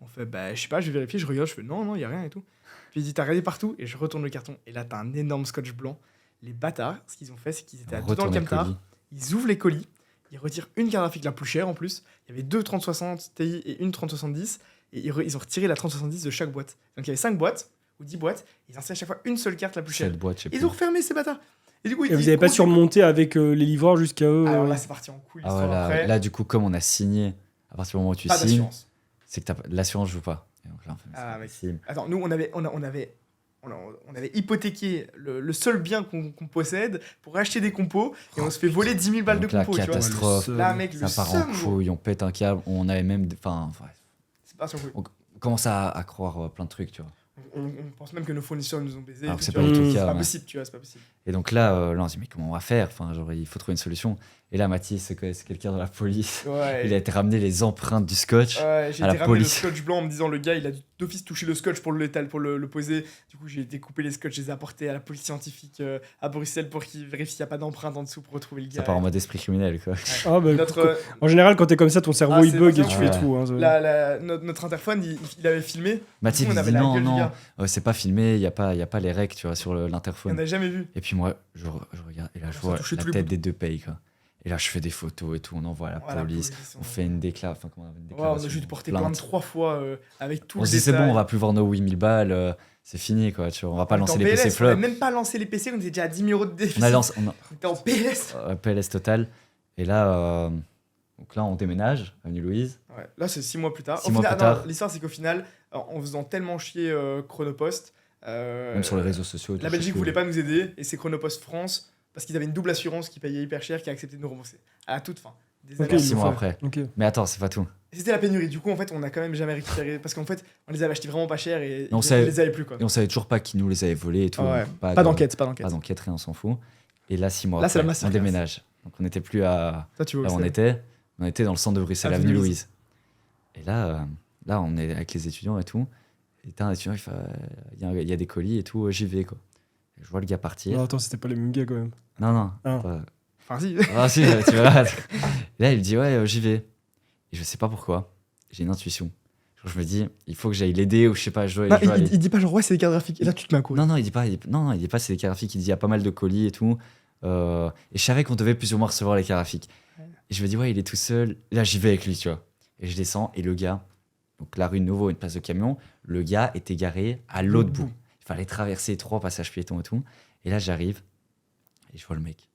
On fait, je sais pas, je vais vérifier, je regarde, je fais, non, il y a rien et tout. Puis il dit, t'as regardé partout? Et je retourne le carton. Et là, t'as un énorme scotch blanc. Les bâtards, ce qu'ils ont fait, c'est qu'ils étaient à deux dans le camtar. Ils ouvrent les colis. Ils retirent une graphique la plus chère en plus. Il y avait 2 3060 Ti et une 3070. Et ils ont retiré la 3070 de chaque boîte. Donc il y avait 5 boîtes ou 10 boîtes. Ils installaient à chaque fois une seule carte la plus chère. Ils ont refermé ces bâtards. Et du coup, vous n'avez pas surmonté avec les livreurs jusqu'à eux? Alors là, c'est parti en couille. Là, du coup, comme on a signé, à partir du moment où tu signes, c'est que l'assurance joue pas. Et donc là, attends, nous, on avait hypothéqué le seul bien qu'on possède pour acheter des compos et on se fait voler 10 000 balles de compos. Catastrophe. Tu vois. Là, mec, ça part en couille, on pète un câble, on avait même. Enfin, c'est pas sur on commence à croire plein de trucs, tu vois. On pense même que nos fournisseurs nous ont baisés. Alors que c'est pas du tout le cas. C'est pas possible, tu vois, c'est pas possible. Et donc là, on se dit, mais comment on va faire? Enfin, genre, il faut trouver une solution. Et là, Mathis, c'est quelqu'un dans la police. Ouais. Il a été ramené les empreintes du scotch J'ai à été la ramené police. le scotch blanc en me disant le gars il a d'office touché le scotch pour le poser. Du coup j'ai découpé les scotch, je les ai apportés à la police scientifique à Bruxelles pour qu'ils vérifient s'il n'y a pas d'empreinte en dessous pour retrouver le gars. Ça part en mode esprit criminel, quoi. Ah, bah, en général, quand t'es comme ça, ton cerveau il c'est bug et pas tu bien. fais tout. Hein, Notre interphone il avait filmé. Mathis Du coup, me on dit avait la non, gueule du non, gars. c'est pas filmé, il y a pas les règles, tu vois, sur On l'interphone. n'a jamais vu. Et puis moi, je regarde, et là, je Ça vois touchait la tous les tête bouts. des deux pays, quoi. Et là, je fais des photos et tout, on envoie à la police, on fait une déclaration. On a juste porté plainte 3 fois avec tout On le se dit c'est détail. bon, on va plus voir nos 8000 balles, c'est fini, quoi, tu vois, on va pas On était lancer en les PC PLS, flop. On n'a même pas lancé les PC, on était déjà à 10 000 € de déficit. On a lancé, On était en PLS. PLS total. Et là, donc là, on déménage, avenue Louise. Ouais, là, c'est 6 mois plus tard. 6 mois plus tard. L'histoire, c'est qu'au final, en faisant tellement chier Chronopost, Même sur les réseaux sociaux. la Belgique voulait pas nous aider et c'est Chronopost France, parce qu'ils avaient une double assurance qui payait hyper cher, qui a accepté de nous rembourser. À la toute fin. Des Ok, années. 6 mois après. Ok. Mais attends, c'est pas tout. Et c'était la pénurie. Du coup, en fait, on a quand même jamais récupéré. Parce qu'en fait, on les avait achetés vraiment pas cher et on ils savait- les avaient plus. Quoi. Et on savait toujours pas qui nous les avait volés et tout. Ah ouais. donc Pas de- d'enquête. Pas d'enquête, rien, on s'en fout. Et là, 6 mois Là, c'est après, la on masterclass. déménage. Donc on n'était plus à Ça, tu vois. là où où on c'est. était. On était dans le centre de Bruxelles, Avenue avenue Louise. Louise. Et là, on est avec les étudiants et tout. Et t'as un étudiant, il y a des colis et tout, j'y vais, quoi. Et je vois le gars partir. Non, attends, c'était pas les mêmes gars quand même. Non. Ah. Enfin, si. Ah si, tu verras. Et là, il me dit, ouais, j'y vais. Et je sais pas pourquoi. J'ai une intuition. Genre, je me dis, il faut que j'aille l'aider ou je sais pas, je dois Non, aller. il dit pas genre, ouais, c'est des cartes graphiques. Et là, tu te mets à courir. Non, il dit pas, non, il dit pas c'est des cartes graphiques, il dit il y a pas mal de colis et tout. Et je savais qu'on devait plus ou moins recevoir les cartes graphiques. Et je me dis, ouais, il est tout seul. Et là, j'y vais avec lui, tu vois. Et je descends, et le gars, donc la rue Nouveau, une place de camion, le gars était garé à l'autre bout. Il fallait traverser 3 passages piétons et tout. Et là, j'arrive, et je vois le mec.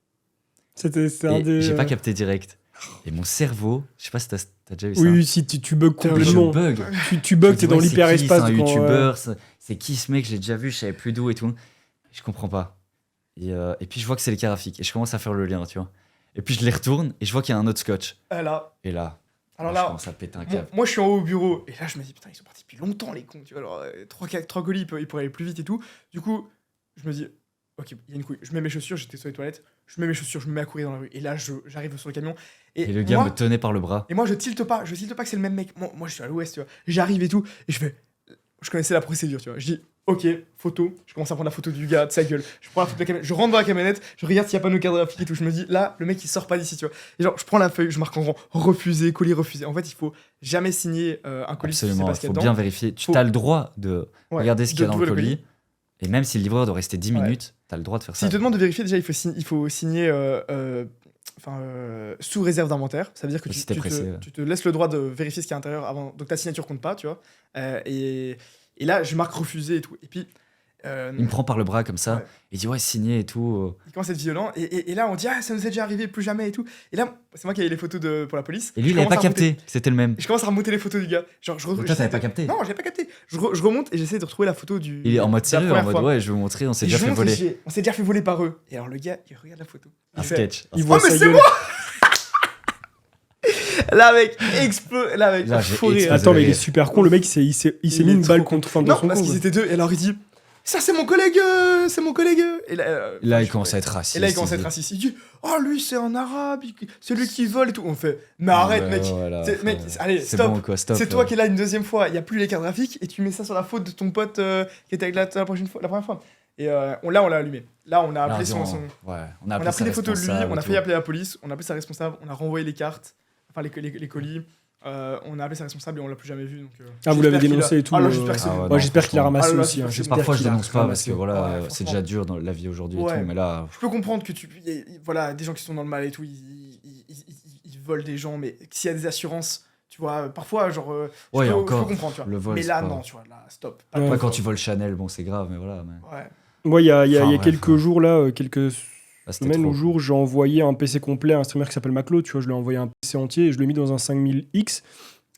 C'était un Et des. j'ai pas capté direct. Et mon cerveau, je sais pas si t'as déjà vu ça. Oui, si tu bugs Je complètement. bug. Tu bugs, t'es dans Ouais, c'est l'hyperespace. qui, c'est un quand, youtubeur, c'est qui ce mec, je l'ai déjà vu, je savais plus d'où et tout. Je comprends pas. Et puis je vois que c'est les cartes graphiques et je commence à faire le lien, tu vois. Et puis je les retourne et je vois qu'il y a un autre scotch. Là. Et là, Alors je là, commence à péter un câble. moi je suis en haut au bureau et là je me dis putain ils sont partis depuis longtemps les cons, tu vois, alors 3 colis ils pourraient aller plus vite et tout. Du coup je me dis ok il y a une couille, je mets mes chaussures, j'étais sur les toilettes, je mets mes chaussures, je me mets à courir dans la rue et là j'arrive sur le camion Et le gars moi, me tenait par le bras. et moi je tilte pas que c'est le même mec, moi je suis à l'ouest tu vois, j'arrive et tout et je connaissais la procédure tu vois, je dis ok, photo, je commence à prendre la photo du gars, de sa gueule, je prends la photo de la camionnette, je rentre dans la camionnette, je regarde s'il y a pas nos cartes graphiques et tout, je me dis là, le mec il sort pas d'ici, tu vois. Et genre, je prends la feuille, je marque en grand, refusé, colis refusé. En fait, il faut jamais signer un colis si tu sais Absolument, pas il ce qu'il y faut a bien dedans. vérifier. Tu Faut- as le droit de Ouais, regarder ce qu'il y a de dans le trouver colis. Et même si le livreur doit rester 10 Ouais. minutes, tu as le droit de faire ça. S'il te demande de vérifier, déjà, il faut signer sous réserve d'inventaire. Ça veut dire que Si t'es pressé, ouais. tu te laisses le droit de vérifier ce qu'il y a à l'intérieur avant. Donc ta signature compte pas, tu vois. Et là, je marque refusé et tout. Et puis. Il me prend par le bras comme ça. Ouais. Il dit ouais, signé et tout. Il commence à être violent. Et là, on dit ah, ça nous est déjà arrivé, plus jamais et tout. Et là, c'est moi qui avais les photos pour la police. Et lui, il Je n'avait pas commence à remonter- capté que c'était le même. Et je commence à remonter les photos du gars. Genre, Donc toi, t'avais pas capté. Non, j'avais pas capté. Je remonte et j'essaie de retrouver la photo du. Il est en mode de la sérieux, en première mode fois. ouais, je vais vous montrer, on s'est Et déjà je fait montre et voler. on s'est déjà fait voler par eux. Et alors le gars, il regarde la photo. Il Un fait, sketch. Il voit mais sa c'est gueule. moi Là, mec, Là, mec, Là, j'ai fou rire. explosé. Attends, mais il est rire. super con. Le mec, il s'est mis est une balle trop contre fin de Non, son parce cou. qu'ils étaient deux. Et alors il dit ça, c'est mon collègue, c'est mon collègue. Et Là, il commence à être raciste. Et là, il commence à être dit. raciste. Il dit oh, lui, c'est un arabe, c'est lui qui vole et tout. On fait mais arrête, Ouais, mec. voilà, Mec, frère. allez, C'est stop. bon, quoi, stop. C'est toi qui es là une deuxième fois, il n'y a plus les cartes graphiques et tu mets ça sur la faute de ton pote qui était avec la première fois. Et là, on l'a allumé. Là, on a Là, appelé on- son. Ouais, on On a a appelé pris sa des photos de lui, responsable on a et failli tout. appeler la police, on a appelé sa responsable, on a renvoyé les cartes, enfin les colis. On a appelé sa responsable et on l'a plus jamais vu. Donc, Ah, vous j'espère l'avez qu'il a- dénoncé et tout. Ah, là, j'espère que c'est Ah, lui. ouais, Ouais, j'espère qu'il a franchement. ramassé Ah, là, aussi. c'est hein. possible. J'espère Parfois, je qu'il a dénonce pas parce que ramassé. voilà, Ouais, c'est franchement. déjà dur dans la vie aujourd'hui et Ouais. tout, mais là, Je peux comprendre que voilà, des gens qui sont dans le mal et tout, ils volent des gens, mais s'il y a des assurances, tu vois, parfois, genre, je ouais, peux encore, comprendre, tu vois. le vol, Mais c'est là, pas- non, tu vois, là, stop. Ouais. Après, quand tu voles Chanel, bon, c'est grave, mais voilà. Mais... Ouais. Moi, il y a Enfin, bref, quelques ouais. jours, là, quelques Là, c'était semaines trop. ou jours, j'ai envoyé un PC complet à un streamer qui s'appelle Maclo. Tu vois, je lui ai envoyé un PC entier et je l'ai mis dans un 5000X.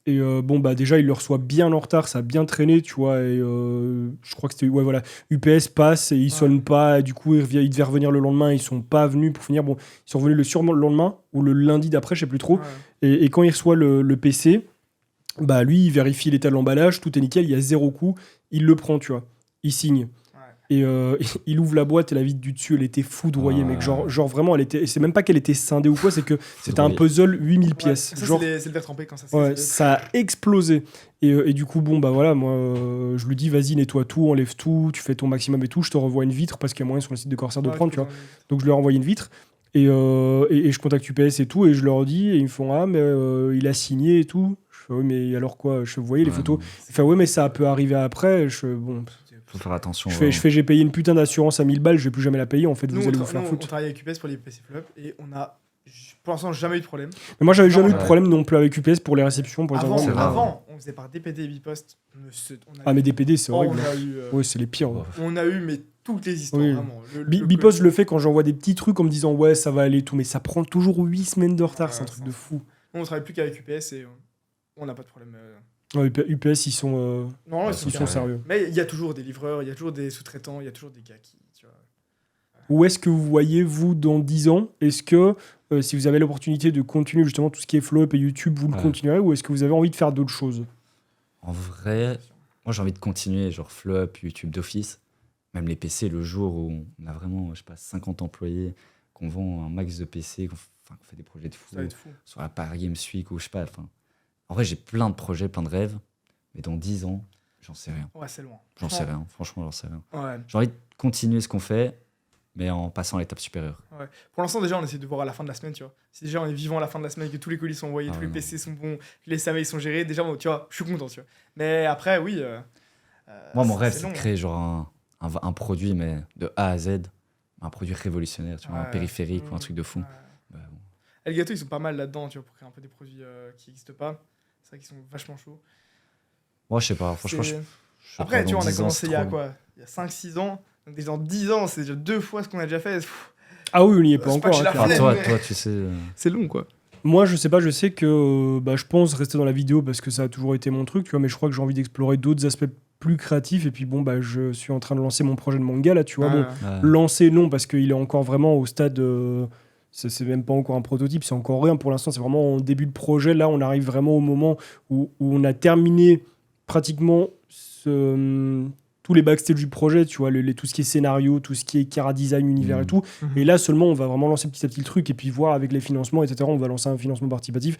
Et bon, bah déjà, il le reçoit bien en retard, ça a bien traîné, tu vois. Et je crois que c'était, ouais, voilà, UPS passe et ils sonnent pas. Et du coup, ils devaient revenir le lendemain, ils sont pas venus pour finir. Bon, ils sont revenus le lendemain ou le lundi d'après, je sais plus trop. Ouais. Et quand il reçoit le PC, bah lui, il vérifie l'état de l'emballage, tout est nickel, il y a 0 coup, il le prend, tu vois. Il signe. Et il ouvre la boîte et la vitre du dessus, elle était foudroyée, mec. Genre vraiment, elle était. Et c'est même pas qu'elle était scindée ou quoi, c'est que c'était un puzzle 8000 pièces. Ça, genre, c'est le verre trempé quand ça s'est ça a explosé. Et du coup, bon, bah voilà, moi, je lui dis, vas-y, nettoie tout, enlève tout, tu fais ton maximum et tout. Je te renvoie une vitre parce qu'il y a moyen sur le site de Corsair de prendre, tu vois. Donc je lui ai renvoyé une vitre. Et je contacte UPS et tout, et je leur dis, et ils me font, ah, mais il a signé et tout. Je fais, oui, mais alors quoi? Je voyais les photos. Il fait, ouais, mais ça peut arriver après. Bon. Faut faire attention. J'ai payé une putain d'assurance à 1000 balles, je vais plus jamais la payer. En fait, vous allez vous faire foutre. On travaille avec UPS pour les PC Flop et on a pour l'instant jamais eu de problème. Mais moi, j'avais jamais eu de problème non plus avec UPS pour les réceptions. Pour les avant, on faisait par DPD et Bipost. Mais DPD, c'est horrible. Ouais, c'est les pires. On a eu mais toutes les histoires, vraiment. Bipost, je le fais quand j'envoie des petits trucs en me disant ouais, ça va aller et tout, mais ça prend toujours 8 semaines de retard, c'est un truc de fou. On travaille plus qu'avec UPS et on n'a pas de problème. UPS, ils sont sérieux. Mais il y a toujours des livreurs, il y a toujours des sous-traitants, il y a toujours des gars qui... Tu vois. Où est-ce que vous voyez, vous, dans 10 ans? Est-ce que, si vous avez l'opportunité de continuer justement tout ce qui est Flow Up et YouTube, vous le continuerez, ou est-ce que vous avez envie de faire d'autres choses? En vrai, moi j'ai envie de continuer, genre Flow Up, YouTube d'office. Même les PC, le jour où on a vraiment, je sais pas, 50 employés, qu'on vend un max de PC, qu'on fait des projets de fou. Ça va être fou. Sur la Paris Games Week, ou je sais pas, en vrai, j'ai plein de projets, plein de rêves, mais dans 10 ans, j'en sais rien. Ouais, c'est loin. J'en sais rien, franchement, j'en sais rien. Ouais. J'ai envie de continuer ce qu'on fait, mais en passant à l'étape supérieure. Ouais. Pour l'instant, déjà, on essaie de voir à la fin de la semaine, tu vois. Si déjà on est vivant à la fin de la semaine, que tous les colis sont envoyés, tous les PC sont bons, que les SAV sont gérés, déjà, tu vois, je suis content, tu vois. Mais après, oui. Moi, mon rêve, c'est de créer genre un produit, mais de A à Z, un produit révolutionnaire, tu vois, un périphérique ou un truc de fou. Bon. Elgato, ils sont pas mal là-dedans, tu vois, pour créer un peu des produits qui n'existent pas. C'est vrai qu'ils sont vachement chauds. Moi, je sais pas, franchement. Après, tu vois, on a commencé il y a quoi? Il y a 5-6 ans. Donc, déjà en 10 ans, c'est déjà 2 fois ce qu'on a déjà fait. Ah oui, on n'y est pas encore. Toi, tu sais. C'est long, quoi. Moi, je sais pas, je sais que je pense rester dans la vidéo parce que ça a toujours été mon truc, tu vois, mais je crois que j'ai envie d'explorer d'autres aspects plus créatifs. Et puis, je suis en train de lancer mon projet de manga, là, tu vois. Lancer, non, parce qu'il est encore vraiment au stade. C'est même pas encore un prototype, c'est encore rien pour l'instant, c'est vraiment en début de projet. Là, on arrive vraiment au moment où on a terminé pratiquement tous les backstage du projet, tu vois, tout ce qui est scénario, tout ce qui est chara design, univers et tout. Et là seulement, on va vraiment lancer petit à petit le truc et puis voir avec les financements, etc. On va lancer un financement participatif.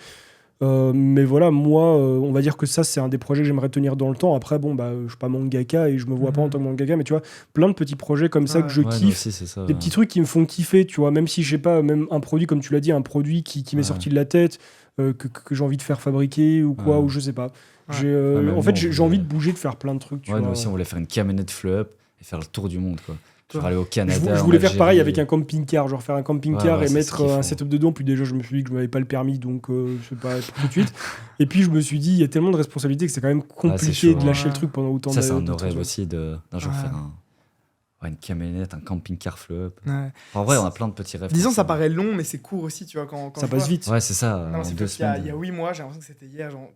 Mais voilà, moi, on va dire que ça, c'est un des projets que j'aimerais tenir dans le temps. Après, je suis pas mangaka et je me vois pas en tant que mangaka, mais tu vois, plein de petits projets comme ça que je kiffe. Ça, des petits trucs qui me font kiffer, tu vois, même si j'ai pas, même un produit, comme tu l'as dit, un produit qui m'est sorti de la tête, que j'ai envie de faire fabriquer ou quoi, ou je sais pas. En fait, j'ai envie de bouger, de faire plein de trucs. Tu vois. Nous aussi, on voulait faire une camionnette Flow Up et faire le tour du monde, quoi. Genre aller au Canada. Je voulais faire pareil avec un camping-car, genre faire un camping-car et mettre un setup dedans. Puis déjà, je me suis dit que je n'avais pas le permis, donc je sais pas pour tout de suite. Et puis, je me suis dit, il y a tellement de responsabilités que c'est quand même compliqué de lâcher le truc pendant autant de temps. Ça, c'est un rêve aussi d'un jour faire une camionnette, un camping-car Flow Up. En vrai, on a plein de petits rêves. Disons, ça paraît long, mais c'est court aussi, tu vois. Quand ça passe vite. Ouais, c'est ça. Il y a 8 mois, j'ai l'impression que c'était hier. Genre,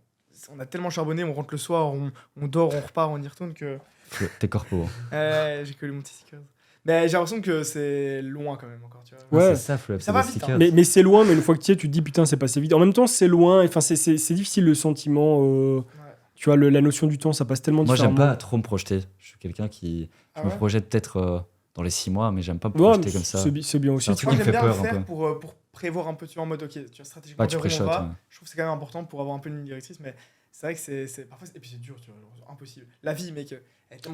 on a tellement charbonné, on rentre le soir, on dort, on repart, on y retourne que. T'es corpo. J'ai collé mon petit sticker. Mais j'ai l'impression que c'est loin quand même encore, tu vois. Ouais, c'est ça, Flow Up. Ça va vite. Mais c'est loin, mais une fois que tu y es, tu te dis putain, c'est passé vite. En même temps, c'est loin, enfin, c'est difficile le sentiment. Tu vois, la notion du temps, ça passe tellement différemment. Moi, j'aime pas trop me projeter. Je suis quelqu'un qui me projette peut-être dans les 6 mois, mais j'aime pas me projeter comme ça. C'est bien aussi. C'est un truc qui me fait peur un peu. Pour prévoir un peu, tu vois, en mode, ok, tu vois, stratégiquement, tu préchotes, je trouve que c'est quand même important pour avoir un peu une ligne directrice, mais c'est vrai que c'est parfois, et puis c'est dur, tu vois, genre, impossible. La vie, mec.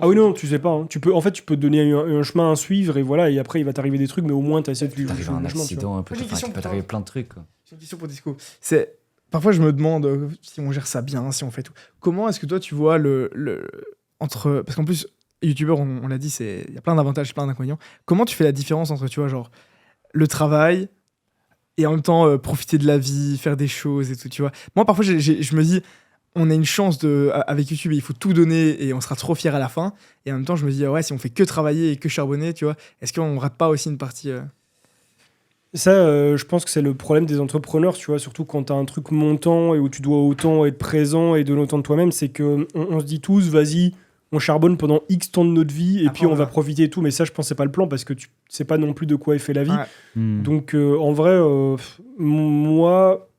Ah oui, non, tu sais pas. Hein. Tu peux te donner un chemin à suivre et voilà, et après il va t'arriver des trucs, mais au moins tu essaies de suivre. T'arrives à un accident, il peut t'arriver plein de trucs. J'ai une question pour Disco. Parfois je me demande si on gère ça bien, si on fait tout. Comment est-ce que toi tu vois entre. Parce qu'en plus, youtubeur, on l'a dit, il y a plein d'avantages, plein d'inconvénients. Comment tu fais la différence entre, tu vois, genre, le travail et en même temps profiter de la vie, faire des choses et tout, tu vois. Moi, parfois, je me dis, on a une chance avec YouTube, il faut tout donner et on sera trop fiers à la fin. Et en même temps, je me dis, ouais, si on fait que travailler et que charbonner, tu vois, est-ce qu'on rate pas aussi une partie Ça, je pense que c'est le problème des entrepreneurs, tu vois, surtout quand tu as un truc montant et où tu dois autant être présent et donner autant de toi-même, c'est qu'on se dit tous, vas-y, on charbonne pendant X temps de notre vie et puis on va profiter et tout. Mais ça, je pense que c'est pas le plan parce que tu sais pas non plus de quoi est fait la vie. Donc, en vrai, moi,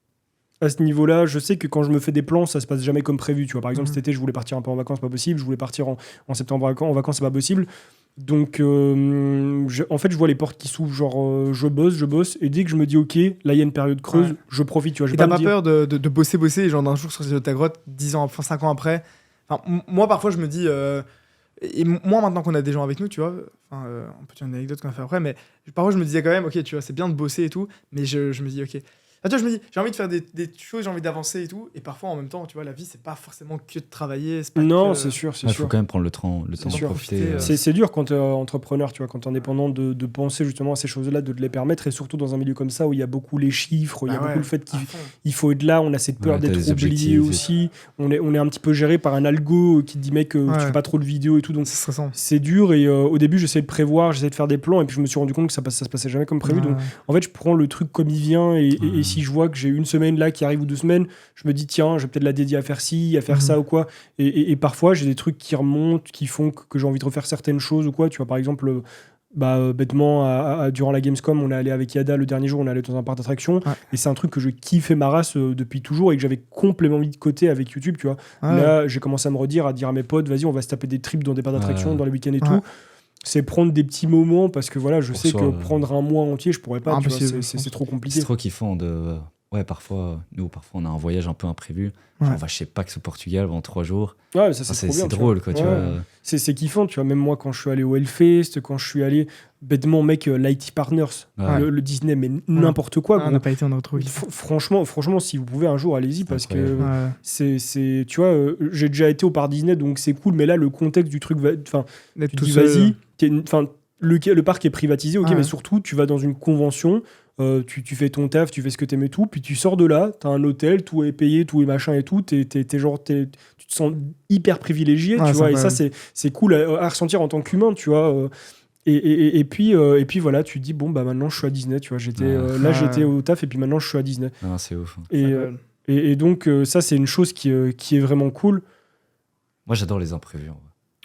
à ce niveau-là, je sais que quand je me fais des plans, ça se passe jamais comme prévu. Tu vois, par exemple, cet été, je voulais partir un peu en vacances, pas possible. Je voulais partir en septembre en vacances, c'est pas possible. Donc, en fait, je vois les portes qui s'ouvrent, genre, je bosse, et dès que je me dis, ok, là, il y a une période creuse, je profite, tu vois. Et t'as pas peur de bosser, et genre d'un jour sortir de ta grotte, 10 ans, 5 ans après. Enfin, moi, parfois, je me dis, et moi, maintenant qu'on a des gens avec nous, tu vois, on peut dire une anecdote qu'on a fait après, mais parfois, je me disais quand même, ok, tu vois, c'est bien de bosser et tout, mais je me dis, ok. Tu vois, je me dis, j'ai envie de faire des choses, j'ai envie d'avancer et tout. Et parfois, en même temps, tu vois, la vie, c'est pas forcément que de travailler. C'est pas non, c'est sûr. Il faut quand même prendre le temps de profiter. C'est dur quand tu es entrepreneur, tu vois, quand tu es indépendant, de penser justement à ces choses-là, de te les permettre. Et surtout dans un milieu comme ça où il y a beaucoup les chiffres, il y a beaucoup le fait qu'il faut être là. On a cette peur d'être oublié aussi. On est un petit peu géré par un algo qui te dit, mec, tu fais pas trop de vidéos et tout. Donc c'est dur. Et au début, j'essayais de prévoir, j'essayais de faire des plans. Et puis je me suis rendu compte que ça se passait jamais comme prévu. Donc en fait, je prends le truc comme il vient. Et si je vois que j'ai une semaine là qui arrive ou 2 semaines, je me dis tiens, je vais peut-être la dédier à faire ci, à faire ça ou quoi. Et parfois j'ai des trucs qui remontent, qui font que j'ai envie de refaire certaines choses ou quoi. Tu vois, par exemple, bêtement, durant la Gamescom, on est allé avec Yada le dernier jour, on est allé dans un parc d'attractions et c'est un truc que je kiffe ma race depuis toujours et que j'avais complètement mis de côté avec YouTube, tu vois. Là, j'ai commencé à me redire, à dire à mes potes, vas-y, on va se taper des trips dans des parcs d'attractions, dans les week-ends et tout. C'est prendre des petits moments parce que voilà, je sais que prendre un mois entier, je pourrais pas. Tu vois, c'est trop compliqué. C'est trop kiffant de. Ouais, parfois on a un voyage un peu imprévu. Genre, on va chez Pax au Portugal pendant 3 jours. Ouais, ça c'est trop bien. C'est drôle, quoi. Tu vois. C'est kiffant, tu vois. Même moi, quand je suis allé au Hellfest, quand je suis allé bêtement, mec, l'IT Partners, le Disney, mais n'importe quoi. On n'a pas été, on a retrouvé. Franchement, si vous pouvez un jour, allez-y parce que c'est, tu vois, j'ai déjà été au parc Disney, donc c'est cool. Mais là, le contexte du truc, enfin, tu dis vas-y. Le parc est privatisé, ok, mais surtout, tu vas dans une convention. Tu fais ton taf, tu fais ce que t'aimes et tout, puis tu sors de là, t'as un hôtel, tout est payé, tout est machin et tout, tu te sens hyper privilégié, tu vois, et ça c'est cool à ressentir en tant qu'humain, tu vois. Et puis voilà, tu te dis bon bah maintenant je suis à Disney, tu vois, j'étais au taf et puis maintenant je suis à Disney. Ah, c'est ouf. Et donc ça c'est une chose qui est vraiment cool. Moi j'adore les imprévus.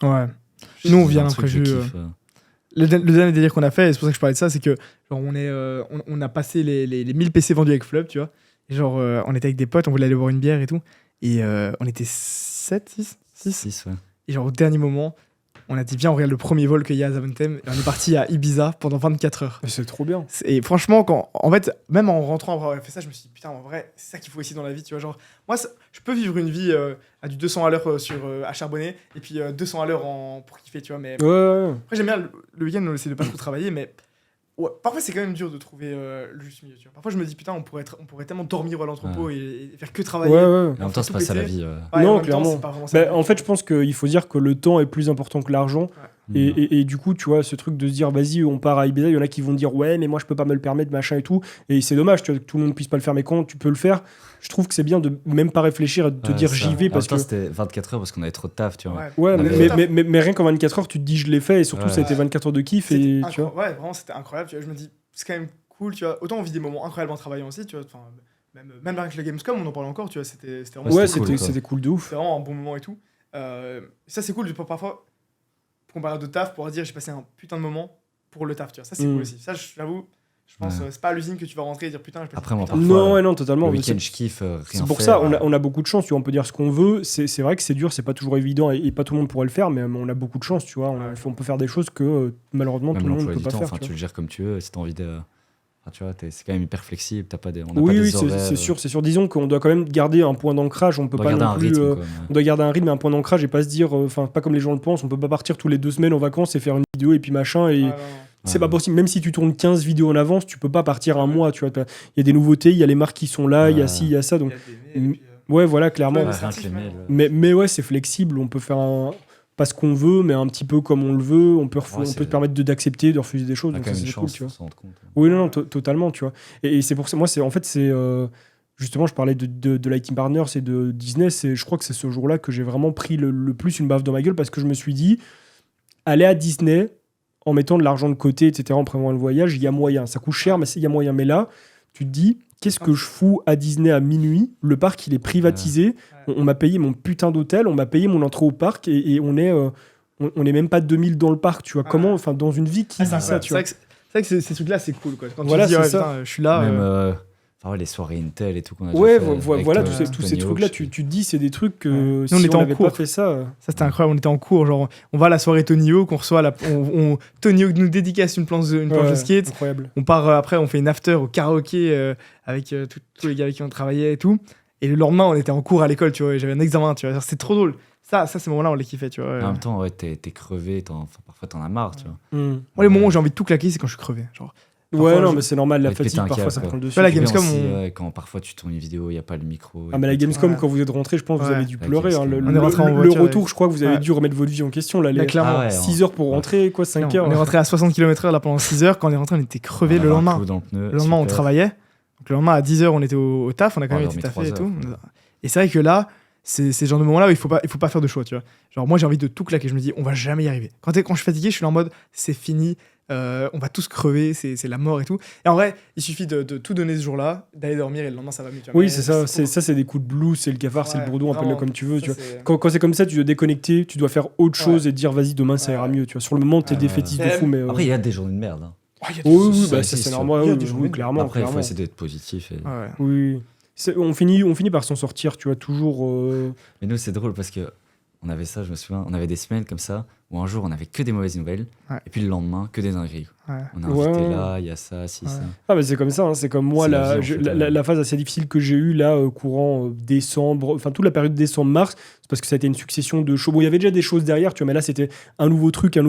Ouais. Nous on vient l'imprévu. Le dernier délire qu'on a fait, et c'est pour ça que je parlais de ça, c'est que genre, on a passé les 1000 PC vendus avec Flub, tu vois. Et genre, on était avec des potes, on voulait aller boire une bière et tout. Et on était 6, ouais. Et genre, au dernier moment, on a dit, viens, on regarde le premier vol qu'il y a à Zaventem. Et on est parti à Ibiza pendant 24 heures. C'est trop bien. Et franchement, en fait, même en rentrant après avoir fait ça, je me suis dit, putain, en vrai, c'est ça qu'il faut essayer dans la vie, tu vois. Genre, moi, je peux vivre une vie à du 200 à l'heure à charbonner, et puis 200 à l'heure pour kiffer, tu vois. Mais après, j'aime bien le week-end, on essaie de pas trop travailler, mais parfois, c'est quand même dur de trouver le juste milieu, tu vois. Parfois, je me dis, putain, on pourrait tellement dormir à l'entrepôt et faire que travailler. En même temps, c'est pas ça la vie. Non, clairement. En fait, je pense qu'il faut dire que le temps est plus important que l'argent. Et du coup, tu vois, ce truc de se dire, vas-y, on part à Ibiza, il y en a qui vont dire, ouais, mais moi, je peux pas me le permettre, machin et tout. Et c'est dommage, tu vois, que tout le monde puisse pas le faire, mais quand tu peux le faire, je trouve que c'est bien de même pas réfléchir et de te dire, j'y vais. Parce que c'était 24 heures parce qu'on avait trop de taf, tu vois. Mais rien qu'en 24 heures, tu te dis, je l'ai fait, et surtout, ça a été 24 heures de kiff. Et, tu vois. Ouais, vraiment, c'était incroyable, tu vois. Je me dis, c'est quand même cool, tu vois. Autant on vit des moments incroyables en travaillant aussi, tu vois. Même avec la Gamescom, on en parle encore, tu vois. C'était vraiment c'était cool de ouf. C'était vraiment un bon moment et tout. Ça, c'est cool, parfois. Comparé de taf, pour dire j'ai passé un putain de moment pour le taf, tu vois. Ça c'est cool aussi. Ça j'avoue, je pense c'est pas à l'usine que tu vas rentrer et dire putain, je passe. Après moi parfois non, totalement. Le week-end je kiffe rien. C'est pour ça on a beaucoup de chance, tu vois, on peut dire ce qu'on veut. C'est vrai que c'est dur, c'est pas toujours évident et pas tout le monde pourrait le faire, mais on a beaucoup de chance, tu vois. On peut faire des choses que malheureusement tout le monde peut pas faire. Tu le gères comme tu veux, si t'as envie de tu vois, c'est quand même hyper flexible, t'as pas des c'est sûr. Disons qu'on doit quand même garder un point d'ancrage, on peut pas non plus on doit garder un rythme et un point d'ancrage et pas se dire pas comme les gens le pensent, on peut pas partir tous les 2 semaines en vacances et faire une vidéo et puis machin et c'est pas possible, même si tu tournes 15 vidéos en avance, tu peux pas partir un mois, tu vois. Il y a des nouveautés, il y a les marques qui sont là, il y a ci, il y a ça, donc ouais, voilà, clairement. Mais ouais, c'est flexible, on peut faire pas ce qu'on veut, mais un petit peu comme on le veut. On peut te permettre d'accepter, de refuser des choses. Donc ça, c'est cool, tu vois. Oui, non, totalement, tu vois. Et c'est pour ça, moi, justement, je parlais de Lighting Partners et de Disney. Je crois que c'est ce jour-là que j'ai vraiment pris le plus une baffe dans ma gueule parce que je me suis dit, aller à Disney en mettant de l'argent de côté, etc., en prévoyant le voyage, il y a moyen. Ça coûte cher, mais il y a moyen. Mais là, tu te dis, qu'est-ce que je fous à Disney à minuit? Le parc, il est privatisé. On m'a payé mon putain d'hôtel, on m'a payé mon entrée au parc et on est même pas 2000 dans le parc, tu vois. Comment, enfin, dans une vie qui dit ça, tu vois. C'est vrai que ces trucs-là, c'est cool, quoi. Quand voilà, tu te dis, ça. putain, je suis là. Enfin, les soirées Intel et tout qu'on a Ouais, déjà fait voilà, avec, tous ces trucs-là, tu te dis, c'est des trucs que Nous, si on n'avait pas fait ça. Ça, c'était incroyable. On était en cours, genre, on va à la soirée Tony Hawk, on reçoit Tony Hawk nous dédicace une planche de skate. Incroyable. On part après, on fait une after au karaoké avec tous les gars avec qui on travaillait et tout. Et le lendemain, on était en cours à l'école, tu vois, et j'avais un examen, tu vois. C'était trop drôle. Ça, ces moments-là, on les kiffait, tu vois. En même temps, ouais, t'es crevé, parfois t'en as marre, tu vois. Moi, les moments où j'ai envie de tout claquer, c'est quand je suis crevé. Genre, ouais, non, mais c'est normal, la fatigue, parfois, ça prend le dessus. La Gamescom, quand parfois tu tournes une vidéo, il n'y a pas le micro. Ah, mais la Gamescom, quand vous êtes rentré, je pense que vous avez dû pleurer. Hein. On est rentré en voiture, le retour, je crois que vous avez dû remettre votre vie en question. Là, les 6 heures pour rentrer, quoi, 5 heures. On est rentré à 60 km/h là, pendant 6 heures. Quand on est rentré, on était crevé le lendemain. Le lendemain, on travaillait. Donc, le lendemain, à 10 heures, on était au taf. On a quand même été taffé et tout. Et c'est vrai que là, c'est ce genre de moment-là où il faut pas faire de choix, tu vois. Genre, moi, j'ai envie de tout claquer. Je me dis, on va jamais y arriver. Quand je suis fatigué, je suis là en mode, c'est fini. On va tous crever, c'est la mort et tout. Et en vrai, il suffit de tout donner ce jour-là, d'aller dormir et le lendemain ça va mieux. Oui, c'est ça. C'est des coups de blues, c'est le cafard, c'est le bourdon, appelle-le comme tu veux. Tu vois. Quand c'est comme ça, tu dois déconnecter, tu dois faire autre chose et te dire vas-y, demain ça ira mieux. Tu vois. Sur le moment, t'es défaitiste de fou. Mais après, il y a des journées de merde. Hein. Oui, ça c'est normal. Oui, clairement. Après, il faut essayer d'être positif. Oui. On finit par s'en sortir, tu vois, toujours. Mais nous, c'est drôle parce que on avait ça, je me souviens, on avait des semaines comme ça où un jour on avait que des mauvaises nouvelles et puis le lendemain que des dingueries. On a invité là, il y a ça, ça. Ah, mais c'est comme ça, hein, c'est comme moi, la phase assez difficile que j'ai eue là, courant décembre, enfin toute la période décembre-mars, c'est parce que ça a été une succession de shows. Bon, il y avait déjà des choses derrière, tu vois, mais là c'était un nouveau truc, et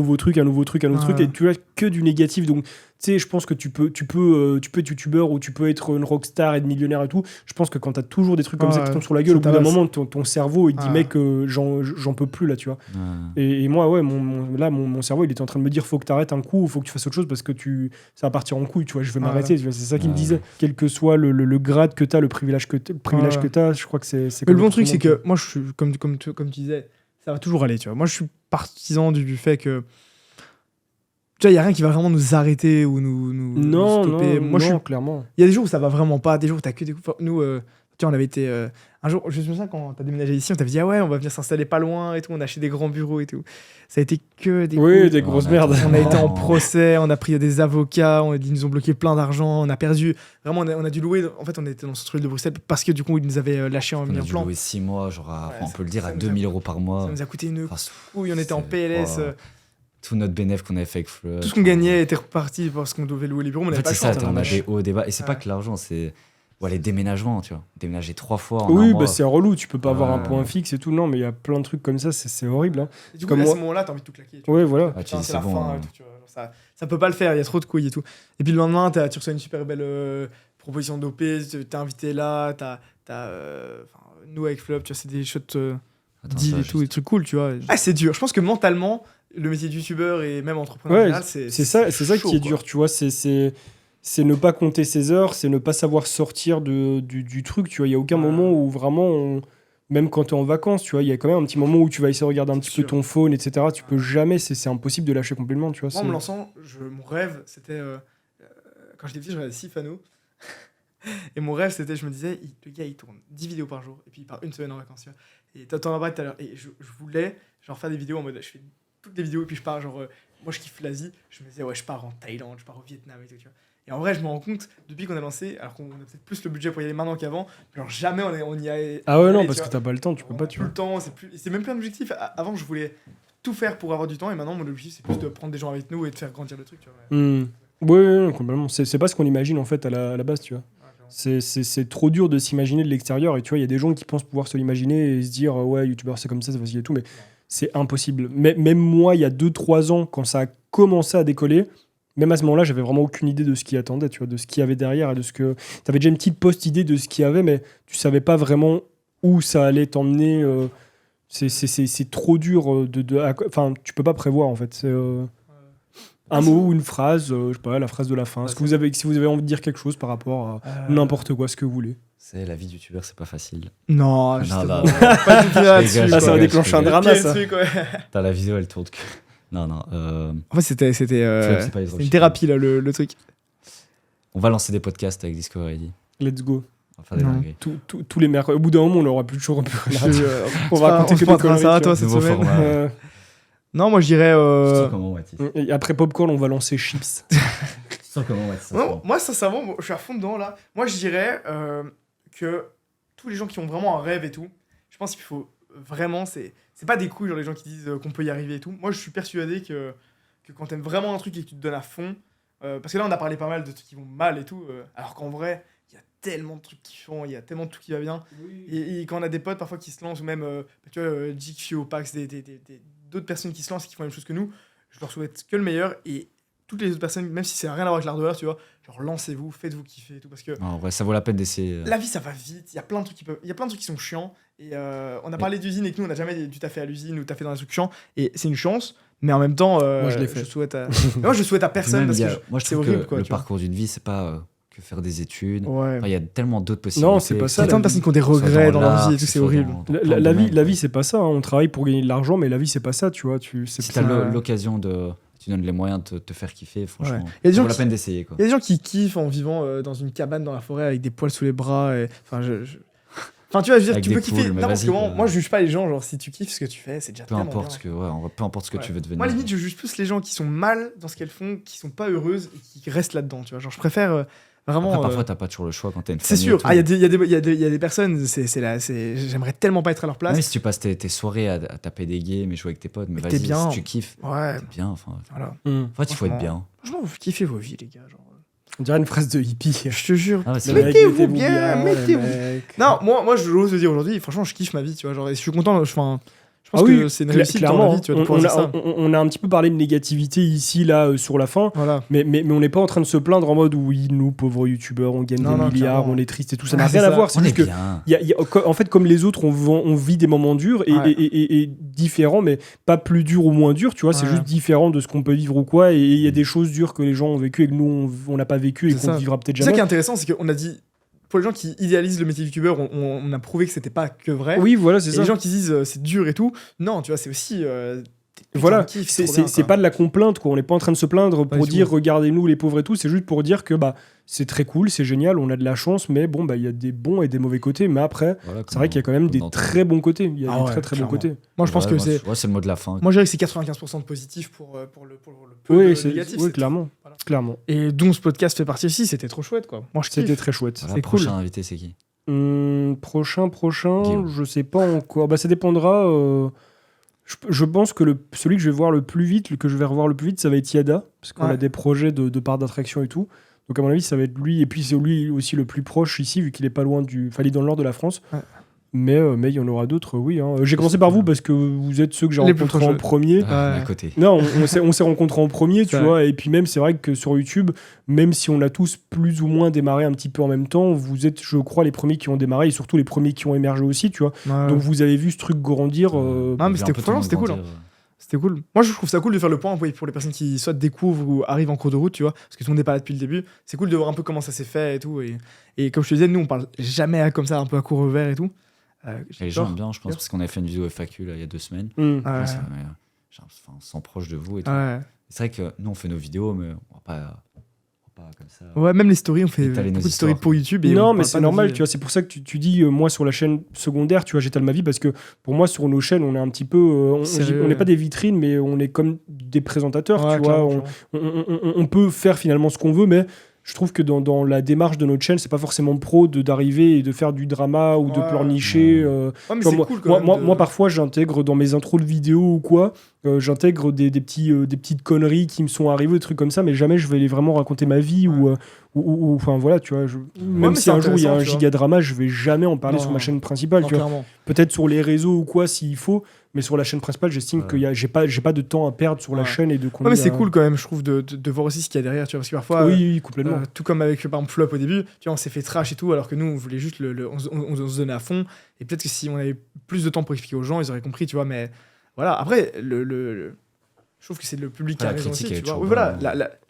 tu vois que du négatif. Donc, tu sais, je pense que tu peux être youtubeur ou tu peux être une rockstar et être millionnaire et tout. Je pense que quand t'as toujours des trucs comme ça qui tombent sur la gueule, au bout d'un moment, ton cerveau il dit mec, j'en peux plus là, tu vois. Et moi, ouais, mon cerveau il était en train de me dire faut que t'arrêtes un coup, faut que tu fasses autre chose parce que ça va partir en couille, tu vois, je vais m'arrêter. C'est ça qu'il me disait. Quel que soit le grade que t'as, le privilège que t'as, je crois que c'est le bon truc, c'est que moi, je suis comme tu disais, ça va toujours aller, tu vois. Moi, je suis partisan du fait que tu vois, il n'y a rien qui va vraiment nous arrêter ou nous stopper. Non, clairement. Il y a des jours où ça va vraiment pas, des jours où t'as que des coups. Nous, tu vois, on avait été. Un jour, je me souviens quand t'as déménagé ici, on t'avait dit ah ouais, on va venir s'installer pas loin et tout, on a acheté des grands bureaux et tout. Ça a été que des coups. Des grosses merdes. On a été en procès, on a pris des avocats, ils nous ont bloqué plein d'argent, on a perdu. Vraiment, on a dû louer. En fait, on était dans ce truc de Bruxelles parce que du coup, ils nous avaient lâché en venir plan. On a dû louer 6 mois, genre, on peut le dire, à 2000 € par mois. Ça nous a coûté une couille, on était en PLS. Tout notre bénéfice qu'on avait fait avec Fleur. Tout ce qu'on gagnait était reparti parce qu'on devait louer les bureaux. En fait, c'est ça, on a des hauts, des bas. Et c'est pas que l'argent, c'est. Ouais, les déménagements, tu vois. Déménager 3 fois en un mois. C'est relou, tu peux pas avoir un point fixe et tout. Non, mais il y a plein de trucs comme ça, c'est horrible. Hein. Et du coup, à ce moment-là, t'as envie de tout claquer. Ouais, voilà. C'est la fin. Tout, tu vois. Ça peut pas le faire, il y a trop de couilles et tout. Et puis le lendemain, tu reçois une super belle proposition d'OP, t'es invité là, nous avec Flop, tu vois, c'est des shots deal et tout, des trucs cool, tu vois. Ah, c'est dur. Je pense que mentalement, le métier de youtubeur et même entrepreneur, c'est ça qui est dur, tu vois. C'est ne pas compter ses heures, c'est ne pas savoir sortir du truc, tu vois. Il n'y a aucun moment où vraiment, même quand tu es en vacances, tu vois, il y a quand même un petit moment où tu vas essayer de regarder un petit peu ton phone, etc. Tu peux jamais, c'est impossible de lâcher complètement, tu vois. Moi, en me lançant, mon rêve, c'était... quand j'étais petit, je regardais Sifano. Et mon rêve, c'était, je me disais, le gars, il tourne 10 vidéos par jour, et puis il part une semaine en vacances, tu vois. Et t'en as parlé tout à l'heure. Et je voulais, genre, faire des vidéos en mode, je fais toutes les vidéos, et puis je pars, genre... moi, je kiffe l'Asie. Je me disais, ouais, je pars en Thaïlande, je pars au Vietnam et tout, tu vois. Et en vrai, je me rends compte, depuis qu'on a lancé, alors qu'on a peut-être plus le budget pour y aller maintenant qu'avant, genre jamais on y a. Ah ouais, non, parce que t'as pas le temps, tu peux pas. Tu as plus le temps, c'est même plus un objectif. Avant, je voulais tout faire pour avoir du temps, et maintenant, mon objectif, c'est plus de prendre des gens avec nous et de faire grandir le truc, tu vois. Ouais, complètement. C'est pas ce qu'on imagine en fait à la base, tu vois. C'est trop dur de s'imaginer de l'extérieur, et tu vois, il y a des gens qui pensent pouvoir se l'imaginer et se dire, ouais, youtubeur, c'est comme ça, c'est facile et tout, mais c'est impossible. Même moi, il y a 2-3 ans, quand ça a commencé à décoller, même à ce moment-là, j'avais vraiment aucune idée de ce qui attendait, tu vois, de ce qu'il y avait derrière et de ce que... T'avais déjà une petite post-idée de ce qu'il y avait, mais tu savais pas vraiment où ça allait t'emmener. C'est trop dur Enfin, tu peux pas prévoir, en fait. C'est un mot ou une phrase, je sais pas, la phrase de la fin. Si vous avez envie de dire quelque chose par rapport à n'importe quoi, ce que vous voulez. C'est la vie du youtubeur, c'est pas facile. Non, non. Pas du tout là-dessus. Ça va déclencher un drama, ça. T'as la vidéo, elle tourne que... Non. En fait, c'était une thérapie, là, le truc. On va lancer des podcasts avec Discover ID. Let's go. On va faire des dingueries. Tous les mercredis. Au bout d'un moment, on aura plus toujours un peu. On va raconter que des conneries, toi, cette semaine. Non, moi, je dirais... Comment, et après Popcorn, on va lancer Chips. Moi, sincèrement, je suis à fond dedans là. Moi, je dirais que tous les gens qui ont vraiment un rêve et tout, je pense qu'il faut vraiment. C'est pas des couilles, genre les gens qui disent qu'on peut y arriver et tout. Moi, je suis persuadé que quand t'aimes vraiment un truc et que tu te donnes à fond, parce que là, on a parlé pas mal de trucs qui vont mal et tout, alors qu'en vrai, il y a tellement de trucs qui font, il y a tellement de trucs qui va bien. Oui. Et quand on a des potes parfois qui se lancent, ou même, tu vois, GQ, Pax, d'autres personnes qui se lancent et qui font la même chose que nous, je leur souhaite que le meilleur. Et toutes les autres personnes, même si ça n'a rien à voir avec l'hardware, tu vois, genre lancez-vous, faites-vous kiffer et tout, parce que en vrai, ça vaut la peine d'essayer. La vie, ça va vite, il y a plein de trucs qui sont chiants, et on a parlé d'usine et que nous, on n'a jamais dû taffer à l'usine ou taffer dans un truc chiant, et c'est une chance, mais en même temps, moi, je l'ai fait. Moi, je souhaite à personne, parce que moi, je c'est trouve horrible, que quoi, le parcours d'une vie, c'est pas que faire des études. Ouais. Enfin, il y a tellement d'autres possibilités. Non, c'est pas ça. Il y a tellement de personnes qui ont des regrets dans leur vie et tout, c'est horrible. La vie, c'est pas ça. On travaille pour gagner de l'argent, mais la vie, c'est pas ça, tu vois. Si t'as l'occasion de... Tu donnes les moyens de te faire kiffer, franchement. Ouais. Ça vaut la peine d'essayer, quoi. Il y a des gens qui kiffent en vivant dans une cabane dans la forêt avec des poils sous les bras. Enfin, enfin, tu vois, je veux dire, tu peux kiffer n'importe comment. Moi, je juge pas les gens. Genre, si tu kiffes ce que tu fais, c'est déjà peu tellement importe bien. Peu importe ce que tu veux devenir. Moi, limite, je juge plus les gens qui sont mal dans ce qu'elles font, qui sont pas heureuses et qui restent là-dedans. Tu vois, genre, je préfère vraiment. Après, parfois, t'as pas toujours le choix quand t'as une c'est famille. sûr. Il y a des personnes, j'aimerais tellement pas être à leur place. Même si tu passes tes soirées à taper des games et jouer avec tes potes, mais vas-y, bien. si tu kiffes, t'es bien. Enfin, voilà. En fait, il faut être bien. Franchement, vous kiffez vos vies, les gars. Genre. On dirait une phrase de hippie. Je te jure. Mettez-vous bien, mettez-vous. Non, moi, je l'ose dire aujourd'hui. Franchement, je kiffe ma vie, tu vois. Genre, je suis content. Je pense que c'est une réussite dans la vie, tu vois, on a un petit peu parlé de négativité ici, là, sur la fin. Voilà. Mais on n'est pas en train de se plaindre en mode oui, nous, pauvres youtubeurs, on gagne des milliards, clairement. on est triste et tout. Ça n'a rien à voir. C'est juste que, en fait, comme les autres, on vit des moments durs et différents, mais pas plus durs ou moins durs, tu vois. C'est juste différent de ce qu'on peut vivre ou quoi. Et il y a des choses dures que les gens ont vécues et que nous, on n'a pas vécu et qu'on vivra peut-être jamais. C'est ça qui est intéressant, c'est qu'on a dit. Pour les gens qui idéalisent le métier de youtubeur, on a prouvé que c'était pas que vrai. Oui, voilà, c'est ça. Les gens qui disent c'est dur et tout, non, tu vois, c'est aussi. Voilà, c'est pas de la complainte, quoi. On n'est pas en train de se plaindre pour dire regardez-nous les pauvres et tout. C'est juste pour dire que c'est très cool, c'est génial, on a de la chance, mais bon, il y a des bons et des mauvais côtés. Mais après, c'est vrai qu'il y a quand même des très bons côtés. Il y a des très très bons côtés. Moi, je pense que c'est. C'est le mot de la fin. Moi, je dirais que c'est 95% de positif pour le peu de négatif. Oui, clairement. Et dont ce podcast fait partie aussi, c'était trop chouette, quoi. Moi, c'était très chouette. C'est cool. Prochain invité, c'est qui Prochain, je sais pas encore. Ça dépendra. Je pense que celui que je vais voir le plus vite, ça va être Yada, parce qu'on a des projets de parcs d'attraction et tout. Donc à mon avis, ça va être lui. Et puis c'est lui aussi le plus proche ici, vu qu'il est pas loin il est dans le nord de la France. Ouais. Mais il y en aura d'autres, oui. Hein. J'ai commencé par vous parce que vous êtes ceux que j'ai rencontrés en premier. À côté. Non, on s'est rencontrés en premier, tu vois. Et puis même, c'est vrai que sur YouTube, même si on a tous plus ou moins démarré un petit peu en même temps, vous êtes, je crois, les premiers qui ont démarré et surtout les premiers qui ont émergé aussi, tu vois. Ouais. Donc vous avez vu ce truc grandir. Mais c'était cool. Hein. C'était cool. Moi, je trouve ça cool de faire le point pour les personnes qui soit découvrent ou arrivent en cours de route, tu vois, parce que tout le monde n'est pas là depuis le début. C'est cool de voir un peu comment ça s'est fait et tout. Et comme je te disais, nous, on parle jamais comme ça, un peu à court ouvert et tout. Les gens aiment bien, je pense, parce qu'on avait fait une vidéo FAQ là, il y a 2 semaines. On se sent proche de vous et tout. C'est vrai que nous, on fait nos vidéos, mais on va pas comme ça. Ouais, même les stories, on fait beaucoup de stories pour YouTube. Non, mais c'est normal, tu vois. C'est pour ça que tu dis, moi, sur la chaîne secondaire, tu vois, j'étale ma vie, parce que pour moi, sur nos chaînes, on est un petit peu. On n'est pas des vitrines, mais on est comme des présentateurs, tu vois. On peut faire finalement ce qu'on veut, mais. Je trouve que dans la démarche de notre chaîne, c'est pas forcément pro d'arriver et de faire du drama ou de pleurnicher. Mais c'est cool quand même. Moi, parfois, j'intègre dans mes intros de vidéos ou quoi, j'intègre des petites conneries qui me sont arrivées, des trucs comme ça, mais jamais je vais vraiment raconter ma vie ou enfin voilà, tu vois. Même si un jour il y a un giga drama, je vais jamais en parler sur ma chaîne principale, tu vois. Peut-être sur les réseaux ou quoi s'il faut. Mais sur la chaîne principale, j'estime que j'ai pas de temps à perdre sur la chaîne et de mais c'est cool quand même, je trouve, de voir aussi ce qu'il y a derrière, tu vois, parce que parfois, oui, complètement. Tout comme avec par exemple Flop au début, tu vois, on s'est fait trash et tout, alors que nous, on voulait juste on se donnait à fond. Et peut-être que si on avait plus de temps pour expliquer aux gens, ils auraient compris, tu vois. Mais voilà, après, je trouve que c'est le public qui a raison aussi, tu vois. Oui, voilà,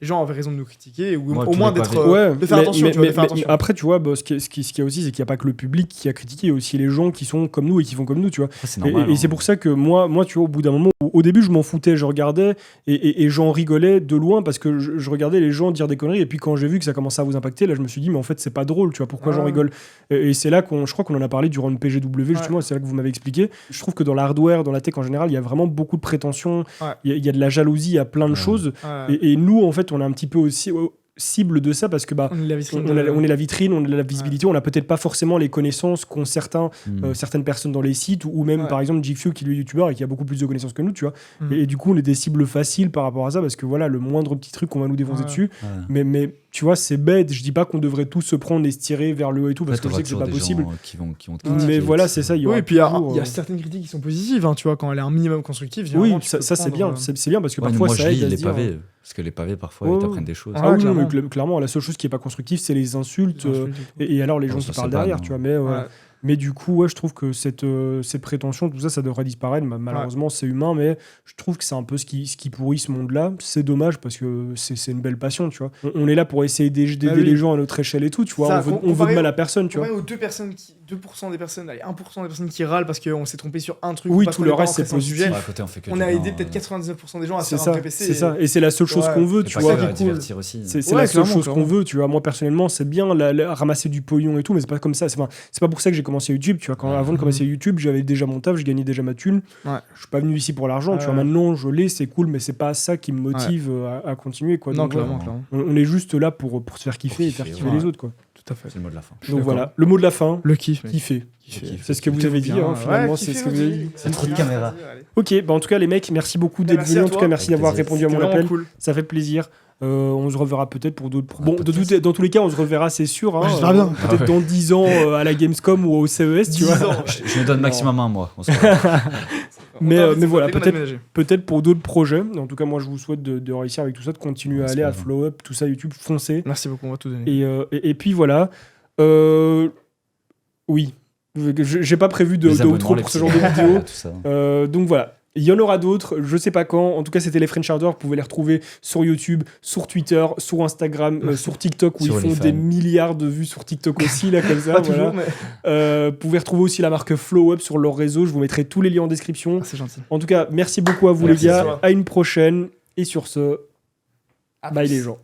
les gens avaient raison de nous critiquer, ou au moins de faire attention, tu vois, de faire attention. Après, tu vois, ce qu'il y a aussi, c'est qu'il n'y a pas que le public qui a critiqué, il y a aussi les gens qui sont comme nous et qui font comme nous, tu vois. C'est normal, et c'est pour ça que moi, tu vois, au bout d'un moment, au début, je m'en foutais, je regardais et j'en rigolais de loin parce que je regardais les gens dire des conneries. Et puis quand j'ai vu que ça commençait à vous impacter, là, je me suis dit, mais en fait, c'est pas drôle, tu vois, pourquoi j'en rigole. Et c'est là je crois qu'on en a parlé durant une PGW, justement, c'est là que vous m'avez expliqué. Je trouve que dans l'hardware, dans la tech en général, il y a vraiment beaucoup de prétentions, il y a de la jalousie, il y a plein de choses. Et nous, en fait, on a un petit peu aussi. cible de ça parce que on est la vitrine, on est la vitrine, on a la visibilité, on n'a peut-être pas forcément les connaissances qu'ont certaines personnes dans les sites ou même par exemple GFU qui est le youtubeur et qui a beaucoup plus de connaissances que nous, tu vois. Et du coup, on est des cibles faciles par rapport à ça parce que voilà, le moindre petit truc, on va nous défoncer dessus. Mais tu vois, c'est bête. Je dis pas qu'on devrait tous se prendre et se tirer vers le haut et tout parce que je sais que c'est pas possible. Qui vont mais voilà, c'est ça. Et puis il y a certaines critiques qui sont positives, tu vois, quand elle est un minimum constructive. Oui, ça c'est bien. C'est bien parce que parfois ça aide à se dire. Parce que les pavés, parfois, ils t'apprennent des choses. Ah oui, clairement, la seule chose qui est pas constructive, c'est les insultes. Et alors les gens qui parlent derrière, tu vois. Mais du coup, je trouve que cette prétention, tout ça, ça devrait disparaître. Malheureusement, c'est humain, mais je trouve que c'est un peu ce qui pourrit ce monde-là. C'est dommage parce que c'est une belle passion, tu vois. On est là pour essayer d'aider les gens à notre échelle et tout, tu vois. Ça, on veut de mal à personne, tu vois. Aux 2% des personnes, allez, 1% des personnes qui râlent parce qu'on s'est trompé sur un truc. Oui, tout le reste, c'est positif. On a aidé peut-être 99% des gens à faire un PPC. C'est ça. Et c'est la seule chose qu'on veut, tu vois. C'est la seule chose qu'on veut, tu vois. Moi, personnellement, c'est bien ramasser du pognon et tout, mais c'est pas comme ça. C'est pas pour ça que j'ai commencé YouTube, tu vois. Avant de commencer YouTube, j'avais déjà mon taf, je gagnais déjà ma thune. Je suis pas venu ici pour l'argent, tu vois. Maintenant, je l'ai, c'est cool, mais c'est pas ça qui me motive à continuer, quoi. Non, clairement. On est juste là pour se faire kiffer et faire kiffer les autres, quoi. Tout à fait. C'est le mot de la fin. Donc voilà, le mot de la fin. Le kiff. Kiffer. C'est ce que vous avez dit, finalement. C'est ce que vous avez dit. C'est trop de caméra. Ok, en tout cas, les mecs, merci beaucoup d'être venus. En tout cas, merci d'avoir répondu à mon appel. Ça fait plaisir. On se reverra peut-être pour d'autres. Bon, dans tous les cas, on se reverra, c'est sûr. J'espère bien. Peut-être dans 10 ans à la Gamescom ou au CES, tu vois. Je me donne maximum un mois. Mais voilà, peut-être pour d'autres projets. En tout cas, moi, je vous souhaite de réussir avec tout ça, de continuer à aller à Flow Up, tout ça, YouTube, foncez. Merci beaucoup, on va tout donner. Et puis voilà. Oui. J'ai pas prévu d'outro pour ce genre de vidéo. Donc voilà. Il y en aura d'autres, je sais pas quand. En tout cas, c'était les French Hardware. Vous pouvez les retrouver sur YouTube, sur Twitter, sur Instagram, sur TikTok, où ils font des milliards de vues sur TikTok aussi, là, comme ça. Voilà. Vous pouvez retrouver aussi la marque Flow Up sur leur réseau. Je vous mettrai tous les liens en description. C'est gentil. En tout cas, merci beaucoup à vous, les gars. À une prochaine. Et sur ce, bye les gens.